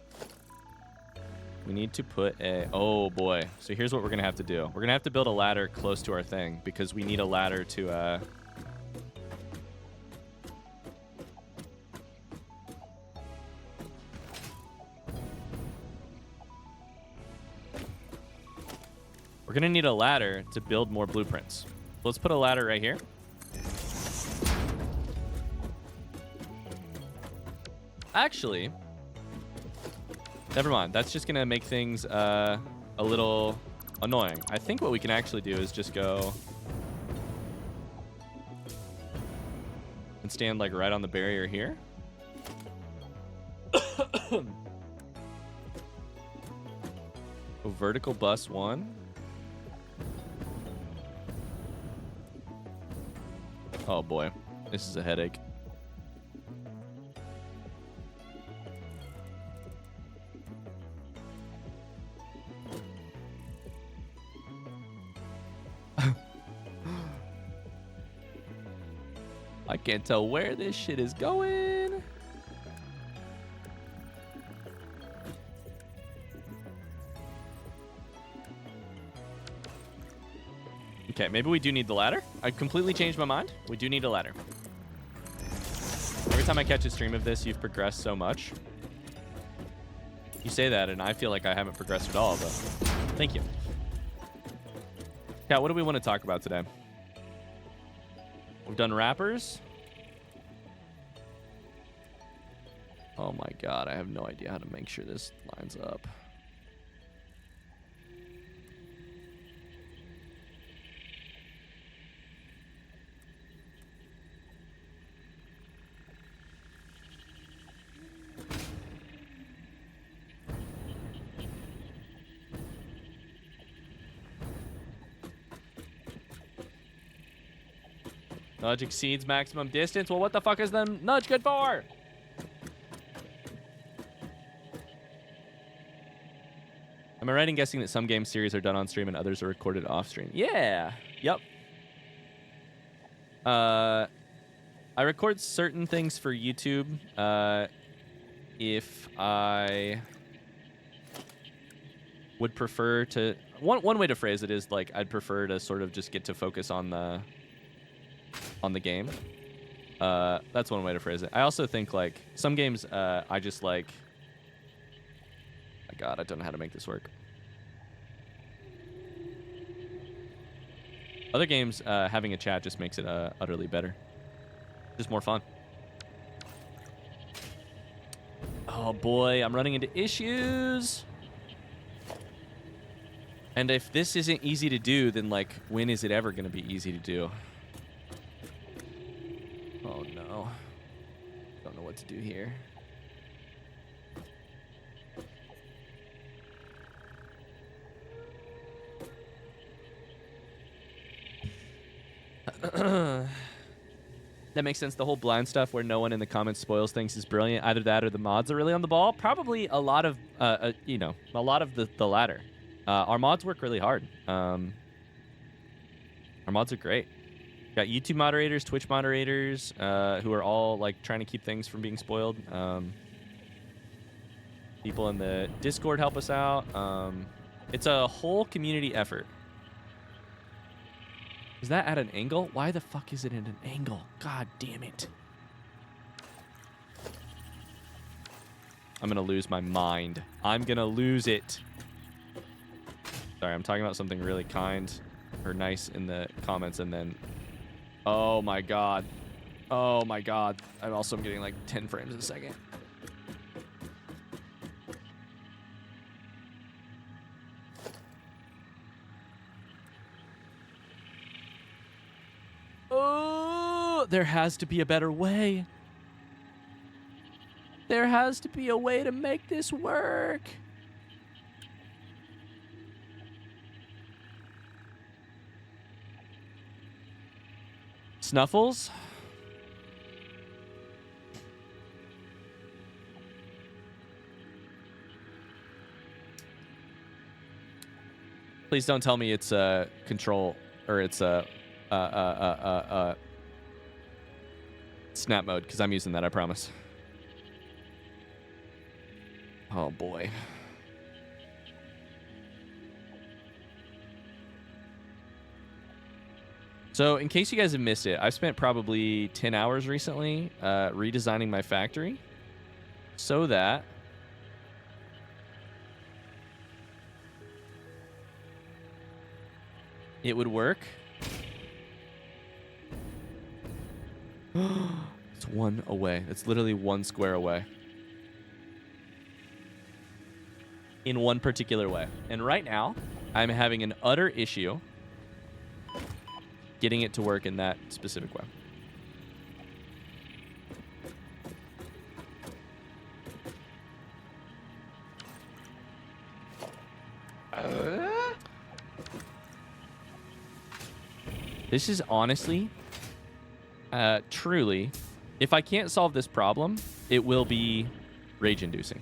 We need to put a... Oh, boy. So here's what we're going to have to do. We're going to have to build a ladder close to our thing because we need a ladder to... We're going to need a ladder to build more blueprints. Let's put a ladder right here. Actually, never mind. That's just going to make things a little annoying. I think what we can actually do is just go and stand like right on the barrier here. Oh, vertical bus 1. Oh boy, this is a headache. I can't tell where this shit is going. Okay, maybe we do need the ladder. I completely changed my mind. We do need a ladder. Every time I catch a stream of this, you've progressed so much. You say that, and I feel like I haven't progressed at all, but thank you. Kat, what do we want to talk about today? We've done rappers. Oh my god, I have no idea how to make sure this lines up. Nudge exceeds maximum distance. Well, what the fuck is the nudge good for? Am I right in guessing that some game series are done on stream and others are recorded off stream? Yeah. Yep. I record certain things for YouTube. If I would prefer to... One way to phrase it is, like, I'd prefer to sort of just get to focus on the game. That's one way to phrase it. I also think, like, some games I just, like... My god, I don't know how to make this work. Other games, having a chat just makes it utterly better. Just more fun. Oh boy, I'm running into issues. And if this isn't easy to do, then, like, when is it ever going to be easy to do? Oh no. Don't know what to do here. That makes sense. The whole blind stuff where no one in the comments spoils things is brilliant. Either that or the mods are really on the ball. Probably a lot of, you know, a lot of the latter. Our mods work really hard. Our mods are great. Got YouTube moderators, Twitch moderators, who are all, like, trying to keep things from being spoiled. People in the Discord help us out. It's a whole community effort. Is that at an angle? Why the fuck is it at an angle? God damn it. I'm gonna lose my mind. I'm gonna lose it. Sorry, I'm talking about something really kind or nice in the comments, and then... Oh my god. Oh my god. I'm also getting like 10 frames a second. Oh, there has to be a better way. There has to be a way to make this work. Snuffles? Please don't tell me it's control or it's snap mode, because I'm using that, I promise. Oh boy. So, in case you guys have missed it, I've spent probably 10 hours recently redesigning my factory so that it would work. It's one away. It's literally one square away. In one particular way. And right now, I'm having an utter issue getting it to work in that specific way. This is honestly, truly, if I can't solve this problem, it will be rage-inducing.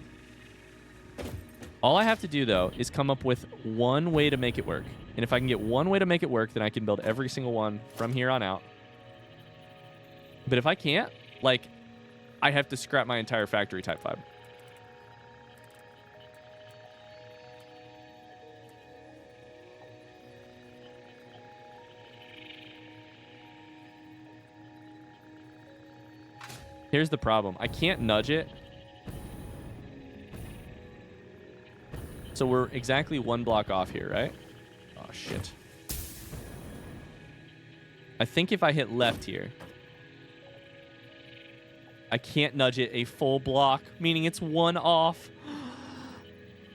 All I have to do, though, is come up with one way to make it work. And if I can get one way to make it work, then I can build every single one from here on out. But if I can't, like, I have to scrap my entire factory Type 5. Here's the problem. I can't nudge it. So we're exactly one block off here, right? Oh, shit. I think if I hit left here, I can't nudge it a full block, meaning it's one off.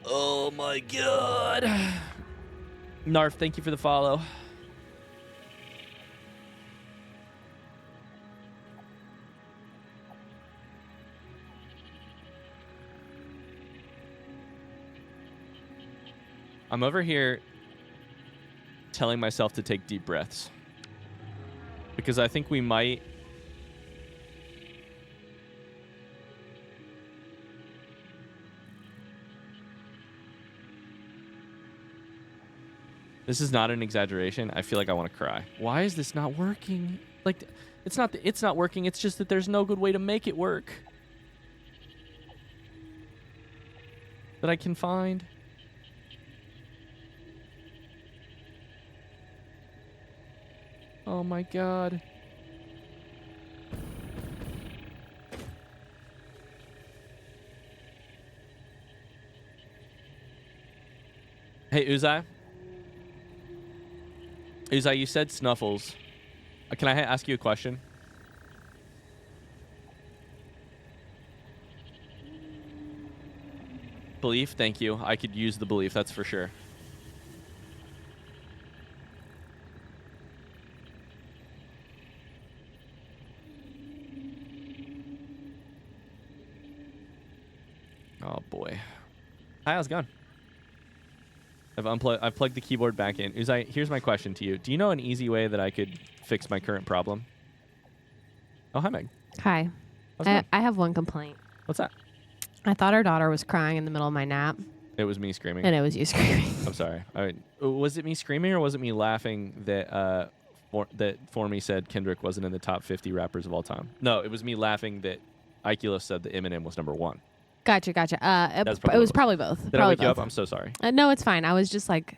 Oh, my God. Narf, thank you for the follow. I'm over here telling myself to take deep breaths because I think we might This is not an exaggeration. I feel like I want to cry. Why is this not working? Like, it's not that it's not working. It's just that there's no good way to make it work that I can find. Oh my God. Hey, Uzai. Uzai, you said Snuffles. Can I ask you a question? Belief, thank you. I could use the belief, that's for sure. Oh boy. Hi, how's it going? I've plugged the keyboard back in. Uzai, here's my question to you. Do you know an easy way that I could fix my current problem? Oh, hi, Meg. Hi. I have one complaint. What's that? I thought our daughter was crying in the middle of my nap. It was me screaming. And it was you screaming. I'm sorry. Was it me screaming or was it me laughing that For Me said Kendrick wasn't in the top 50 rappers of all time? No, it was me laughing that Ikelos said that Eminem was #1. Gotcha. It was probably both. Did I wake you up? I'm so sorry. No, it's fine. I was just like,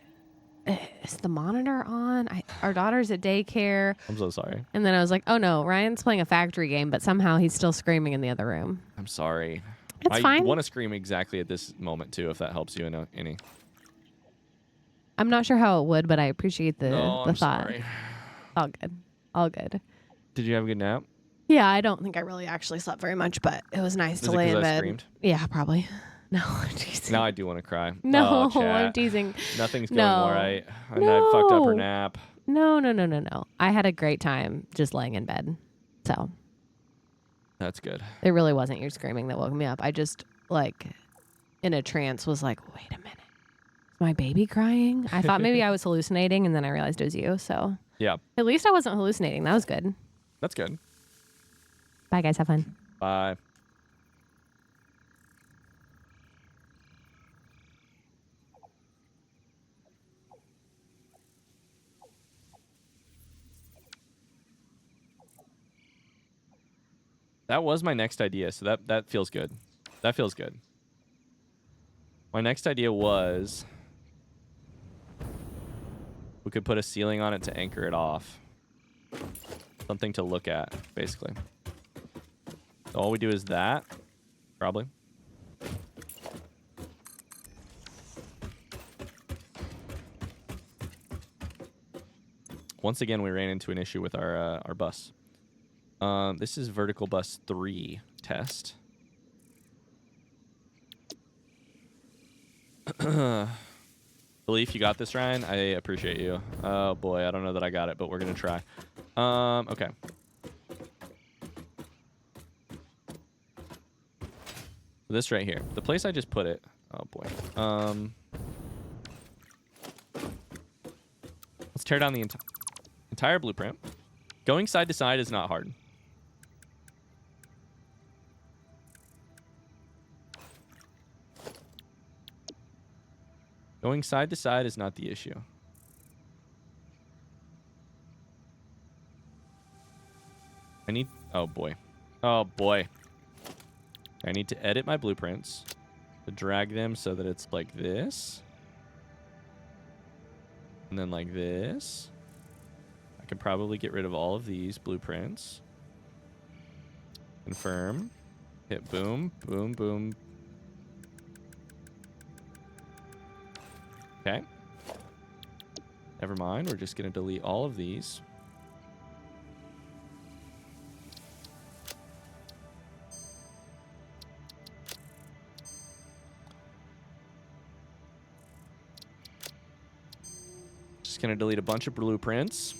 is the monitor on? Our daughter's at daycare. I'm so sorry. And then I was like, oh no, Ryan's playing a factory game, but somehow he's still screaming in the other room. I'm sorry. It's fine. I want to scream exactly at this moment too, if that helps you any. I'm not sure how it would, but I appreciate the thought. Sorry. All good. Did you have a good nap? Yeah, I don't think I really actually slept very much, but it was nice to lay in bed. Screamed? Yeah, probably. No, I'm teasing. Now I do want to cry. No, oh, I'm teasing. Nothing's going all right. And I fucked up her nap. No. I had a great time just laying in bed. So. That's good. It really wasn't your screaming that woke me up. I just, like, in a trance was like, wait a minute. Is my baby crying? I thought maybe I was hallucinating, and then I realized it was you. So. Yeah. At least I wasn't hallucinating. That was good. That's good. Bye, guys. Have fun. Bye. That was my next idea, so that feels good. That feels good. My next idea was we could put a ceiling on it to anchor it off. Something to look at, basically. So all we do is that, probably. Once again, we ran into an issue with our bus. This is vertical bus 3 test. Belief you got this, Ryan. I appreciate you. Oh boy, I don't know that I got it, but we're gonna try. Okay. This right here, the place I just put it. Oh boy. Let's tear down the Entire blueprint. Going side to side is not hard. Going side to side is not the issue. I need... Oh, boy. Oh, boy. I need to edit my blueprints. To drag them so that it's like this. And then like this. I could probably get rid of all of these blueprints. Confirm. Hit boom, boom, boom. Okay. Never mind. We're just going to delete all of these. Just going to delete a bunch of blueprints.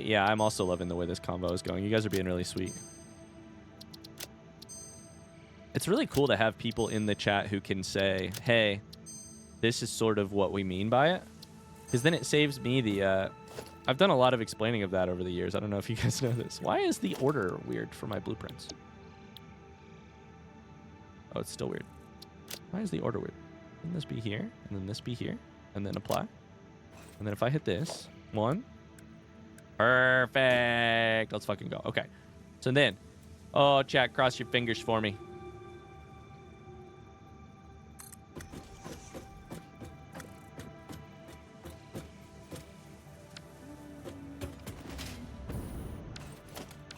Yeah, I'm also loving the way this combo is going. You guys are being really sweet. It's really cool to have people in the chat who can say, hey, this is sort of what we mean by it. Because then it saves me the... I've done a lot of explaining of that over the years. I don't know if you guys know this. Why is the order weird for my blueprints? Oh, it's still weird. Why is the order weird? Wouldn't this be here? And then this be here? And then apply? And then if I hit this, 1... Perfect. Let's fucking go. Okay. So then, oh, chat, cross your fingers for me.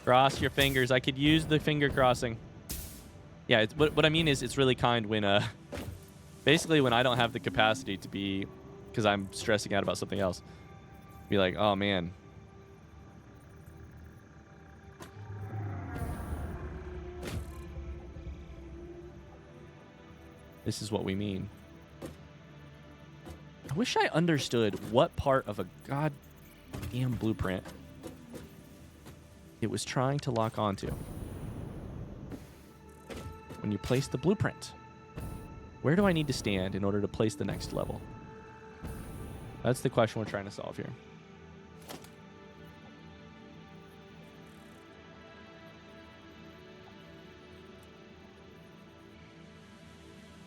Cross your fingers. I could use the finger crossing. Yeah, it's, what I mean is it's really kind when, basically when I don't have the capacity to be, because I'm stressing out about something else, be like, oh, man. This is what we mean. I wish I understood what part of a goddamn blueprint it was trying to lock onto. When you place the blueprint, where do I need to stand in order to place the next level? That's the question we're trying to solve here.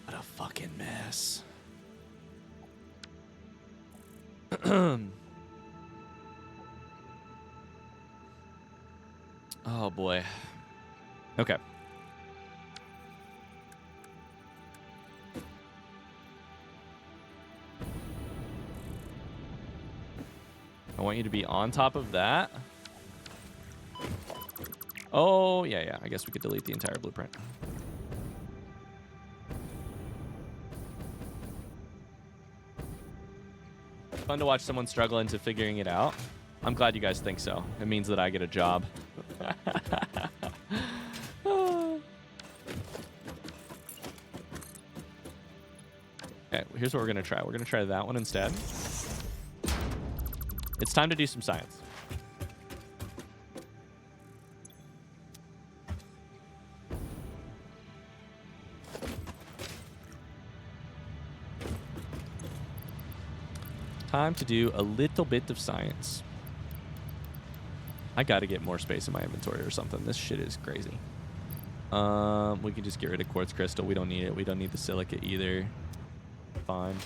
What a fucking mess. Oh boy. Okay. I want you to be on top of that. Oh, yeah. I guess we could delete the entire blueprint. Fun to watch someone struggle into figuring it out. I'm glad you guys think so. It means that I get a job. Okay, here's what we're going to try. We're going to try that one instead. It's time to do some science. Time to do a little bit of science. I got to get more space in my inventory or something. This shit is crazy. We can just get rid of quartz crystal. We don't need it. We don't need the silica either. Fine.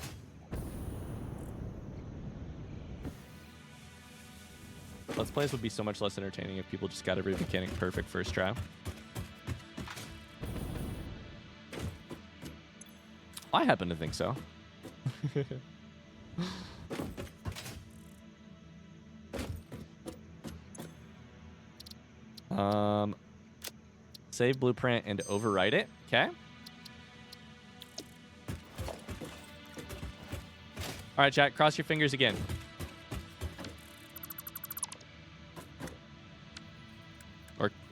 Let's plays would be so much less entertaining if people just got every mechanic perfect first try. I happen to think so. Save blueprint and overwrite it. Okay. All right, chat. Cross your fingers again.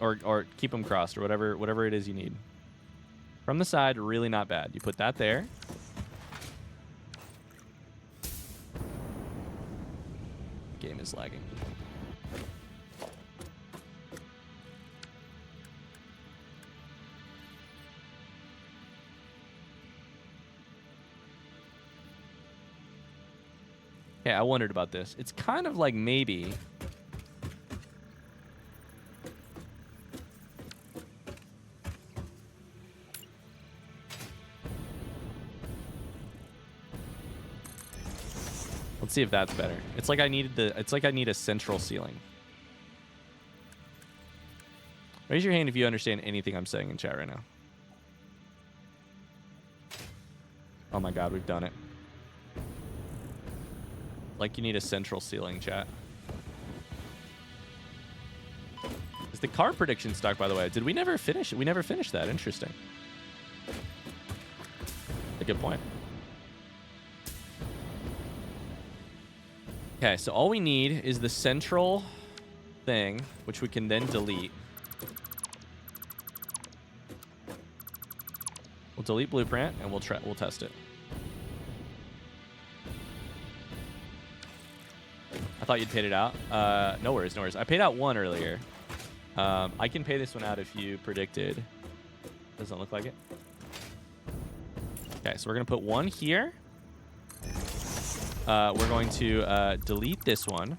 Or keep them crossed, or whatever it is you need. From the side, really not bad. You put that there. Game is lagging. Okay, I wondered about this. It's kind of like maybe... Let's see if that's better. It's like I need a central ceiling. Raise your hand if you understand anything I'm saying in chat right now. Oh my god, we've done it. Like you need a central ceiling, chat. Is the car prediction stuck, by the way? Did we never finish it? We never finished that. Interesting. A good point. Okay, so all we need is the central thing, which we can then delete. We'll delete blueprint and we'll test it. I thought you'd paid it out. No worries, no worries. I paid out one earlier. I can pay this one out if you predicted. Doesn't look like it. Okay, so we're gonna put one here. We're going to delete this one.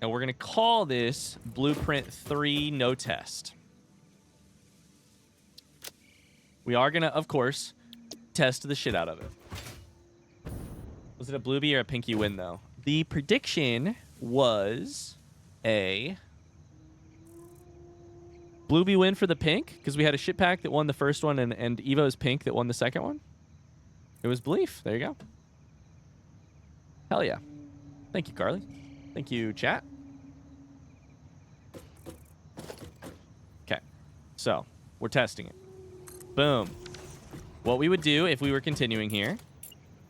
And we're going to call this Blueprint 3 No Test. We are going to, of course, test the shit out of it. Was it a bluebie or a pinky win, though? The prediction was a bluebie win for the pink, because we had a shit pack that won the first one and Evo's pink that won the second one. It was Belief. There you go. Hell yeah. Thank you, Carly. Thank you, chat. Okay. So, we're testing it. Boom. What we would do if we were continuing here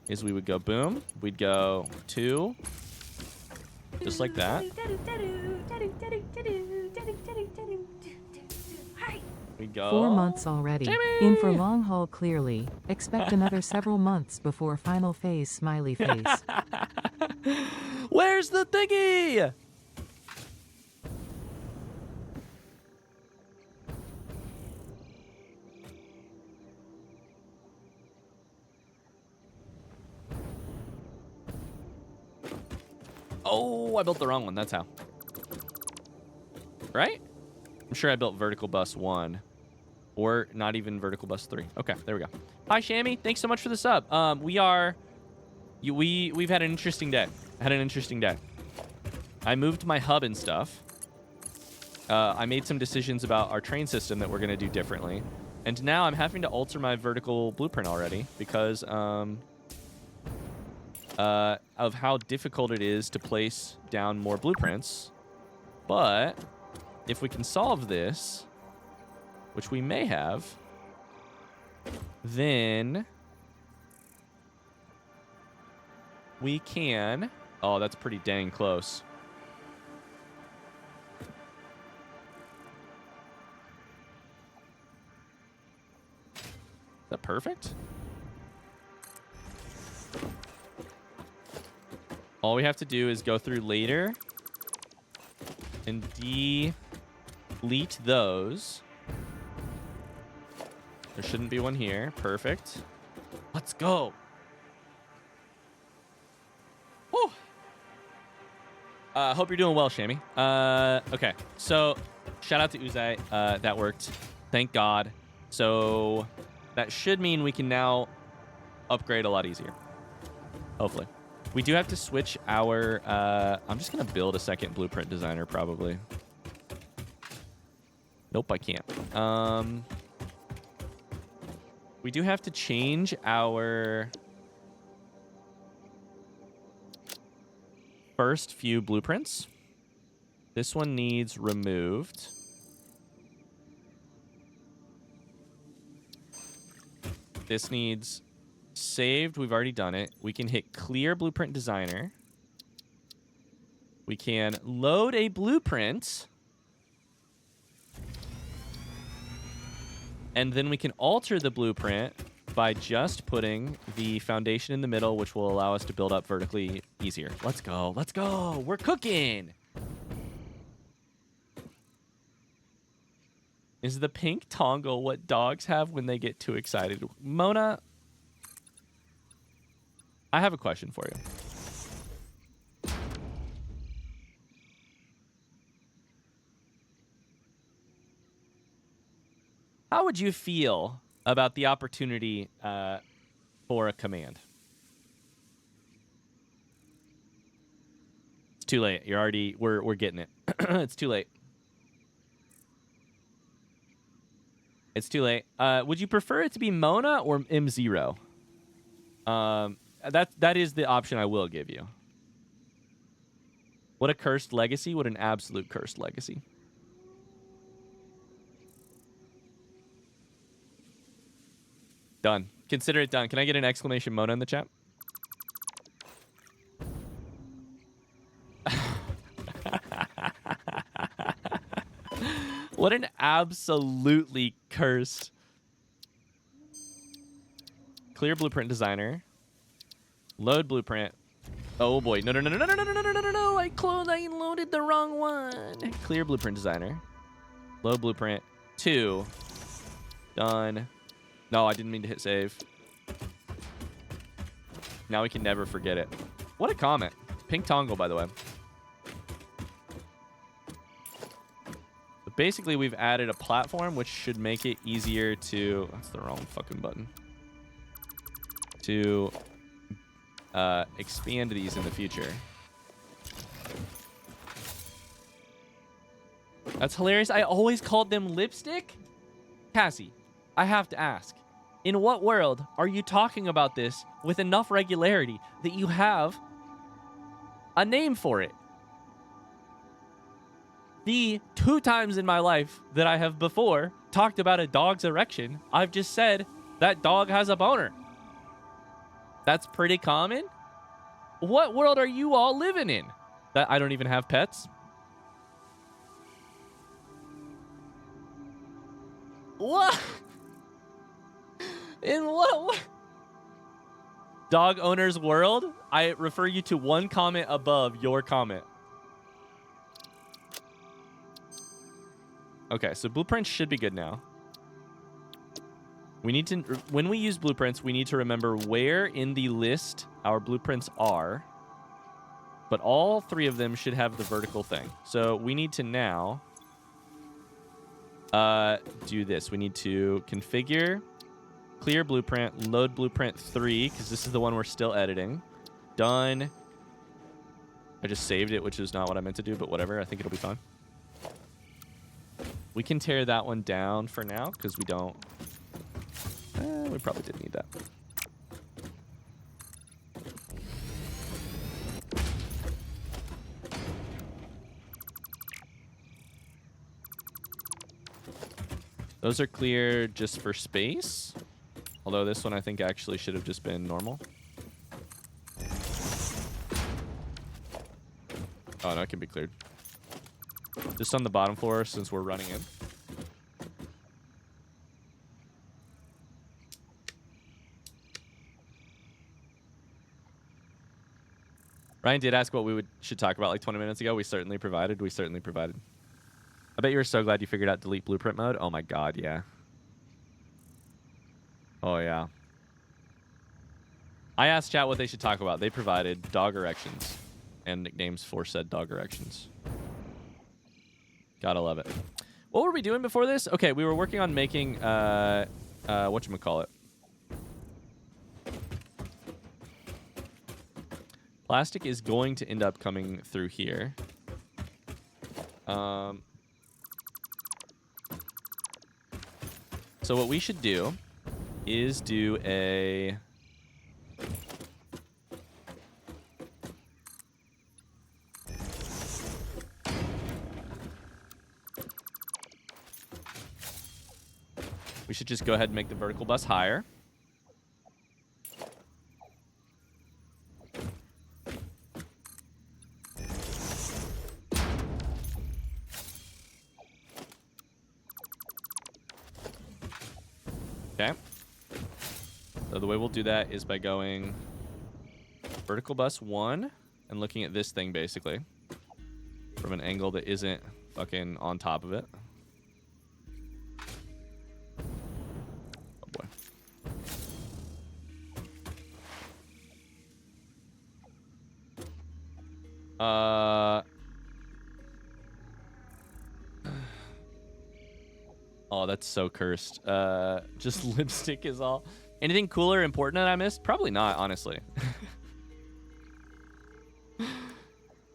is we would go boom. We'd go 2. Just like that. We go 4 months already. Jamie! In for long haul clearly. Expect another several months before final phase smiley face. Where's the thingy? Oh, I built the wrong one. That's how. Right? I'm sure I built vertical bus 1. Or not even vertical bus 3. Okay, there we go. Hi, Shammy. Thanks so much for the sub. We've had an interesting day. I moved my hub and stuff. I made some decisions about our train system that we're going to do differently. And now I'm having to alter my vertical blueprint already because of how difficult it is to place down more blueprints. But if we can solve this, which we may have, then we can... Oh, that's pretty dang close. Is that perfect? All we have to do is go through later and delete those. There shouldn't be one here. Perfect. Let's go. Woo. Hope you're doing well, Shammy. Okay, so shout out to Uzai. That worked. Thank God. So that should mean we can now upgrade a lot easier. Hopefully. We do have to switch our... I'm just going to build a second blueprint designer, probably. Nope, I can't. We do have to change our first few blueprints. This one needs removed. This needs saved. We've already done it. We can hit clear blueprint designer. We can load a blueprint. And then we can alter the blueprint by just putting the foundation in the middle, which will allow us to build up vertically easier. Let's go. Let's go. We're cooking. Is the pink toggle what dogs have when they get too excited? Mona, I have a question for you. How would you feel about the opportunity for a command? It's too late. You're already we're getting it. It's too late. It's too late. Would you prefer it to be Mona or M0? That is the option I will give you. What a cursed legacy. What an absolute cursed legacy. Done. Consider it done. Can I get an exclamation Mona in the chat? What an absolutely cursed. Clear blueprint designer. Load blueprint. Oh boy. No. I loaded the wrong one. Clear blueprint designer. Load blueprint 2. Done. No, I didn't mean to hit save. Now we can never forget it. What a comment. Pink Tongle, by the way. But basically, we've added a platform which should make it easier to... That's the wrong fucking button. To expand these in the future. That's hilarious. I always called them lipstick. Cassie, I have to ask. In what world are you talking about this with enough regularity that you have a name for it? The 2 times in my life that I have before talked about a dog's erection, I've just said that dog has a boner. That's pretty common. What world are you all living in? That I don't even have pets? What? In what? Dog owner's world? I refer you to one comment above your comment. Okay, so blueprints should be good now. We need to, when we use blueprints, we need to remember where in the list our blueprints are. But all 3 of them should have the vertical thing. So we need to now do this. We need to configure, clear blueprint, load blueprint 3, because this is the one we're still editing. Done. I just saved it, which is not what I meant to do, but whatever. I think it'll be fine. We can tear that one down for now, because we don't... we probably did need that. Those are clear just for space. Although this one I think actually should have just been normal. Oh, no, it can be cleared. Just on the bottom floor since we're running in. Ryan did ask what we should talk about like 20 minutes ago. We certainly provided. I bet you were so glad you figured out delete blueprint mode. Oh my god, yeah. Oh yeah. I asked chat what they should talk about. They provided dog erections and nicknames for said dog erections. Gotta love it. What were we doing before this? Okay, we were working on making whatchamacallit. Plastic is going to end up coming through here. So what we should do is do a... We should just go ahead and make the vertical bus higher. Okay. So the way we'll do that is by going vertical bus 1 and looking at this thing basically from an angle that isn't fucking on top of it. Oh boy. Oh, that's so cursed. Just lipstick is all. Anything cooler, important that I missed? Probably not, honestly.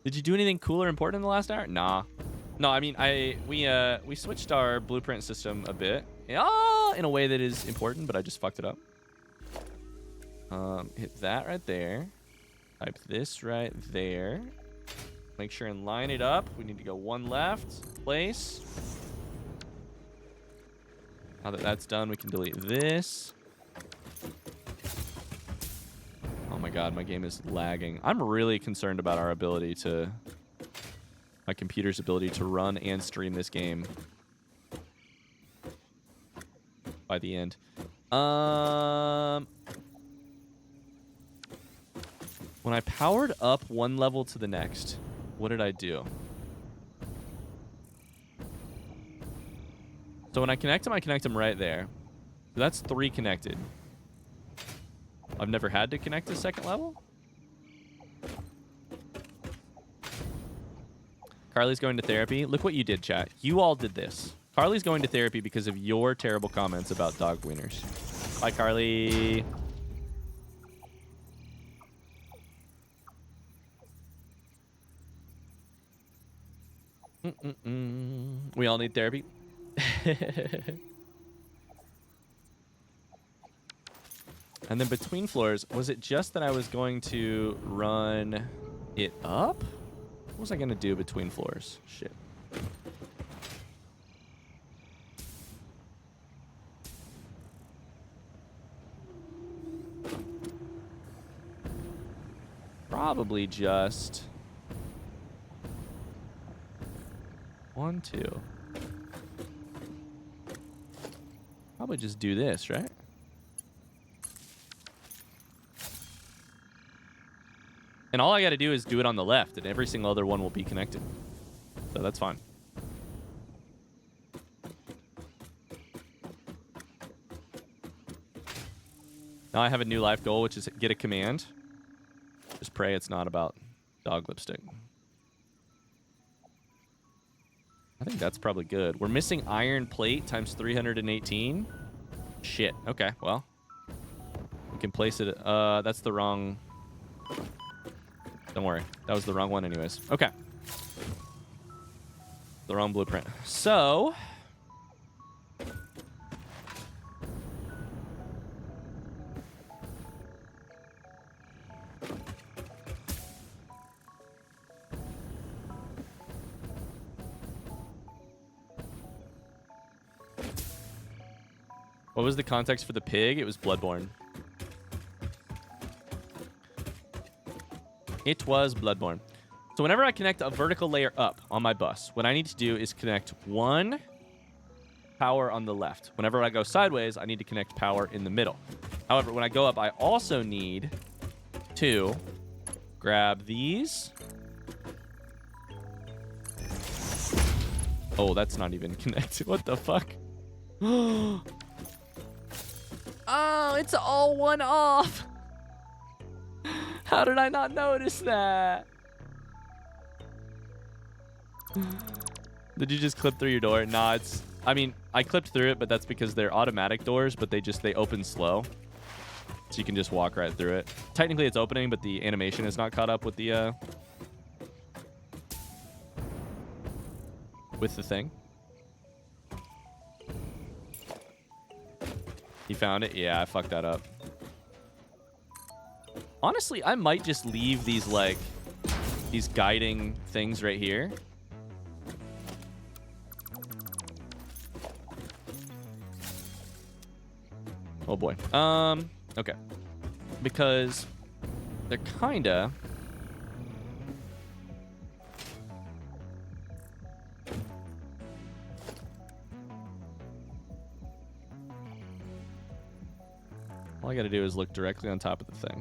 Did you do anything cooler, important in the last hour? Nah. No, I mean, we switched our blueprint system a bit. In a way that is important, but I just fucked it up. Hit that right there. Type this right there. Make sure and line it up. We need to go one left. Place. Now that that's done, we can delete this. Oh my god, my game is lagging. I'm really concerned about our ability to... my computer's ability to run and stream this game by the end. When I powered up one level to the next, what did I do? So when I connect them right there. That's 3 connected. I've never had to connect a second level. Carly's going to therapy. Look what you did, chat. You all did this. Carly's going to therapy because of your terrible comments about dog wieners. Bye, Carly. We all need therapy. And then between floors, was it just that I was going to run it up? What was I going to do between floors? Shit. Probably just 1, 2. Probably just do this, right? And all I got to do is do it on the left, and every single other one will be connected. So that's fine. Now I have a new life goal, which is get a command. Just pray it's not about dog lipstick. I think that's probably good. We're missing iron plate times 318. Shit. Okay, well. We can place it. That's the wrong... Don't worry. That was the wrong one anyways. Okay. The wrong blueprint. So... What was the context for the pig? It was Bloodborne. It was Bloodborne. So whenever I connect a vertical layer up on my bus, what I need to do is connect one power on the left. Whenever I go sideways, I need to connect power in the middle. However, when I go up, I also need to grab these. Oh, that's not even connected. What the fuck? Oh, it's all one off. How did I not notice that? Did you just clip through your door? Nah, it's... I mean, I clipped through it, but that's because they're automatic doors, but they open slow. So you can just walk right through it. Technically, it's opening, but the animation is not caught up with the... with the thing. You found it? Yeah, I fucked that up. Honestly, I might just leave these, like, these guiding things right here. Oh, boy. Okay. Because they're kinda... All I gotta do is look directly on top of the thing.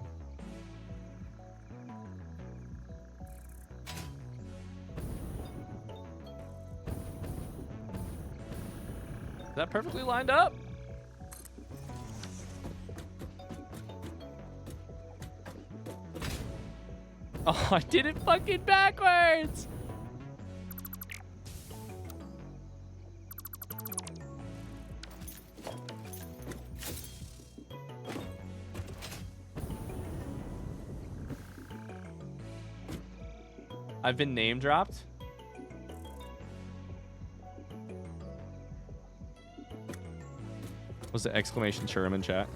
Is that perfectly lined up? Oh, I did it fucking backwards. I've been name dropped. Was the exclamation Sherman chat?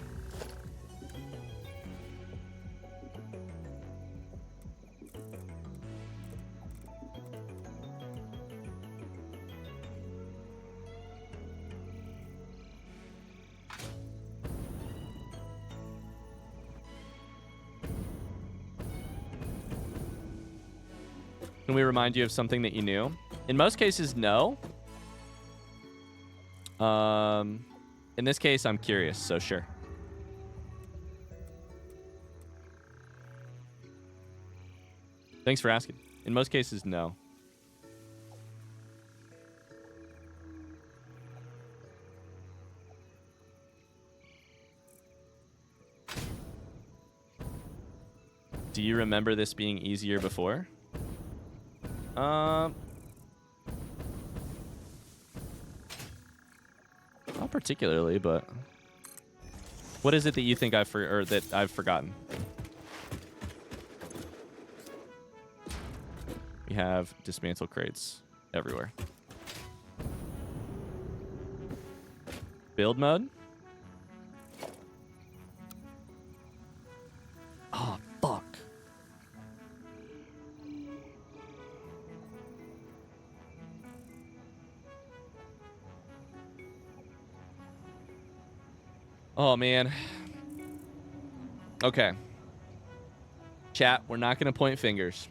Can we remind you of something that you knew? In most cases, no. In this case, I'm curious, so sure. Thanks for asking. In most cases, no. Do you remember this being easier before? Not particularly, but what is it that you think that I've forgotten? We have dismantle crates everywhere. Build mode? Oh, fuck. Oh, man. Okay. Chat, we're not going to point fingers.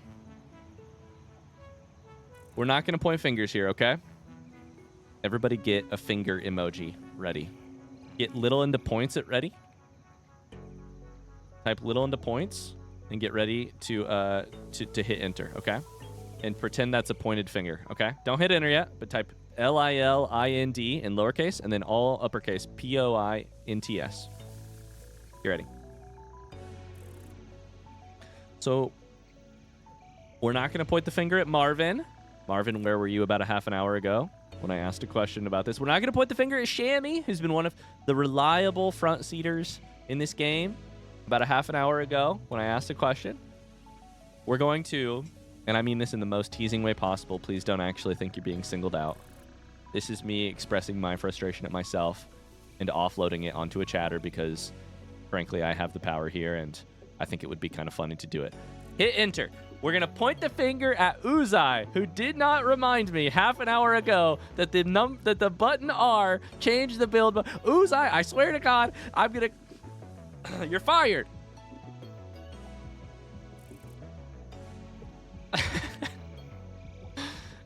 We're not going to point fingers here, okay? Everybody get a finger emoji ready. Get little into points at ready. Type little into points and get ready to hit enter, okay? And pretend that's a pointed finger, okay? Don't hit enter yet, but type LILIND in lowercase and then all uppercase POINTS. You ready? So we're not going to point the finger at Marvin. Marvin, where were you about a half an hour ago when I asked a question about this? We're not going to point the finger at Shammy, who's been one of the reliable front seaters in this game about a half an hour ago when I asked a question. We're going to, and I mean this in the most teasing way possible, please don't actually think you're being singled out. This is me expressing my frustration at myself and offloading it onto a chatter because, frankly, I have the power here and I think it would be kind of funny to do it. Hit enter. We're going to point the finger at Uzai, who did not remind me half an hour ago that the button R changed the build. Uzai, I swear to God, I'm going to... You're fired.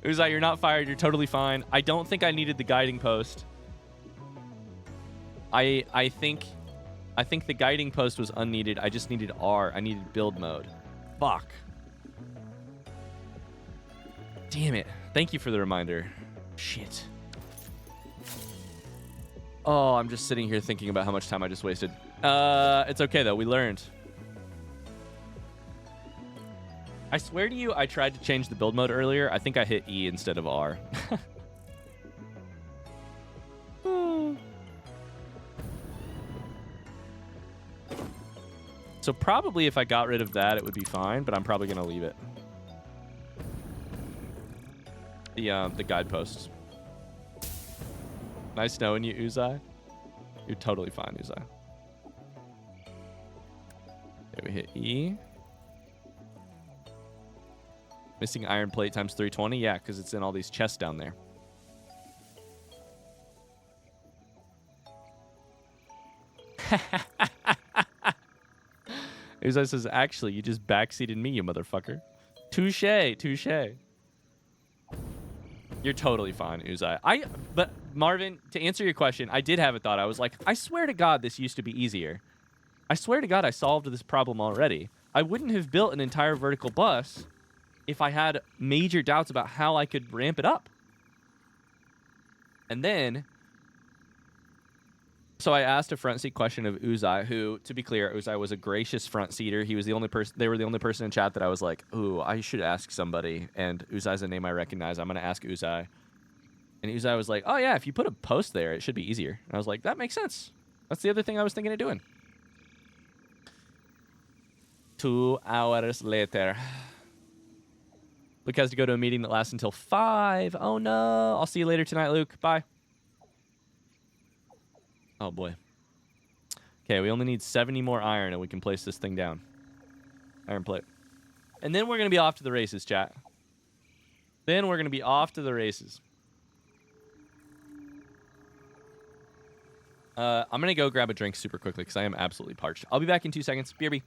Uzai, you're not fired. You're totally fine. I don't think I needed the guiding post. I think the guiding post was unneeded. I just needed R. I needed build mode. Fuck. Damn it. Thank you for the reminder. Shit. Oh, I'm just sitting here thinking about how much time I just wasted. It's okay, though. We learned. I swear to you, I tried to change the build mode earlier. I think I hit E instead of R. So probably if I got rid of that, it would be fine, but I'm probably going to leave it. The guideposts. Nice knowing you, Uzai. You're totally fine, Uzai. Okay, we hit E. Missing iron plate times 320? Yeah, because it's in all these chests down there. Uzai says, actually, you just backseated me, you motherfucker. Touche, touche. You're totally fine, Uzai. But Marvin, to answer your question, I did have a thought. I was like, I swear to God this used to be easier. I swear to God I solved this problem already. I wouldn't have built an entire vertical bus if I had major doubts about how I could ramp it up. And then So I asked a front seat question of Uzai, who, to be clear, Uzai was a gracious front seater. He was the only person. They were the only person in chat that I was like, "Ooh, I should ask somebody." And Uzai's a name I recognize. I'm gonna ask Uzai. And Uzai was like, "Oh yeah, if you put a post there, it should be easier." And I was like, "That makes sense. That's the other thing I was thinking of doing." 2 hours later. Luke has to go to a meeting that lasts until 5. Oh no! I'll see you later tonight, Luke. Bye. Oh boy. Okay, we only need 70 more iron and we can place this thing down. Iron plate. And then we're going to be off to the races, chat. Then we're going to be off to the races. I'm going to go grab a drink super quickly because I am absolutely parched. I'll be back in 2 seconds. BRB.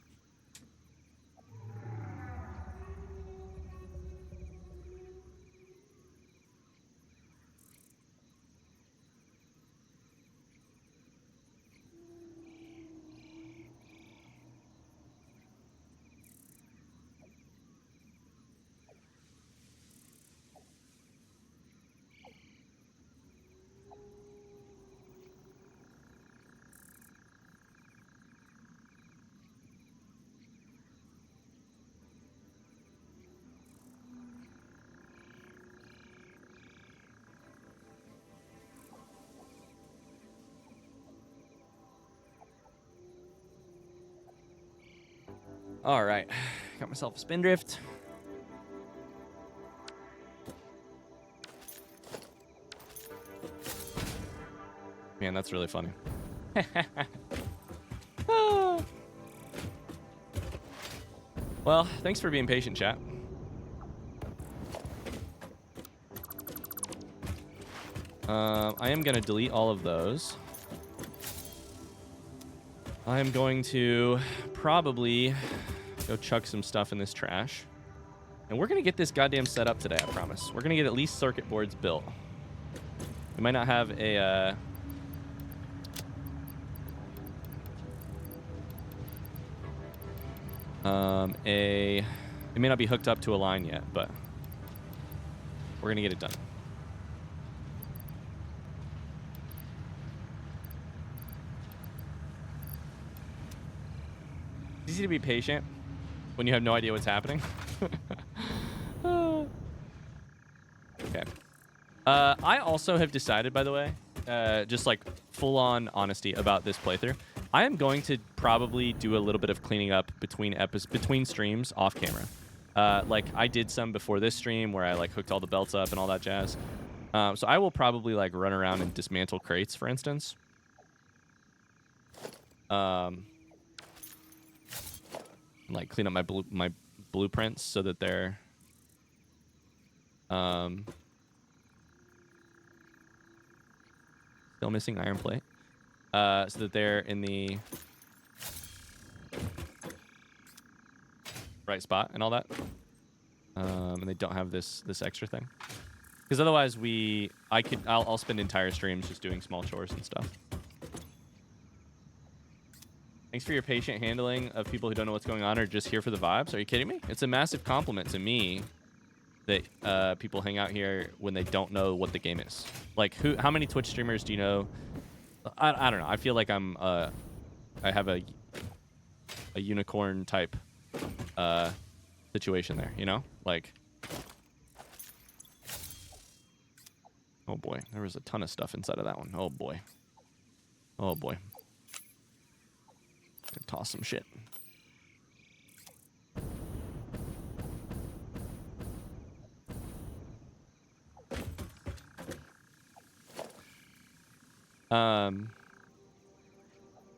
All right. Got myself a spindrift. Man, that's really funny. Well, thanks for being patient, chat. I am going to delete all of those. I am going to probably go chuck some stuff in this trash. And we're going to get this goddamn set up today, I promise. We're going to get at least circuit boards built. We might not have a... It may not be hooked up to a line yet, but we're going to get it done. It's easy to be patient when you have no idea what's happening. Okay. I also have decided, by the way, just like full-on honesty about this playthrough, I am going to probably do a little bit of cleaning up between streams off camera. Like I did some before this stream where I like hooked all the belts up and all that jazz. So I will probably like run around and dismantle crates, for instance. Like clean up my blueprints so that they're still missing iron plate. So that they're in the right spot and all that. And they don't have this extra thing. Because otherwise I'll spend entire streams just doing small chores and stuff. Thanks for your patient handling of people who don't know what's going on or just here for the vibes. Are you kidding me? It's a massive compliment to me that people hang out here when they don't know what the game is. Like, how many Twitch streamers do you know? I don't know. I feel like I have a unicorn type situation there, you know? Like, oh boy, there was a ton of stuff inside of that one. Oh boy. Oh boy. Gonna toss some shit.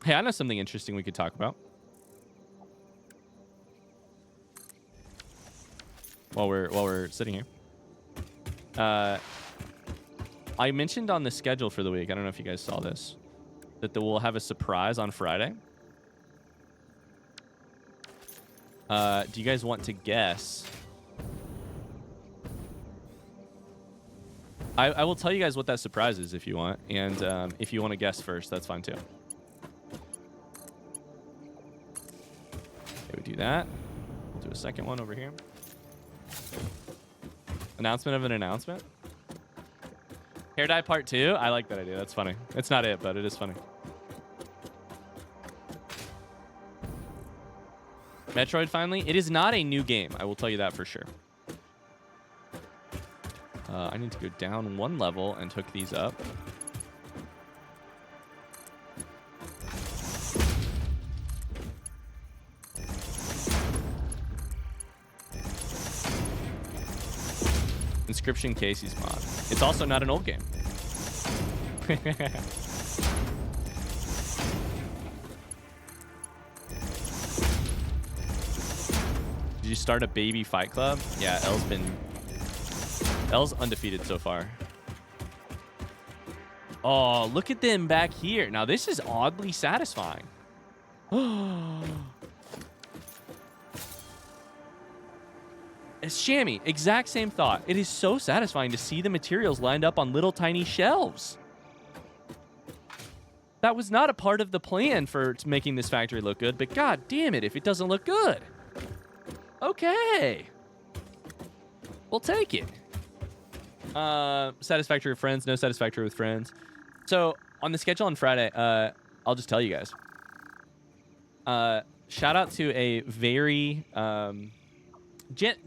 Hey, I know something interesting we could talk about while we're sitting here. I mentioned on the schedule for the week, I don't know if you guys saw this, that we'll have a surprise on Friday. Do you guys want to guess? I will tell you guys what that surprise is if you want, and if you want to guess first, that's fine too. Okay, we do that. We'll do a second one over here. Announcement of an announcement. Hair dye part 2. I like that idea. That's funny. It's not it, but it is funny. Metroid finally. It is not a new game. I will tell you that for sure. I need to go down one level and hook these up. Inscription Casey's mod. It's also not an old game. Did you start a baby fight club? Yeah, L's undefeated so far. Oh, look at them back here. Now this is oddly satisfying. It's Shammy. Exact same thought. It is so satisfying to see the materials lined up on little tiny shelves. That was not a part of the plan for making this factory look good, but god damn it if it doesn't look good. Okay. We'll take it. Satisfactory with friends, no satisfactory with friends. So on the schedule on Friday, I'll just tell you guys. Shout out to a very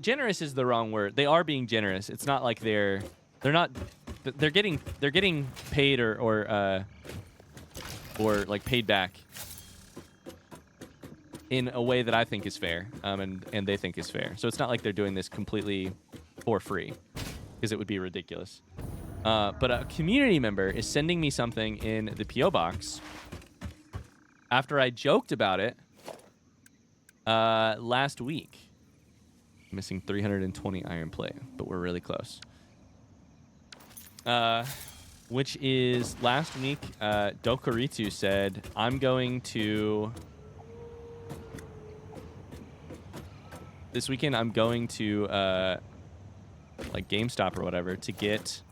generous is the wrong word. They are being generous. It's not like they're getting paid or like paid back in a way that I think is fair, and they think is fair. So it's not like they're doing this completely for free, because it would be ridiculous. But a community member is sending me something in the P.O. box after I joked about it last week. Missing 320 iron plate, but we're really close. Which is last week, Dokuritsu said, I'm going to... This weekend, I'm going to, like, GameStop or whatever to get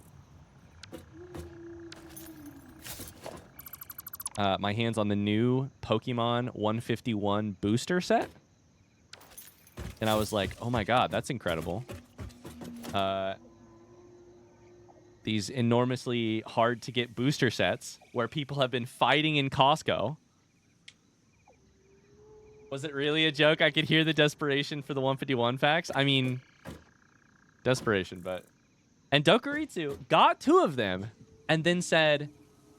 my hands on the new Pokemon 151 booster set. And I was like, oh my god, that's incredible. These enormously hard to get booster sets where people have been fighting in Costco. Was it really a joke? I could hear the desperation for the 151 packs. I mean, desperation, but... And Dokuritsu got 2 of them and then said,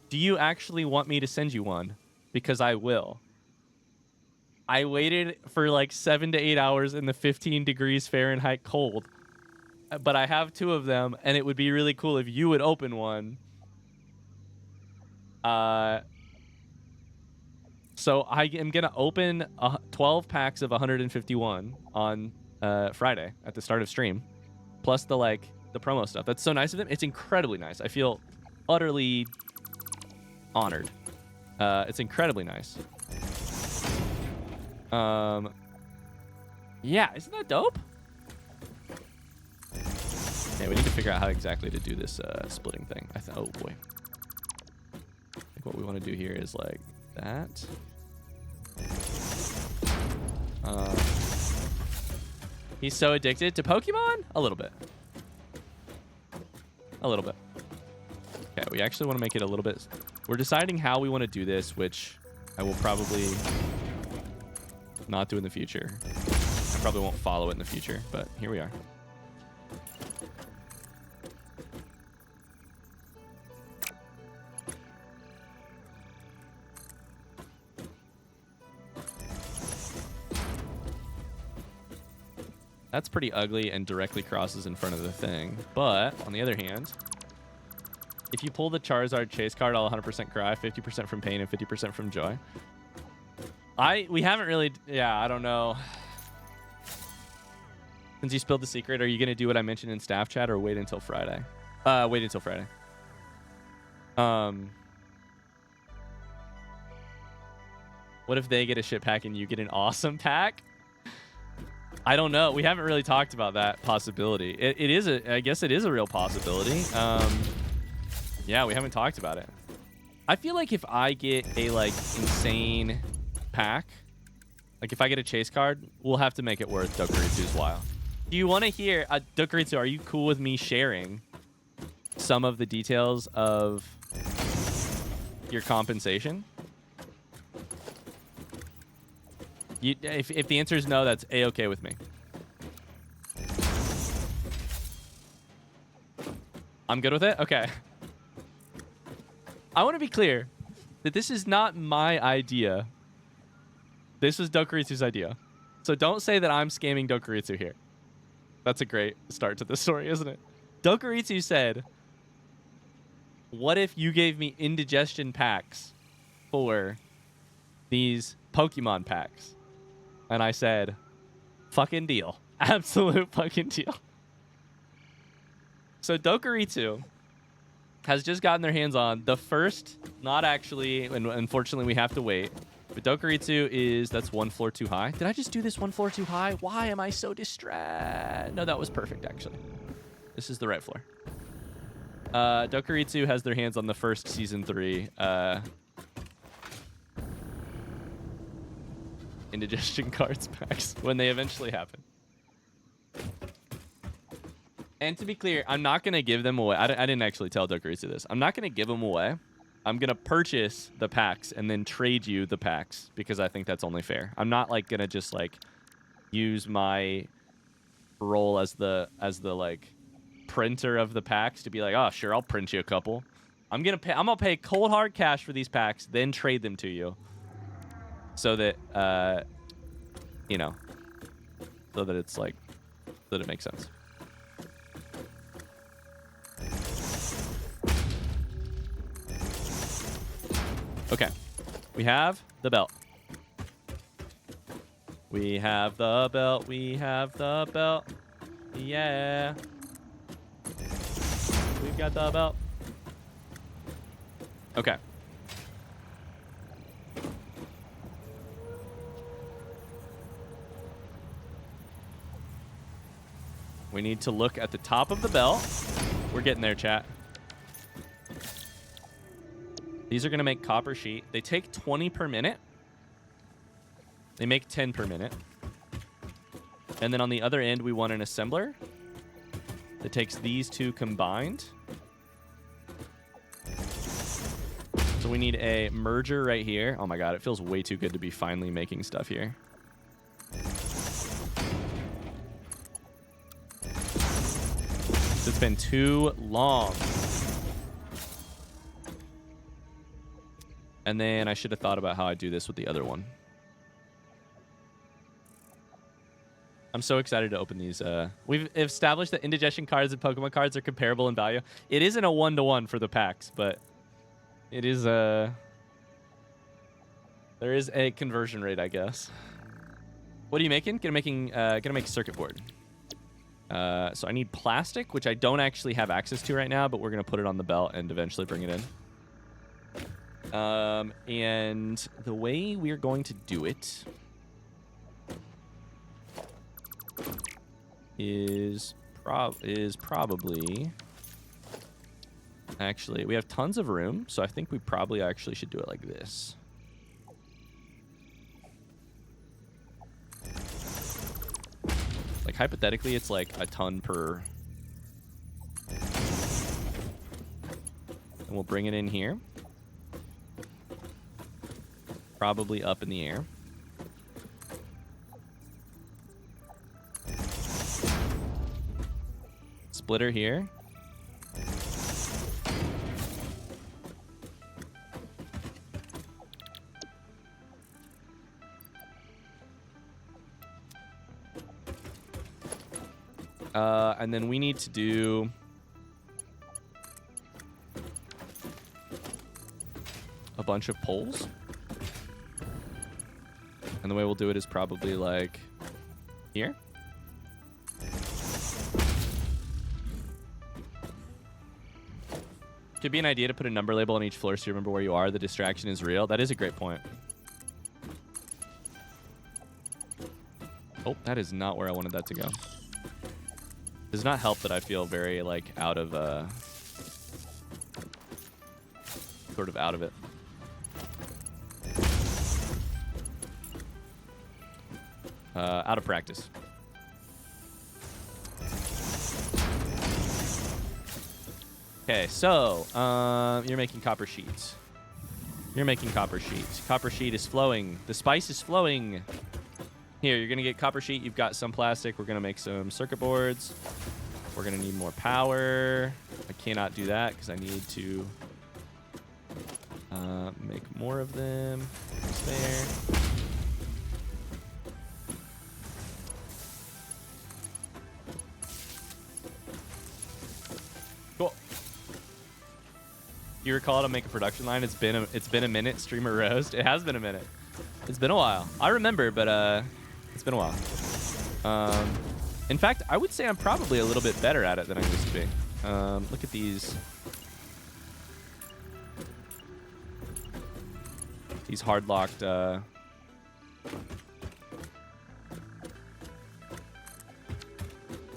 do you actually want me to send you one? Because I will. I waited for like 7 to 8 hours in the 15 degrees Fahrenheit cold. But I have 2 of them, and it would be really cool if you would open one. So I am going to open 12 packs of 151 on Friday at the start of stream. Plus the promo stuff. That's so nice of them. It's incredibly nice. I feel utterly honored. It's incredibly nice. Yeah, isn't that dope? Yeah, we need to figure out how exactly to do this splitting thing. Oh boy. I think what we want to do here is like that. He's so addicted to Pokemon? A little bit. A little bit. Okay, we actually want to make it a little bit... We're deciding how we want to do this, which I will probably not do in the future. I probably won't follow it in the future, but here we are. That's pretty ugly and directly crosses in front of the thing. But, on the other hand, if you pull the Charizard chase card, I'll 100% cry, 50% from pain and 50% from joy. We haven't really... Yeah, I don't know. Since you spilled the secret, are you going to do what I mentioned in staff chat or wait until Friday? Wait until Friday. What if they get a shit pack and you get an awesome pack? I don't know. We haven't really talked about that possibility. It is I guess it is a real possibility. Yeah, we haven't talked about it. I feel like if I get a insane pack, like if I get a chase card, we'll have to make it worth Dokuritsu's while. Do you want to hear, Dokuritsu, are you cool with me sharing some of the details of your compensation? If the answer is no, that's A-okay with me. I'm good with it? Okay. I want to be clear that this is not my idea. This was Dokuritsu's idea. So don't say that I'm scamming Dokuritsu here. That's a great start to the story, isn't it? Dokuritsu said, what if you gave me indigestion packs for these Pokemon packs? And I said, fucking deal. Absolute fucking deal. So Dokuritsu has just gotten their hands on the first, not actually, and unfortunately we have to wait. But Dokuritsu is, that's one floor too high. Did I just do this one floor too high? Why am I so distracted? No, that was perfect, actually. This is the right floor. Dokuritsu has their hands on the first season 3 indigestion cards packs when they eventually happen. And to be clear, I'm not going to give them away. I didn't actually tell Dokuritsu this. I'm not going to give them away. I'm going to purchase the packs and then trade you the packs because I think that's only fair. I'm not like going to just like use my role as the like printer of the packs to be like, "Oh, sure, I'll print you a couple." I'm going to pay cold hard cash for these packs, then trade them to you. So that you know, so that it's like so that it makes sense. Okay, we have the belt. We have the belt. We have the belt. Yeah. We've got the belt. Okay. We need to look at the top of the belt. We're getting there, chat. These are going to make copper sheet. They take 20 per minute. They make 10 per minute. And then on the other end, we want an assembler that takes these two combined. So we need a merger right here. Oh my god, it feels way too good to be finally making stuff here. It's been too long. And then I should have thought about how I do this with the other one. I'm so excited to open these. We've established that indigestion cards and Pokemon cards are comparable in value. It isn't a 1-to-1 for the packs, but it is a... There is a conversion rate, I guess. What are you making? Gonna make a circuit board. So I need plastic, which I don't actually have access to right now, but we're gonna put it on the belt and eventually bring it in. And the way we're going to do it is probably... Actually, we have tons of room, so I think we probably actually should do it like this. Like, hypothetically, it's like a ton per... And we'll bring it in here. Probably up in the air. Splitter here. And then we need to do... a bunch of poles. And the way we'll do it is probably like here. Could be an idea to put a number label on each floor so you remember where you are. The distraction is real. That is a great point. Oh, that is not where I wanted that to go. Does not help that I feel very like out of sort of out of it. Out of practice. Okay, so you're making copper sheets. You're making copper sheets. Copper sheet is flowing. The spice is flowing. Here, you're gonna get copper sheet. You've got some plastic. We're gonna make some circuit boards. We're gonna need more power. I cannot do that because I need to make more of them. Just there. Cool. You recall to make a production line? It's been a minute. Streamer roast. It has been a minute. It's been a while. I remember, but it's been a while. In fact, I would say I'm probably a little bit better at it than I used to be. Look at these. These hard locked. Oh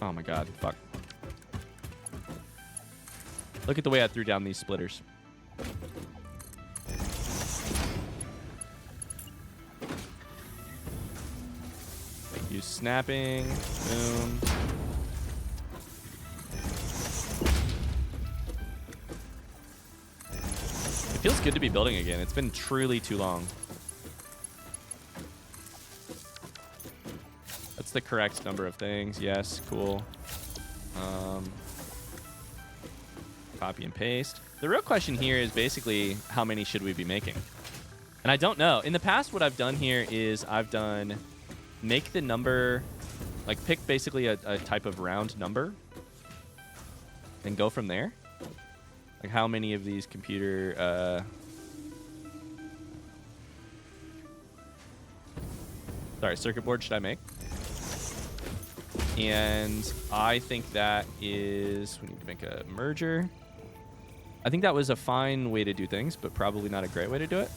my god! Fuck. Look at the way I threw down these splitters. Use snapping. Boom. It feels good to be building again. It's been truly too long. That's the correct number of things. Yes, cool. Copy and paste. The real question here is basically how many should we be making? And I don't know. In the past, what I've done here is I've done make the number, like pick basically a type of round number and go from there. Like how many of these computer circuit boards should I make? And I think that is, we need to make a merger. I think that was a fine way to do things, but probably not a great way to do it.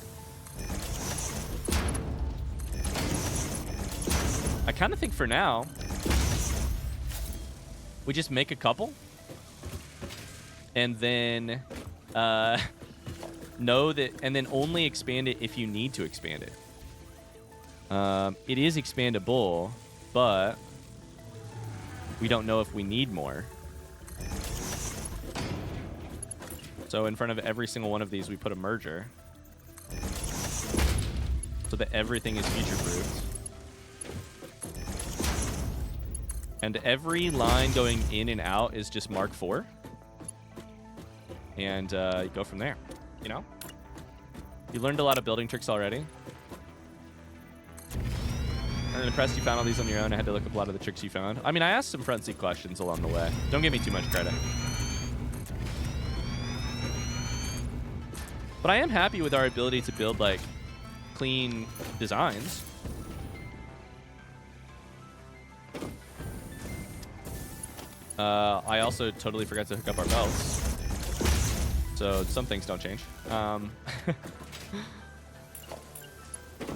I kind of think for now, we just make a couple and then know that, and then only expand it if you need to expand it. It is expandable, but we don't know if we need more. So in front of every single one of these, we put a merger so that everything is future-proofed. And every line going in and out is just Mark IV. And you go from there, you know? You learned a lot of building tricks already. I'm impressed you found all these on your own. I had to look up a lot of the tricks you found. I mean, I asked some front seat questions along the way. Don't give me too much credit. But I am happy with our ability to build, like, clean designs. I also totally forgot to hook up our belts. So some things don't change. I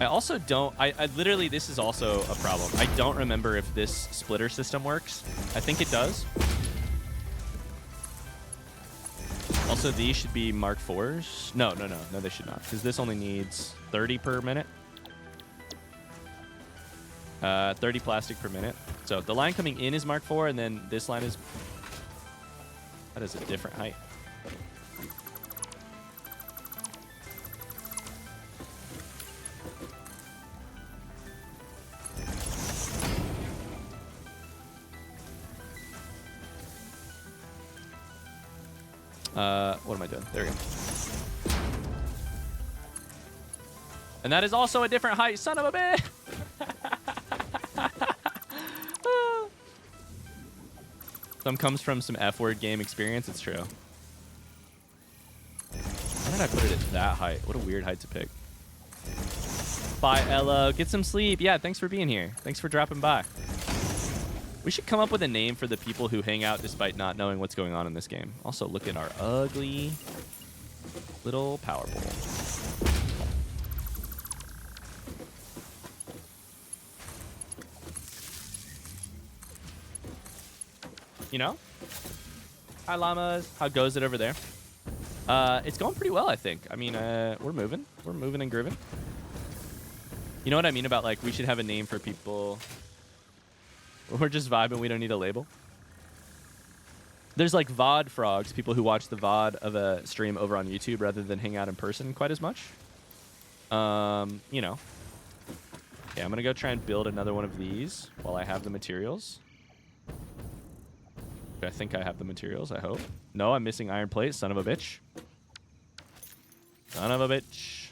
also don't... I literally, this is also a problem. I don't remember if this splitter system works. I think it does. Also, these should be Mark IVs. No, they should not. Because this only needs 30 per minute. 30 plastic per minute. So the line coming in is Mark IV, and then this line is... That is a different height. What am I doing? There we go. And that is also a different height, son of a bitch! Some comes from some F-word game experience. It's true. Why did I put it at that height? What a weird height to pick. Bye, Ella. Get some sleep. Yeah, thanks for being here. Thanks for dropping by. We should come up with a name for the people who hang out despite not knowing what's going on in this game. Also, look at our ugly little power pole. You know? Hi, llamas. How goes it over there? It's going pretty well, I think. I mean, we're moving. We're moving and grooving. You know what I mean about, like, we should have a name for people. We're just vibing. We don't need a label. There's, like, VOD frogs, people who watch the VOD of a stream over on YouTube rather than hang out in person quite as much. You know. Okay, I'm gonna go try and build another one of these while I have the materials. I think I have the materials, I hope. No, I'm missing iron plate, son of a bitch. Son of a bitch.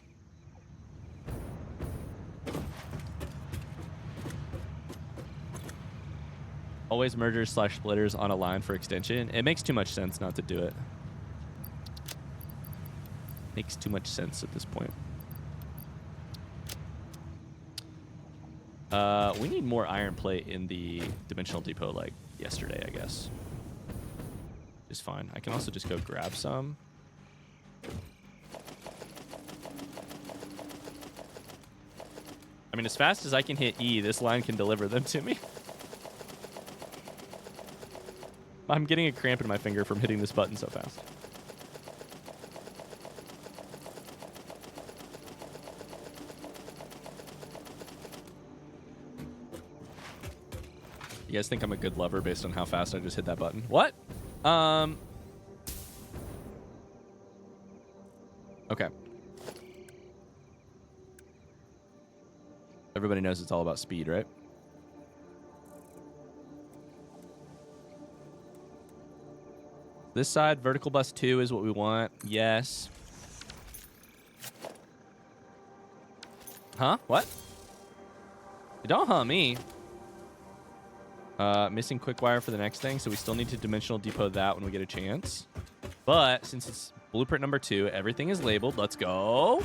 Always mergers / splitters on a line for extension. It makes too much sense not to do it. Makes too much sense at this point. We need more iron plate in the dimensional depot like yesterday, I guess. Is fine. I can also just go grab some. I mean, as fast as I can hit E, this line can deliver them to me. I'm getting a cramp in my finger from hitting this button so fast. You guys think I'm a good lover based on how fast I just hit that button? What? Okay. Everybody knows it's all about speed, right? This side, vertical bus 2 is what we want. Yes. Huh? What? Don't huh me. Missing quick wire for the next thing, so we still need to dimensional depot that when we get a chance. But since it's blueprint number 2, everything is labeled. Let's go.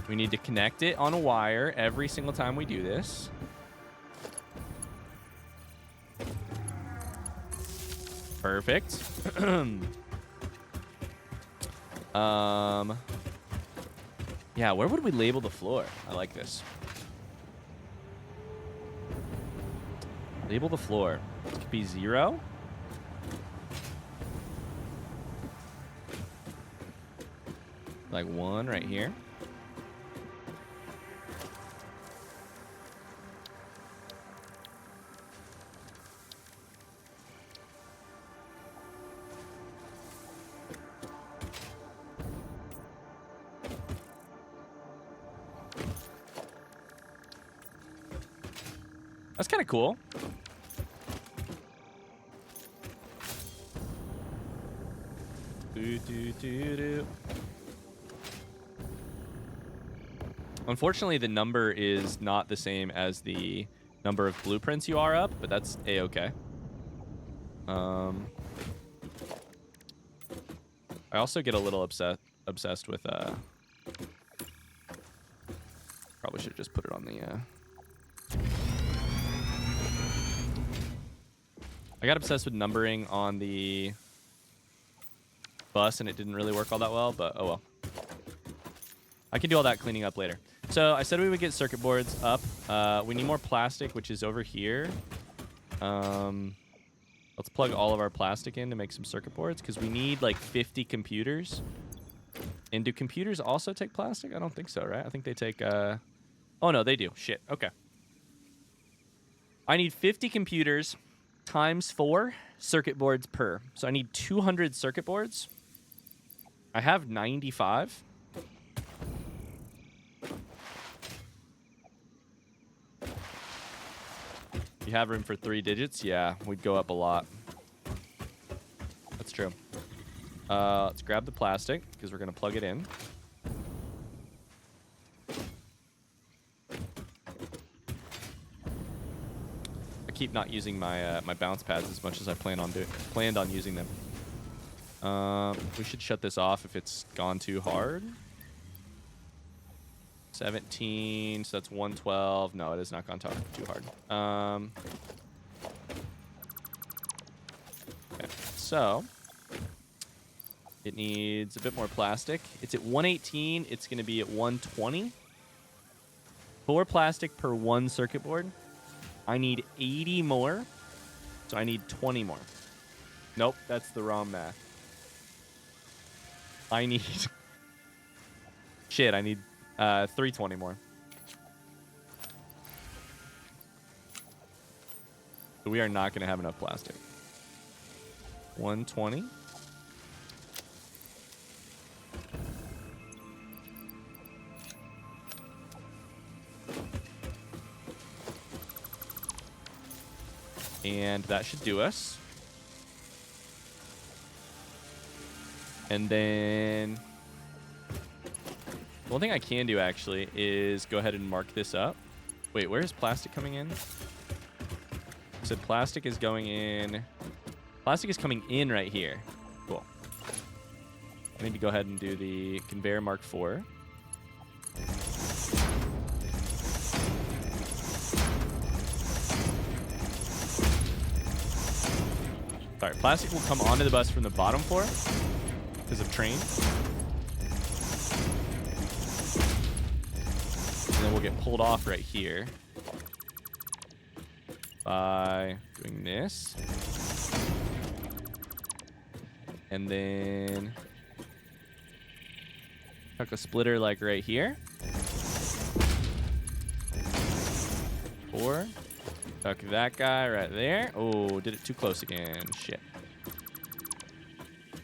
We need to connect it on a wire every single time we do this. Perfect. Yeah, where would we label the floor? I like this. Label the floor. It could be 0. Like 1 right here. That's kind of cool. Unfortunately, the number is not the same as the number of blueprints you are up, but that's a-okay. I also get a little obsessed with probably should have just put it on the I got obsessed with numbering on the bus and it didn't really work all that well, but oh well. I can do all that cleaning up later. So I said we would get circuit boards up. We need more plastic, which is over here. Let's plug all of our plastic in to make some circuit boards because we need like 50 computers. And do computers also take plastic? I don't think so, right? I think they take... Oh, no, they do. Shit. Okay. I need 50 computers times 4 circuit boards per. So I need 200 circuit boards. I have 95. You have room for 3 digits? Yeah, we'd go up a lot. That's true. Let's grab the plastic because we're going to plug it in. I keep not using my my bounce pads as much as I planned on using them. We should shut this off if it's gone too hard. 17, so that's 112. No, it has not gone too hard. Okay, so it needs a bit more plastic. It's at 118. It's going to be at 120. 4 plastic per 1 circuit board. I need 80 more, so I need 20 more. Nope, that's the wrong math. I need... Shit, I need 320 more. So we are not going to have enough plastic. 120. And that should do us. And then one thing I can do actually is go ahead and mark this up. Wait, where is plastic coming in? So plastic is going in. Plastic is coming in right here. Cool. I need to go ahead and do the conveyor mark 4. Sorry, plastic will come onto the bus from the bottom floor because of train. And then we'll get pulled off right here by doing this. And then tuck a splitter like right here. 4. Tuck that guy right there. Oh, did it too close again. Shit.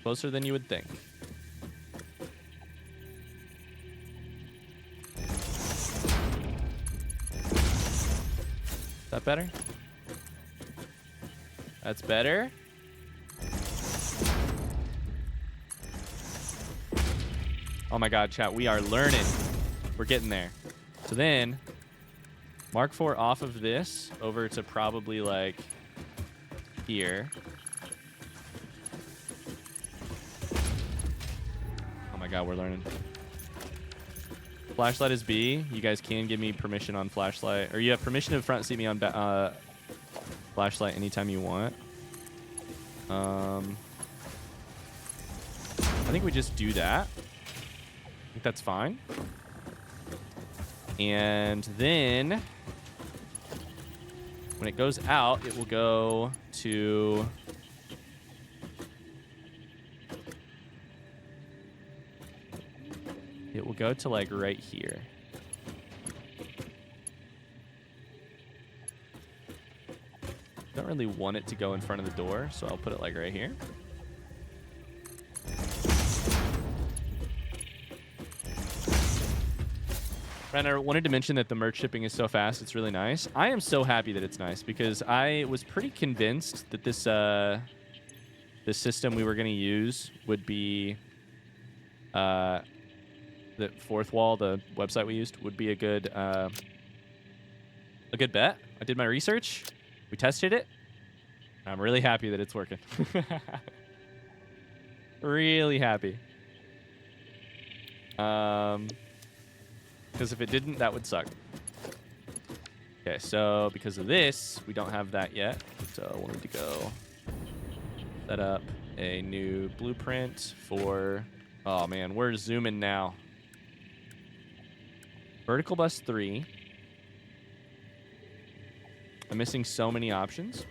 Closer than you would think. Is that better? That's better. Oh my god, chat, we are learning. We're getting there. So then, mark 4 off of this over to probably like here. Oh my god, we're learning. Flashlight is B. You guys can give me permission on flashlight. Or you have permission to front seat me on flashlight anytime you want. I think we just do that. I think that's fine. And then when it goes out, it will go to like right here. Don't really want it to go in front of the door, so I'll put it like right here. And I wanted to mention that the merch shipping is so fast. It's really nice. I am so happy that it's nice because I was pretty convinced that this the system we were going to use would be the Fourth Wall, the website we used, would be a good bet. I did my research. We tested it. I'm really happy that it's working. Really happy. Because if it didn't, that would suck. Okay, so because of this, we don't have that yet. So we'll need to go set up a new blueprint for... Oh, man, we're zooming now. Vertical bus 3. I'm missing so many options.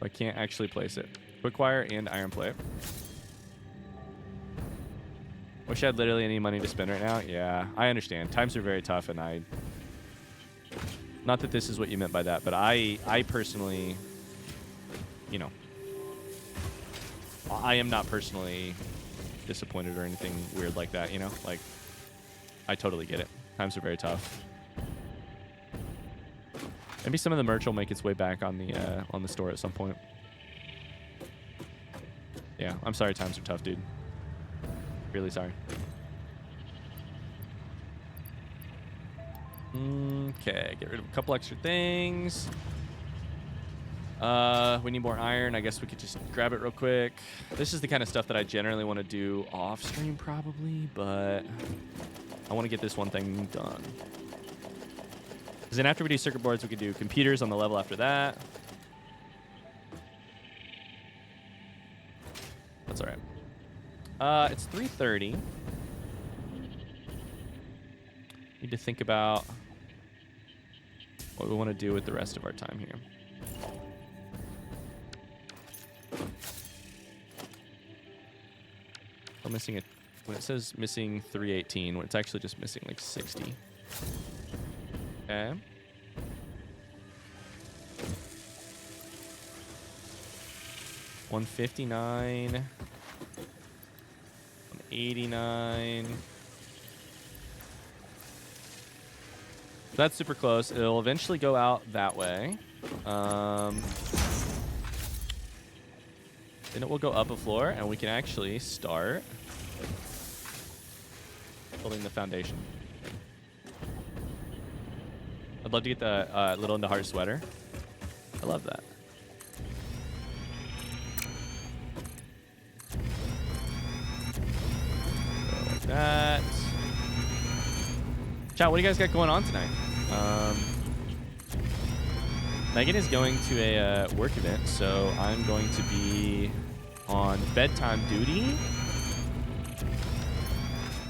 I can't actually place it. Quick wire and iron plate. Wish I had literally any money to spend right now. Yeah, I understand. Times are very tough, and I... Not that this is what you meant by that, but I personally... You know... I am not personally disappointed or anything weird like that, you know? Like, I totally get it. Times are very tough. Maybe some of the merch will make its way back on the store at some point. Yeah, I'm sorry times are tough, dude. Really sorry. Okay, get rid of a couple extra things. We need more iron. I guess we could just grab it real quick. This is the kind of stuff that I generally want to do off stream probably, but I want to get this one thing done. Because then after we do circuit boards, we could do computers on the level after that. That's all right. It's 3:30. Need to think about what we want to do with the rest of our time here. I'm missing it when it says missing 318, when it's actually just missing like 60. Okay. $159. $189. That's super close. It'll eventually go out that way. Then it will go up a floor, and we can actually start building the foundation. I'd love to get the Little into Heart sweater. I love that. So like that. Chat, what do you guys got going on tonight? Megan is going to a work event, so I'm going to be on bedtime duty.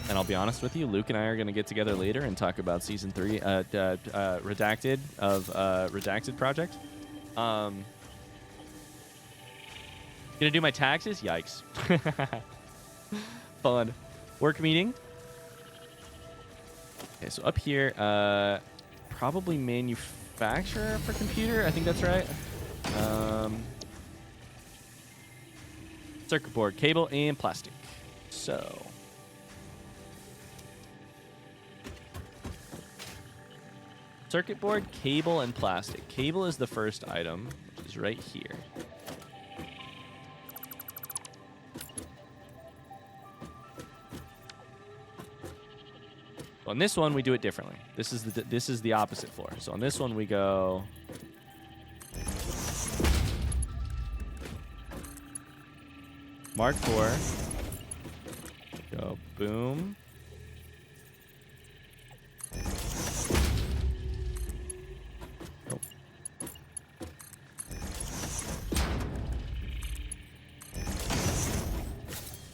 And I'll be honest with you, Luke and I are going to get together later and talk about season 3, Redacted of Redacted Project. Gonna do my taxes? Yikes. Fun. Work meeting. Okay, so up here, probably manufacturer for computer. I think that's right. Circuit board, cable, and plastic. So. Circuit board, cable, and plastic. Cable is the first item, which is right here. On this one, we do it differently. This is the opposite floor. So on this one, we go Mark 4. Go boom. Nope.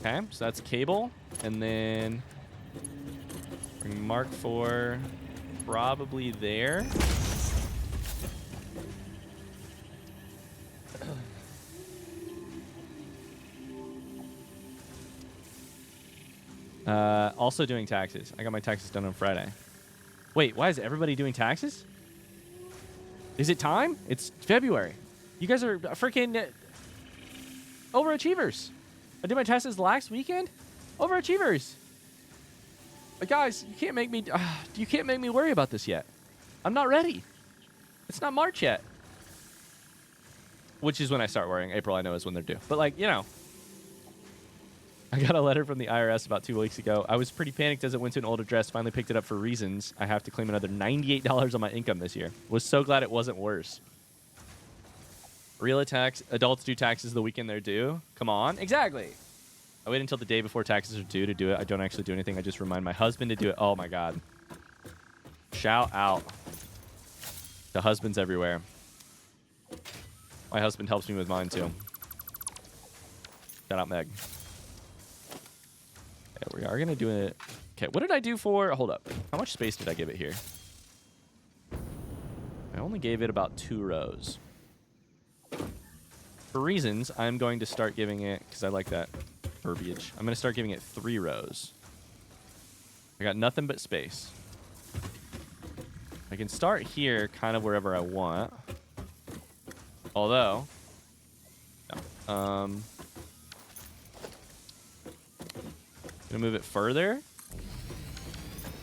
Okay, so that's cable, and then bring Mark 4 probably there. Also doing taxes. I got my taxes done on Friday. Wait, why is everybody doing taxes? Is it time? It's February. You guys are freaking overachievers. I did my taxes last weekend. Overachievers. Guys, you can't make me worry about this yet. I'm not ready. It's not March yet. Which is when I start worrying. April, I know, is when they're due. But like, you know. I got a letter from the IRS about 2 weeks ago. I was pretty panicked as it went to an old address. Finally picked it up for reasons. I have to claim another $98 on my income this year. Was so glad it wasn't worse. Real tax. Adults do taxes the weekend they're due. Come on. Exactly. I wait until the day before taxes are due to do it. I don't actually do anything. I just remind my husband to do it. Oh, my God. Shout out to husbands everywhere. My husband helps me with mine, too. Shout out, Meg. Okay, we are going to do it. Okay, what did I do for... Hold up. How much space did I give it here? I only gave it about 2 rows. For reasons, I'm going to start giving it... Because I like that verbiage. I'm going to start giving it 3 rows. I got nothing but space. I can start here kind of wherever I want. Although... No. Gonna move it further,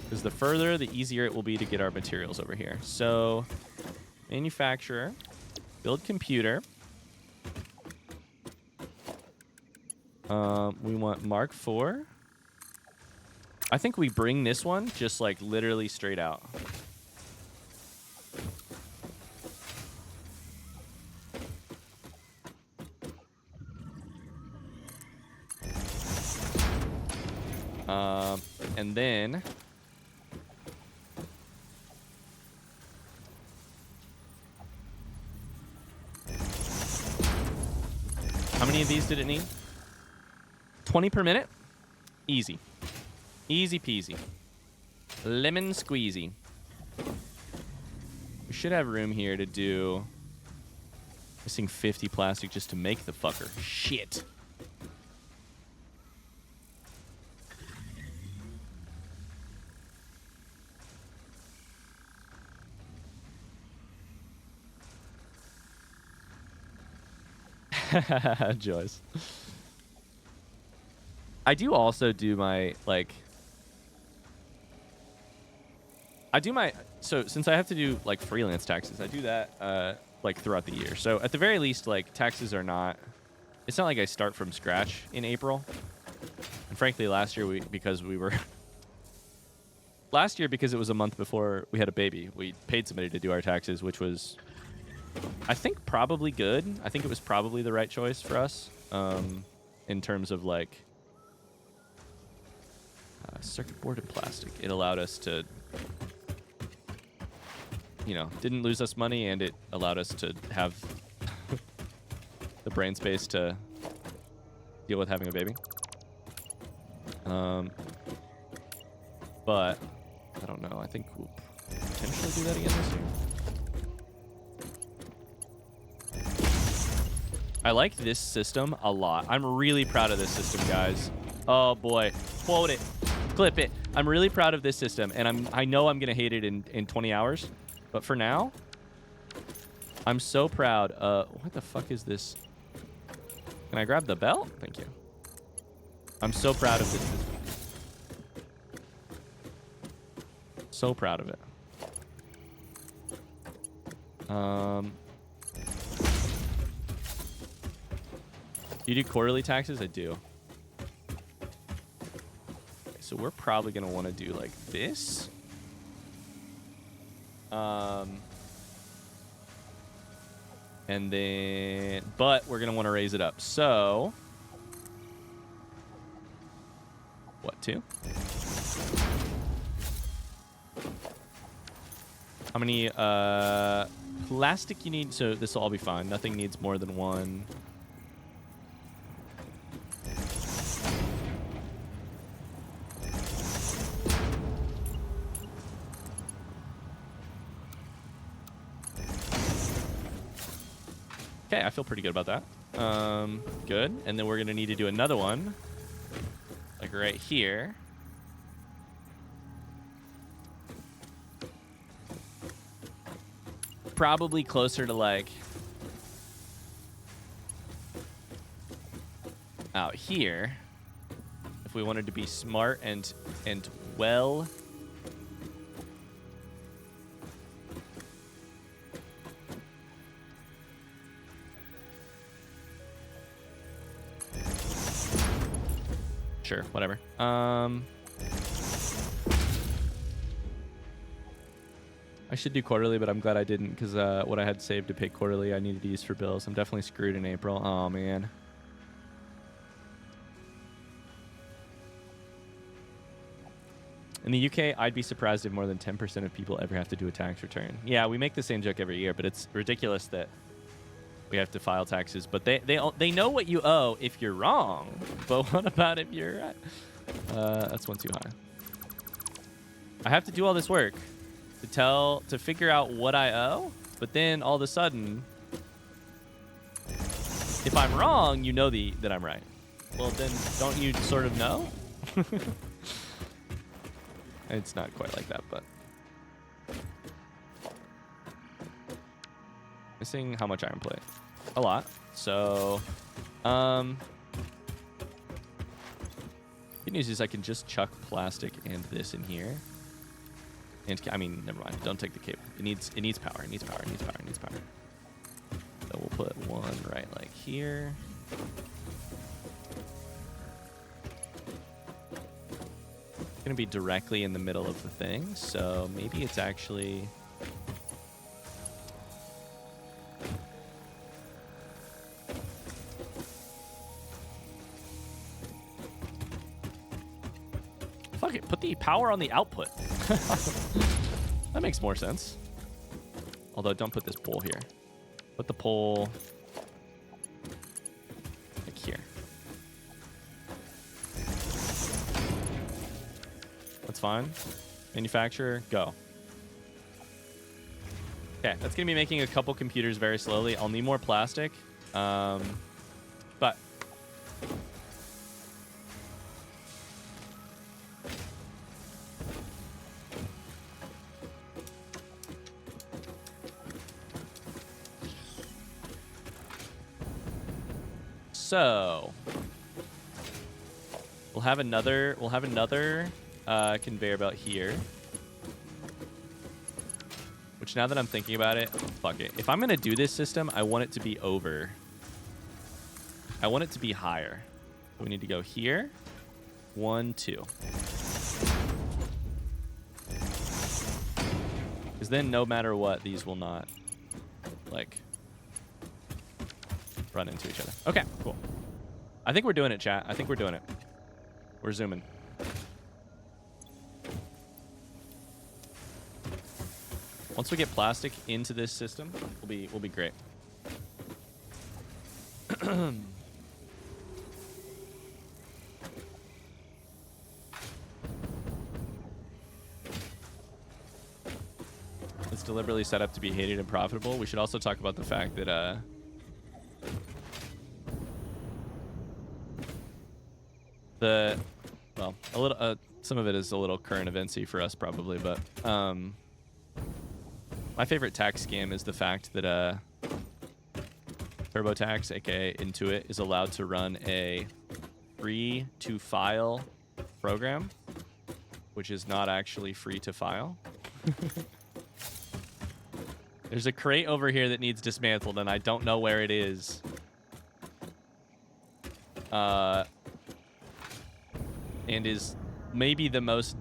because the further, the easier it will be to get our materials over here. So, manufacturer, build computer. We want Mark 4. I think we bring this one just like literally straight out. And then how many of these did it need? 20 per minute? Easy. Easy peasy. Lemon squeezy. We should have room here to do... Missing 50 plastic just to make the fucker. Shit. Joyce. I do also do my, like... I do my so since I have to do like freelance taxes, I do that like throughout the year. So at the very least, like taxes are not. It's not like I start from scratch in April. And frankly, last year because it was a month before we had a baby, we paid somebody to do our taxes, which was, I think, probably good. I think it was probably the right choice for us in terms of like circuit board and plastic. It allowed us to, didn't lose us money, and it allowed us to have the brain space to deal with having a baby. But I don't know. I think we'll potentially do that again this year. I like this system a lot. I'm really proud of this system, guys. Oh boy, quote it, clip it. I'm really proud of this system, and I know I'm gonna hate it in 20 hours, but for now, I'm so proud. What the fuck is this? Can I grab the belt? Thank you. I'm so proud of this system. So proud of it. You do quarterly taxes? I do. Okay, so we're probably gonna want to do like this. And then, but we're gonna want to raise it up. So, what, 2? How many plastic you need? So this will all be fine. Nothing needs more than 1. Okay, I feel pretty good about that. Good. And then we're gonna need to do another one, like right here. Probably closer to like out here, if we wanted to be smart and well. Sure, whatever. I should do quarterly, but I'm glad I didn't, because what I had saved to pay quarterly, I needed to use for bills. I'm definitely screwed in April. Oh, man. In the UK, I'd be surprised if more than 10% of people ever have to do a tax return. Yeah, we make the same joke every year, but it's ridiculous that we have to file taxes. But they know what you owe if you're wrong. But what about if you're right? That's one too high. I have to do all this work to figure out what I owe, but then all of a sudden, if I'm wrong, you know that I'm right. Well, then don't you sort of know? It's not quite like that, but missing how much iron plate? A lot. So, good news is I can just chuck plastic and this in here. And I mean, never mind. Don't take the cable. It needs power. It needs power. It needs power. It needs power. So we'll put one right like here. It's gonna be directly in the middle of the thing, so maybe it's actually. Fuck it, put the power on the output. That makes more sense. Although, don't put this pole here. Put the pole like here. That's fine. Manufacturer, go. Okay, that's gonna be making a couple computers very slowly. I'll need more plastic, but so we'll have another conveyor belt here. Which, now that I'm thinking about it, fuck it. If I'm going to do this system, I want it to be over. I want it to be higher. We need to go here. 1, 2. Because then no matter what, these will not, like, run into each other. Okay, cool. I think we're doing it, chat. I think we're doing it. We're zooming. Once we get plastic into this system, we'll be great. It's deliberately set up to be hated and profitable. We should also talk about the fact that well, a little some of it is a little current eventsy for us probably, but my favorite tax scam is the fact that TurboTax, aka Intuit, is allowed to run a free to file program, which is not actually free to file. There's a crate over here that needs dismantled, and I don't know where it is. And is maybe the most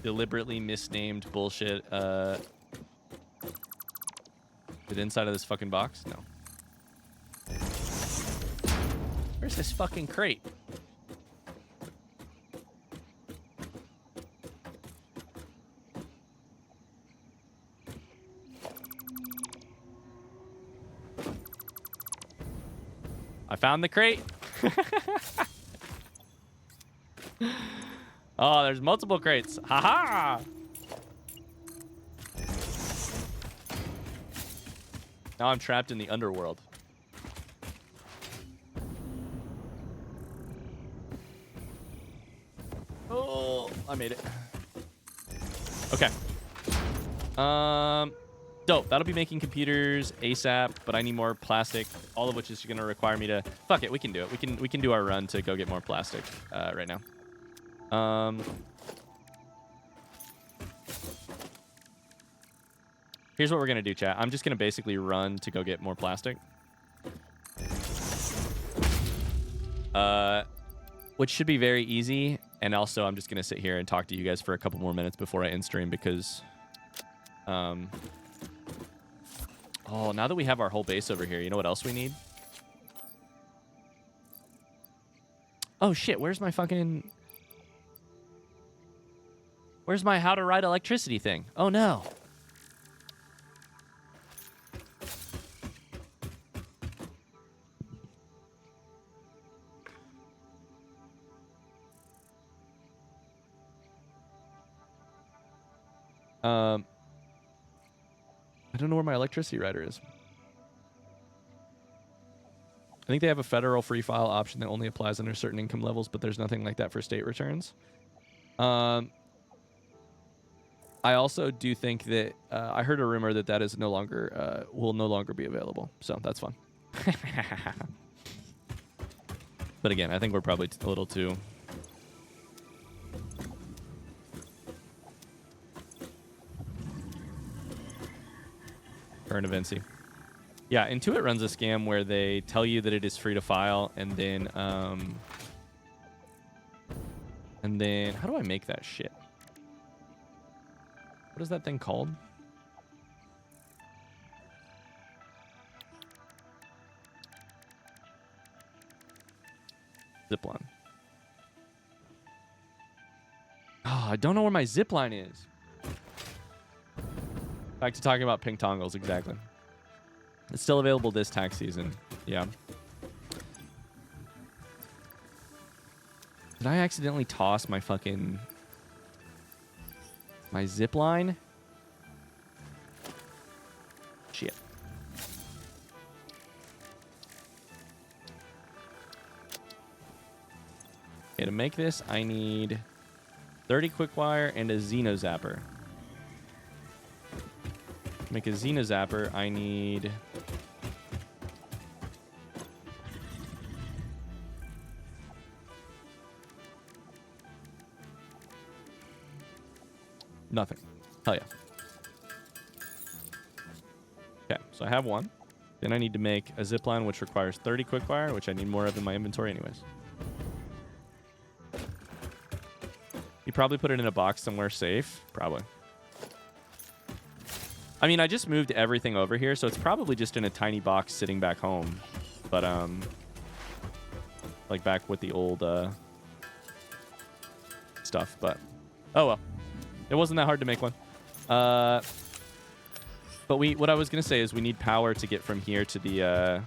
deliberately misnamed bullshit. Is it inside of this fucking box? No. Where's this fucking crate? I found the crate. Oh, there's multiple crates. Haha! Now I'm trapped in the underworld. Oh, I made it. Okay. Dope. That'll be making computers ASAP, but I need more plastic, all of which is going to require me to... Fuck it, we can do it. We can do our run to go get more plastic right now. Here's what we're going to do, chat. I'm just going to basically run to go get more plastic. Which should be very easy. And also, I'm just going to sit here and talk to you guys for a couple more minutes before I end stream because... Oh, now that we have our whole base over here, you know what else we need? Oh, shit. Where's my fucking... Where's my how to ride electricity thing? Oh, no. I don't know where my electricity rider is. I think they have a federal free file option that only applies under certain income levels, but there's nothing like that for state returns. I also do think that I heard a rumor that that is no longer will no longer be available, so that's fun. But again, I think we're probably a little too. Current eventsy. Yeah, Intuit runs a scam where they tell you that it is free to file, and then how do I make that shit? What is that thing called? Zipline. Oh, I don't know where my zipline is. Back to talking about ping tongles, exactly. It's still available this tax season. Yeah. Did I accidentally toss my fucking... my zip line? Shit. Okay, to make this, I need 30 quick wire and a Xeno Zapper. To make a Xeno Zapper, I need... nothing. Hell yeah. So I have one. Then I need to make a zip line, which requires 30 quickfire, which I need more of in my inventory anyways. You probably put it in a box somewhere safe. Probably. I mean, I just moved everything over here, so it's probably just in a tiny box sitting back home. But, like back with the old stuff. But, oh well. It wasn't that hard to make one. But what I was going to say is we need power to get from here to the...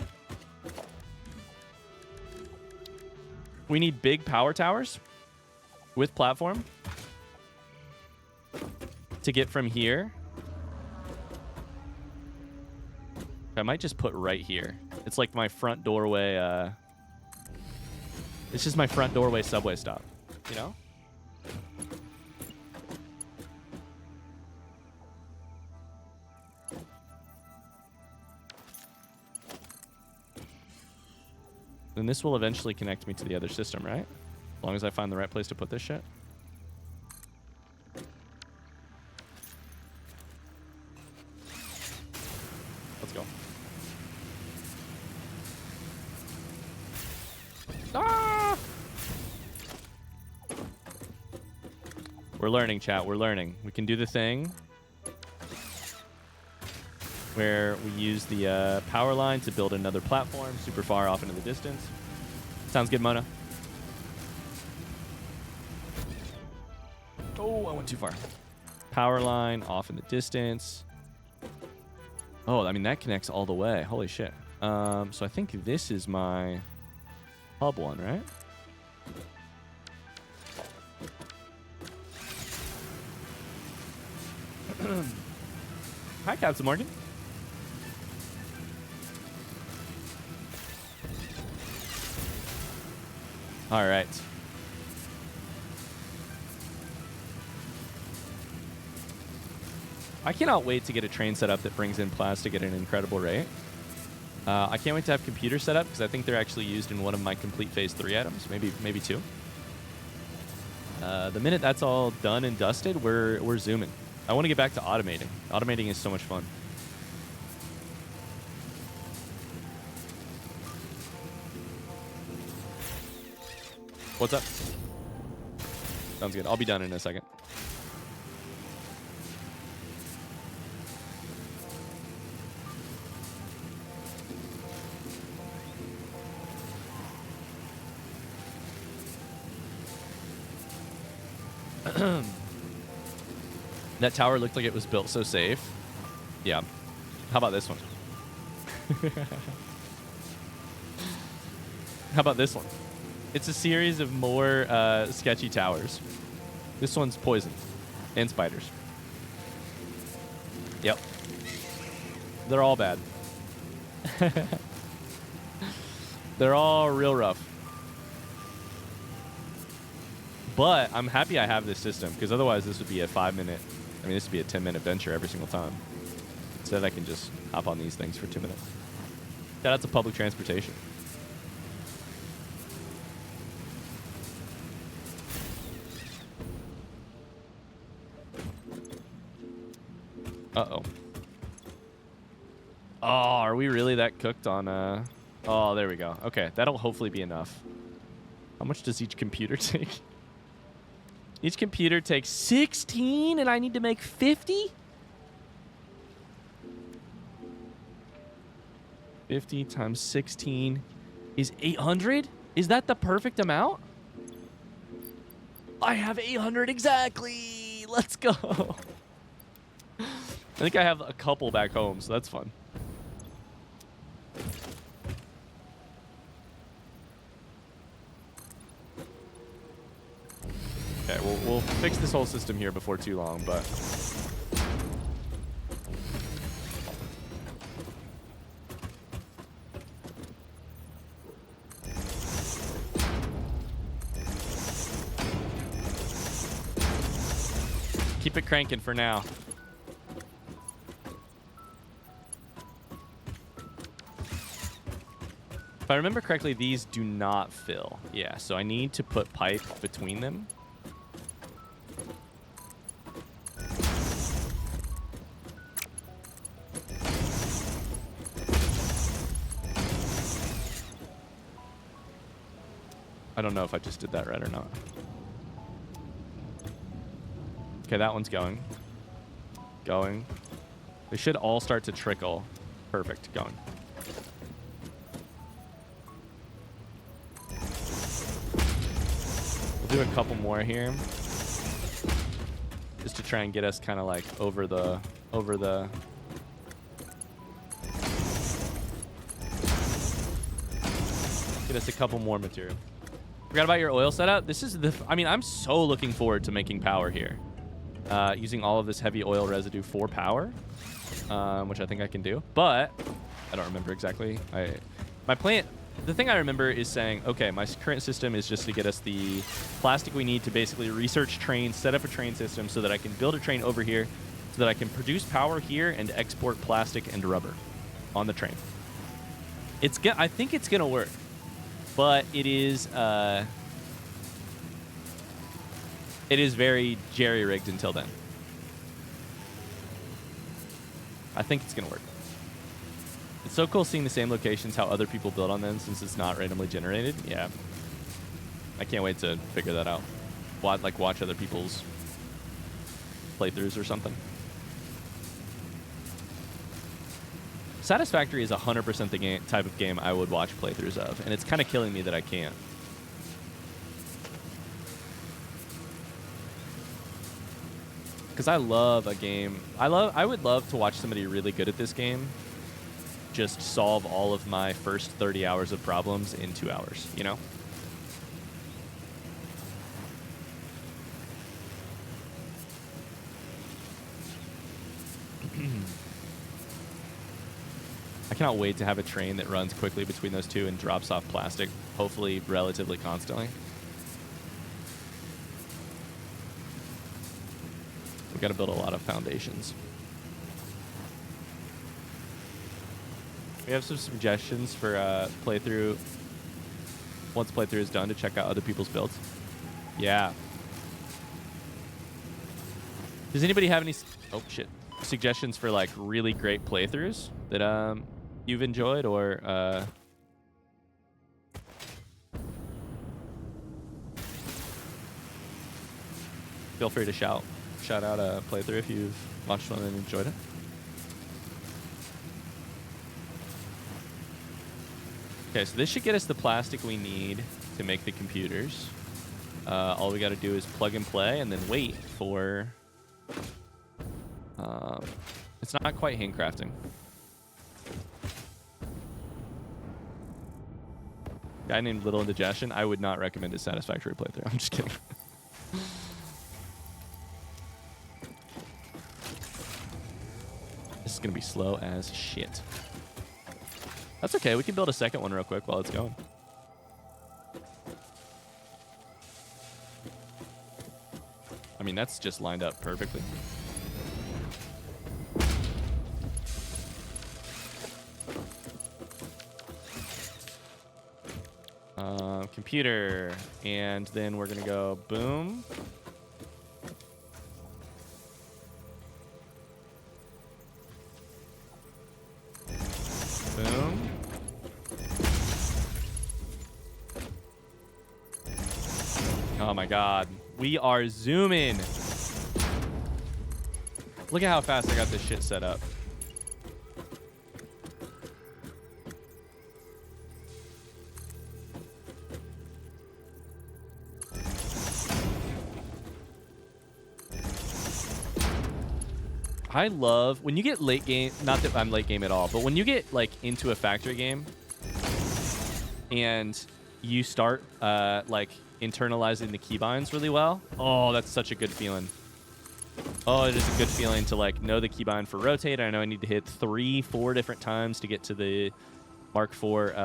we need big power towers with platform to get from here. I might just put right here. It's like my front doorway. It's just my front doorway subway stop, you know? Then this will eventually connect me to the other system, right? As long as I find the right place to put this shit. Let's go. Ah! We're learning, chat. We're learning. We can do the thing where we use the power line to build another platform super far off into the distance. Sounds good, Mona. Oh, I went too far. Power line off in the distance. Oh, I mean, that connects all the way. Holy shit. So I think this is my hub one, right? Hi, Captain Morgan. All right. I cannot wait to get a train set up that brings in plastic at an incredible rate. I can't wait to have computers set up because I think they're actually used in one of my complete phase 3 items, maybe 2. The minute that's all done and dusted, we're zooming. I want to get back to automating. Automating is so much fun. What's up? Sounds good. I'll be done in a second. That tower looked like it was built so safe. Yeah. How about this one? How about this one? It's a series of more sketchy towers. This one's poison and spiders. Yep. They're all bad. They're all real rough. But I'm happy I have this system because otherwise this would be a 5-minute, I mean, this would be a 10-minute venture every single time. Instead, I can just hop on these things for 2 minutes. Shout out to public transportation. Uh-oh. Oh, are we really that cooked on... Oh, there we go. Okay, that'll hopefully be enough. How much does each computer take? Each computer takes 16 and I need to make 50? 50 times 16 is 800? Is that the perfect amount? I have 800 exactly. Let's go. I think I have a couple back home, so that's fun. Okay, we'll fix this whole system here before too long, but... keep it cranking for now. If I remember correctly, these do not fill. Yeah, so I need to put pipe between them. I don't know if I just did that right or not. Okay, that one's going. Going. They should all start to trickle. Perfect. Going. We'll do a couple more here. Just to try and get us kind of like over the get us a couple more material. Forgot about your oil setup. This is I mean, I'm so looking forward to making power here. Using all of this heavy oil residue for power, which I think I can do, but I don't remember exactly. My plan, the thing I remember is saying, okay, my current system is just to get us the plastic we need to basically research trains, set up a train system so that I can build a train over here so that I can produce power here and export plastic and rubber on the train. I think it's going to work, but it is very jerry-rigged until then. I think it's going to work. It's so cool seeing the same locations, how other people build on them since it's not randomly generated. Yeah. I can't wait to figure that out. Watch other people's playthroughs or something. Satisfactory is 100% the type of game I would watch playthroughs of, and it's kind of killing me that I can't. Because I love a game. I would love to watch somebody really good at this game just solve all of my first 30 hours of problems in 2 hours, you know? I cannot wait to have a train that runs quickly between those two and drops off plastic, hopefully relatively constantly. We've got to build a lot of foundations. We have some suggestions for playthrough. Once playthrough is done, to check out other people's builds. Yeah. Does anybody have any suggestions for like really great playthroughs that you've enjoyed or feel free to shout out a playthrough if you've watched one and enjoyed it. Okay, so this should get us the plastic we need to make the computers. All we got to do is plug and play and then wait for... it's not quite handcrafting. Guy named Little Indigestion. I would not recommend a Satisfactory playthrough. I'm just kidding. This is going to be slow as shit. That's okay. We can build a second one real quick while it's going. I mean, that's just lined up perfectly. Computer. And then we're going to go boom. Boom. Oh my god. We are zooming. Look at how fast I got this shit set up. I love when you get late game, not that I'm late game at all, but when you get like into a factory game and you start like internalizing the keybinds really well. Oh, that's such a good feeling. Oh, it is a good feeling to like know the keybind for rotate. I know I need to hit 3-4 different times to get to the Mark IV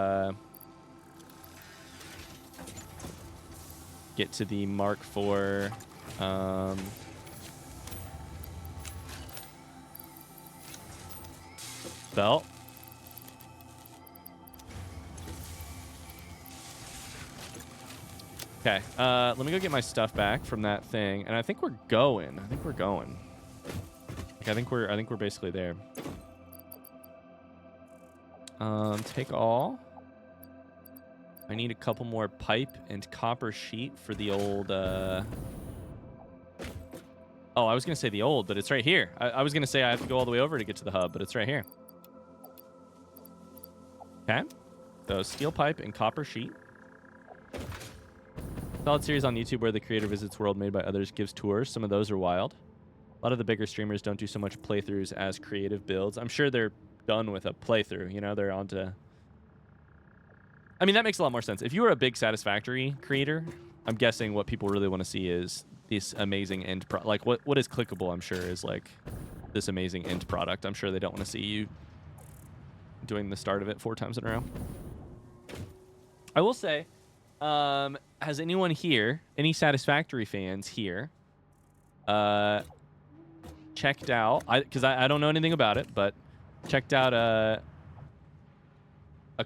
belt. Okay, let me go get my stuff back from that thing, and I think we're going. Like, I think we're basically there. Take all. I need a couple more pipe and copper sheet for the old... Oh, I was going to say the old, but it's right here. I was going to say I have to go all the way over to get to the hub, but it's right here. Okay. So steel pipe and copper sheet. Solid series on YouTube where the creator visits world made by others, gives tours. Some of those are wild. A lot of the bigger streamers don't do so much playthroughs as creative builds. I'm sure they're done with a playthrough. You know, they're on to... I mean, that makes a lot more sense. If you were a big Satisfactory creator, I'm guessing what people really want to see is this amazing end product. Like, what is clickable, I'm sure, is like this amazing end product. I'm sure they don't want to see you doing the start of it 4 times in a row. I will say, has anyone here, any Satisfactory fans here, checked out, because I don't know anything about it, but checked out a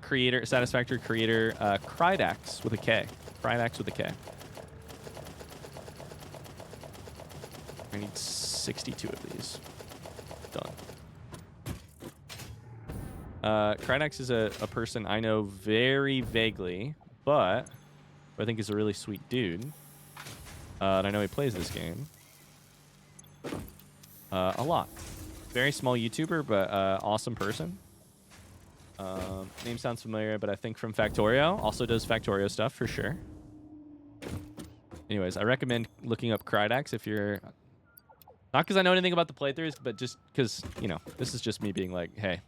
creator, Satisfactory creator, Krydax with a K. Krydax with a K. I need 62 of these. Done. Krydax is a person I know very vaguely, but I think is a really sweet dude. And I know he plays this game a lot. Very small YouTuber, but awesome person. Name sounds familiar, but I think from Factorio. Also does Factorio stuff for sure. Anyways, I recommend looking up Krydax if you're... Not because I know anything about the playthroughs, but just because, you know, this is just me being like, hey,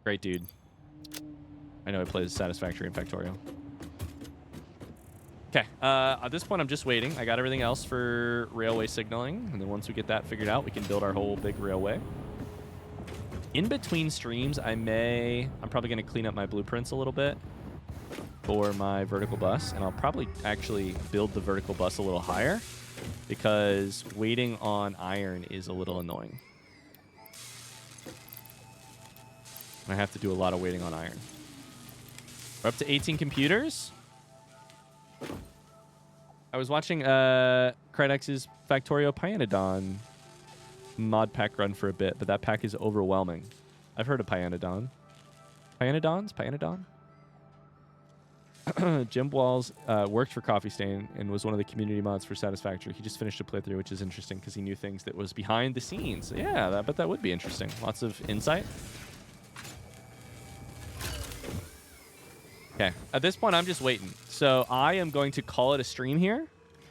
great dude. I know he plays Satisfactory and Factorio. Okay, at this point, I'm just waiting. I got everything else for railway signaling, and then once we get that figured out, we can build our whole big railway. In between streams, I'm probably going to clean up my blueprints a little bit for my vertical bus, and I'll probably actually build the vertical bus a little higher because waiting on iron is a little annoying. I have to do a lot of waiting on iron. We're up to 18 computers. I was watching Krydax's Factorio Pyanodon mod pack run for a bit, but that pack is overwhelming. I've heard of Pyanodon. Pyanodon? Jim Walls worked for Coffee Stain and was one of the community mods for Satisfactory. He just finished a playthrough, which is interesting because he knew things that was behind the scenes. So yeah, I bet that would be interesting. Lots of insight. Okay, at this point, I'm just waiting. So I am going to call it a stream here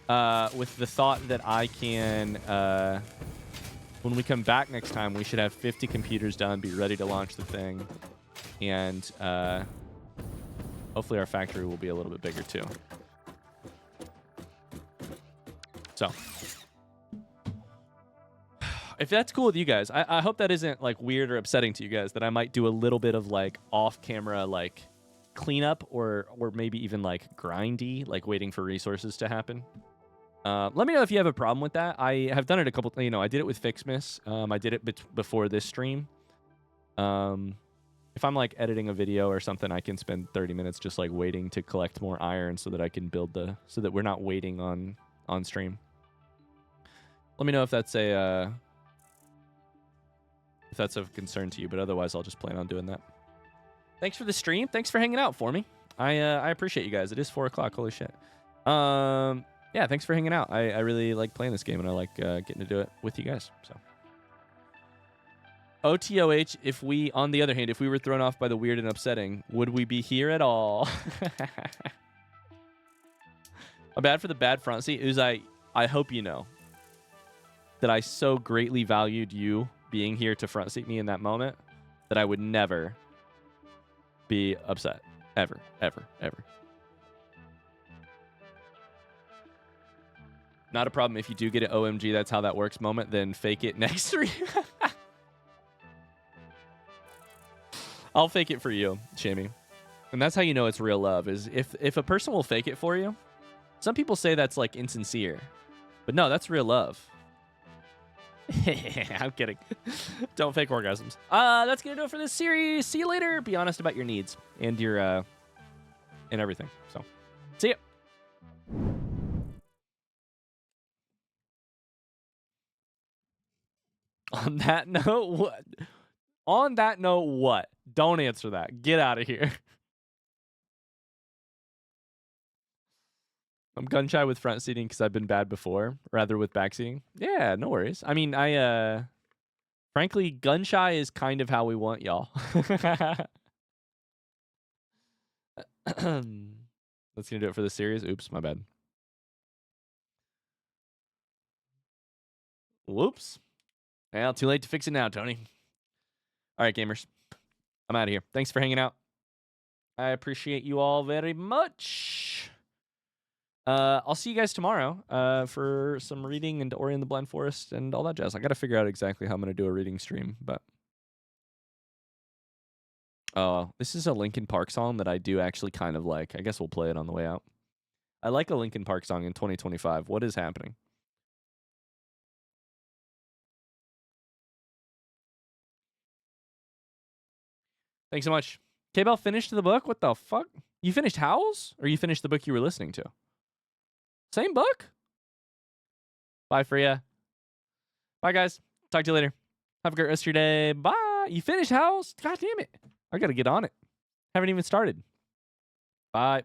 with the thought that I can, when we come back next time, we should have 50 computers done, be ready to launch the thing. And hopefully our factory will be a little bit bigger too. So if that's cool with you guys, I hope that isn't like weird or upsetting to you guys, that I might do a little bit of like off-camera like cleanup or maybe even like grindy, like waiting for resources to happen. Let me know if you have a problem with that. I have done it a couple, you know, I did it with Fixmas. I did it before this stream. If I'm like editing a video or something, I can spend 30 minutes just like waiting to collect more iron so that I can build so that we're not waiting on stream. Let me know if that's of concern to you, but otherwise I'll just plan on doing that. Thanks for the stream. Thanks for hanging out for me. I appreciate you guys. It is 4 o'clock. Holy shit. Yeah, thanks for hanging out. I really like playing this game, and I like getting to do it with you guys. So, OTOH, on the other hand, if we were thrown off by the weird and upsetting, would we be here at all? I'm bad for the bad front seat. I hope you know that I so greatly valued you being here to front seat me in that moment that I would never be upset. Ever, ever, ever. Not a problem if you do get an OMG, that's how that works moment, then fake it next stream. I'll fake it for you, Shimmy. And that's how you know it's real love, is if a person will fake it for you. Some people say that's like insincere. But no, that's real love. I'm kidding. Don't fake orgasms. That's gonna do it for this series. See you later. Be honest about your needs and your and everything. So, see ya. On that note, what? On that note, what? Don't answer that. Get out of here. I'm gun shy with front seating because I've been bad before, rather with back seating. Yeah, no worries. I mean, frankly, gun shy is kind of how we want y'all. That's gonna do it for the series. Oops, my bad. Whoops. Well, too late to fix it now, Tony. All right, gamers. I'm out of here. Thanks for hanging out. I appreciate you all very much. I'll see you guys tomorrow for some reading and Ori and the Blind Forest and all that jazz. I got to figure out exactly how I'm going to do a reading stream, but this is a Linkin Park song that I do actually kind of like. I guess we'll play it on the way out. I like a Linkin Park song in 2025. What is happening? Thanks so much. K-Bell finished the book? What the fuck? You finished Howls? Or you finished the book you were listening to? Same book? Bye, Freya. Bye, guys. Talk to you later. Have a great rest of your day. Bye. You finished Howls? God damn it. I got to get on it. Haven't even started. Bye.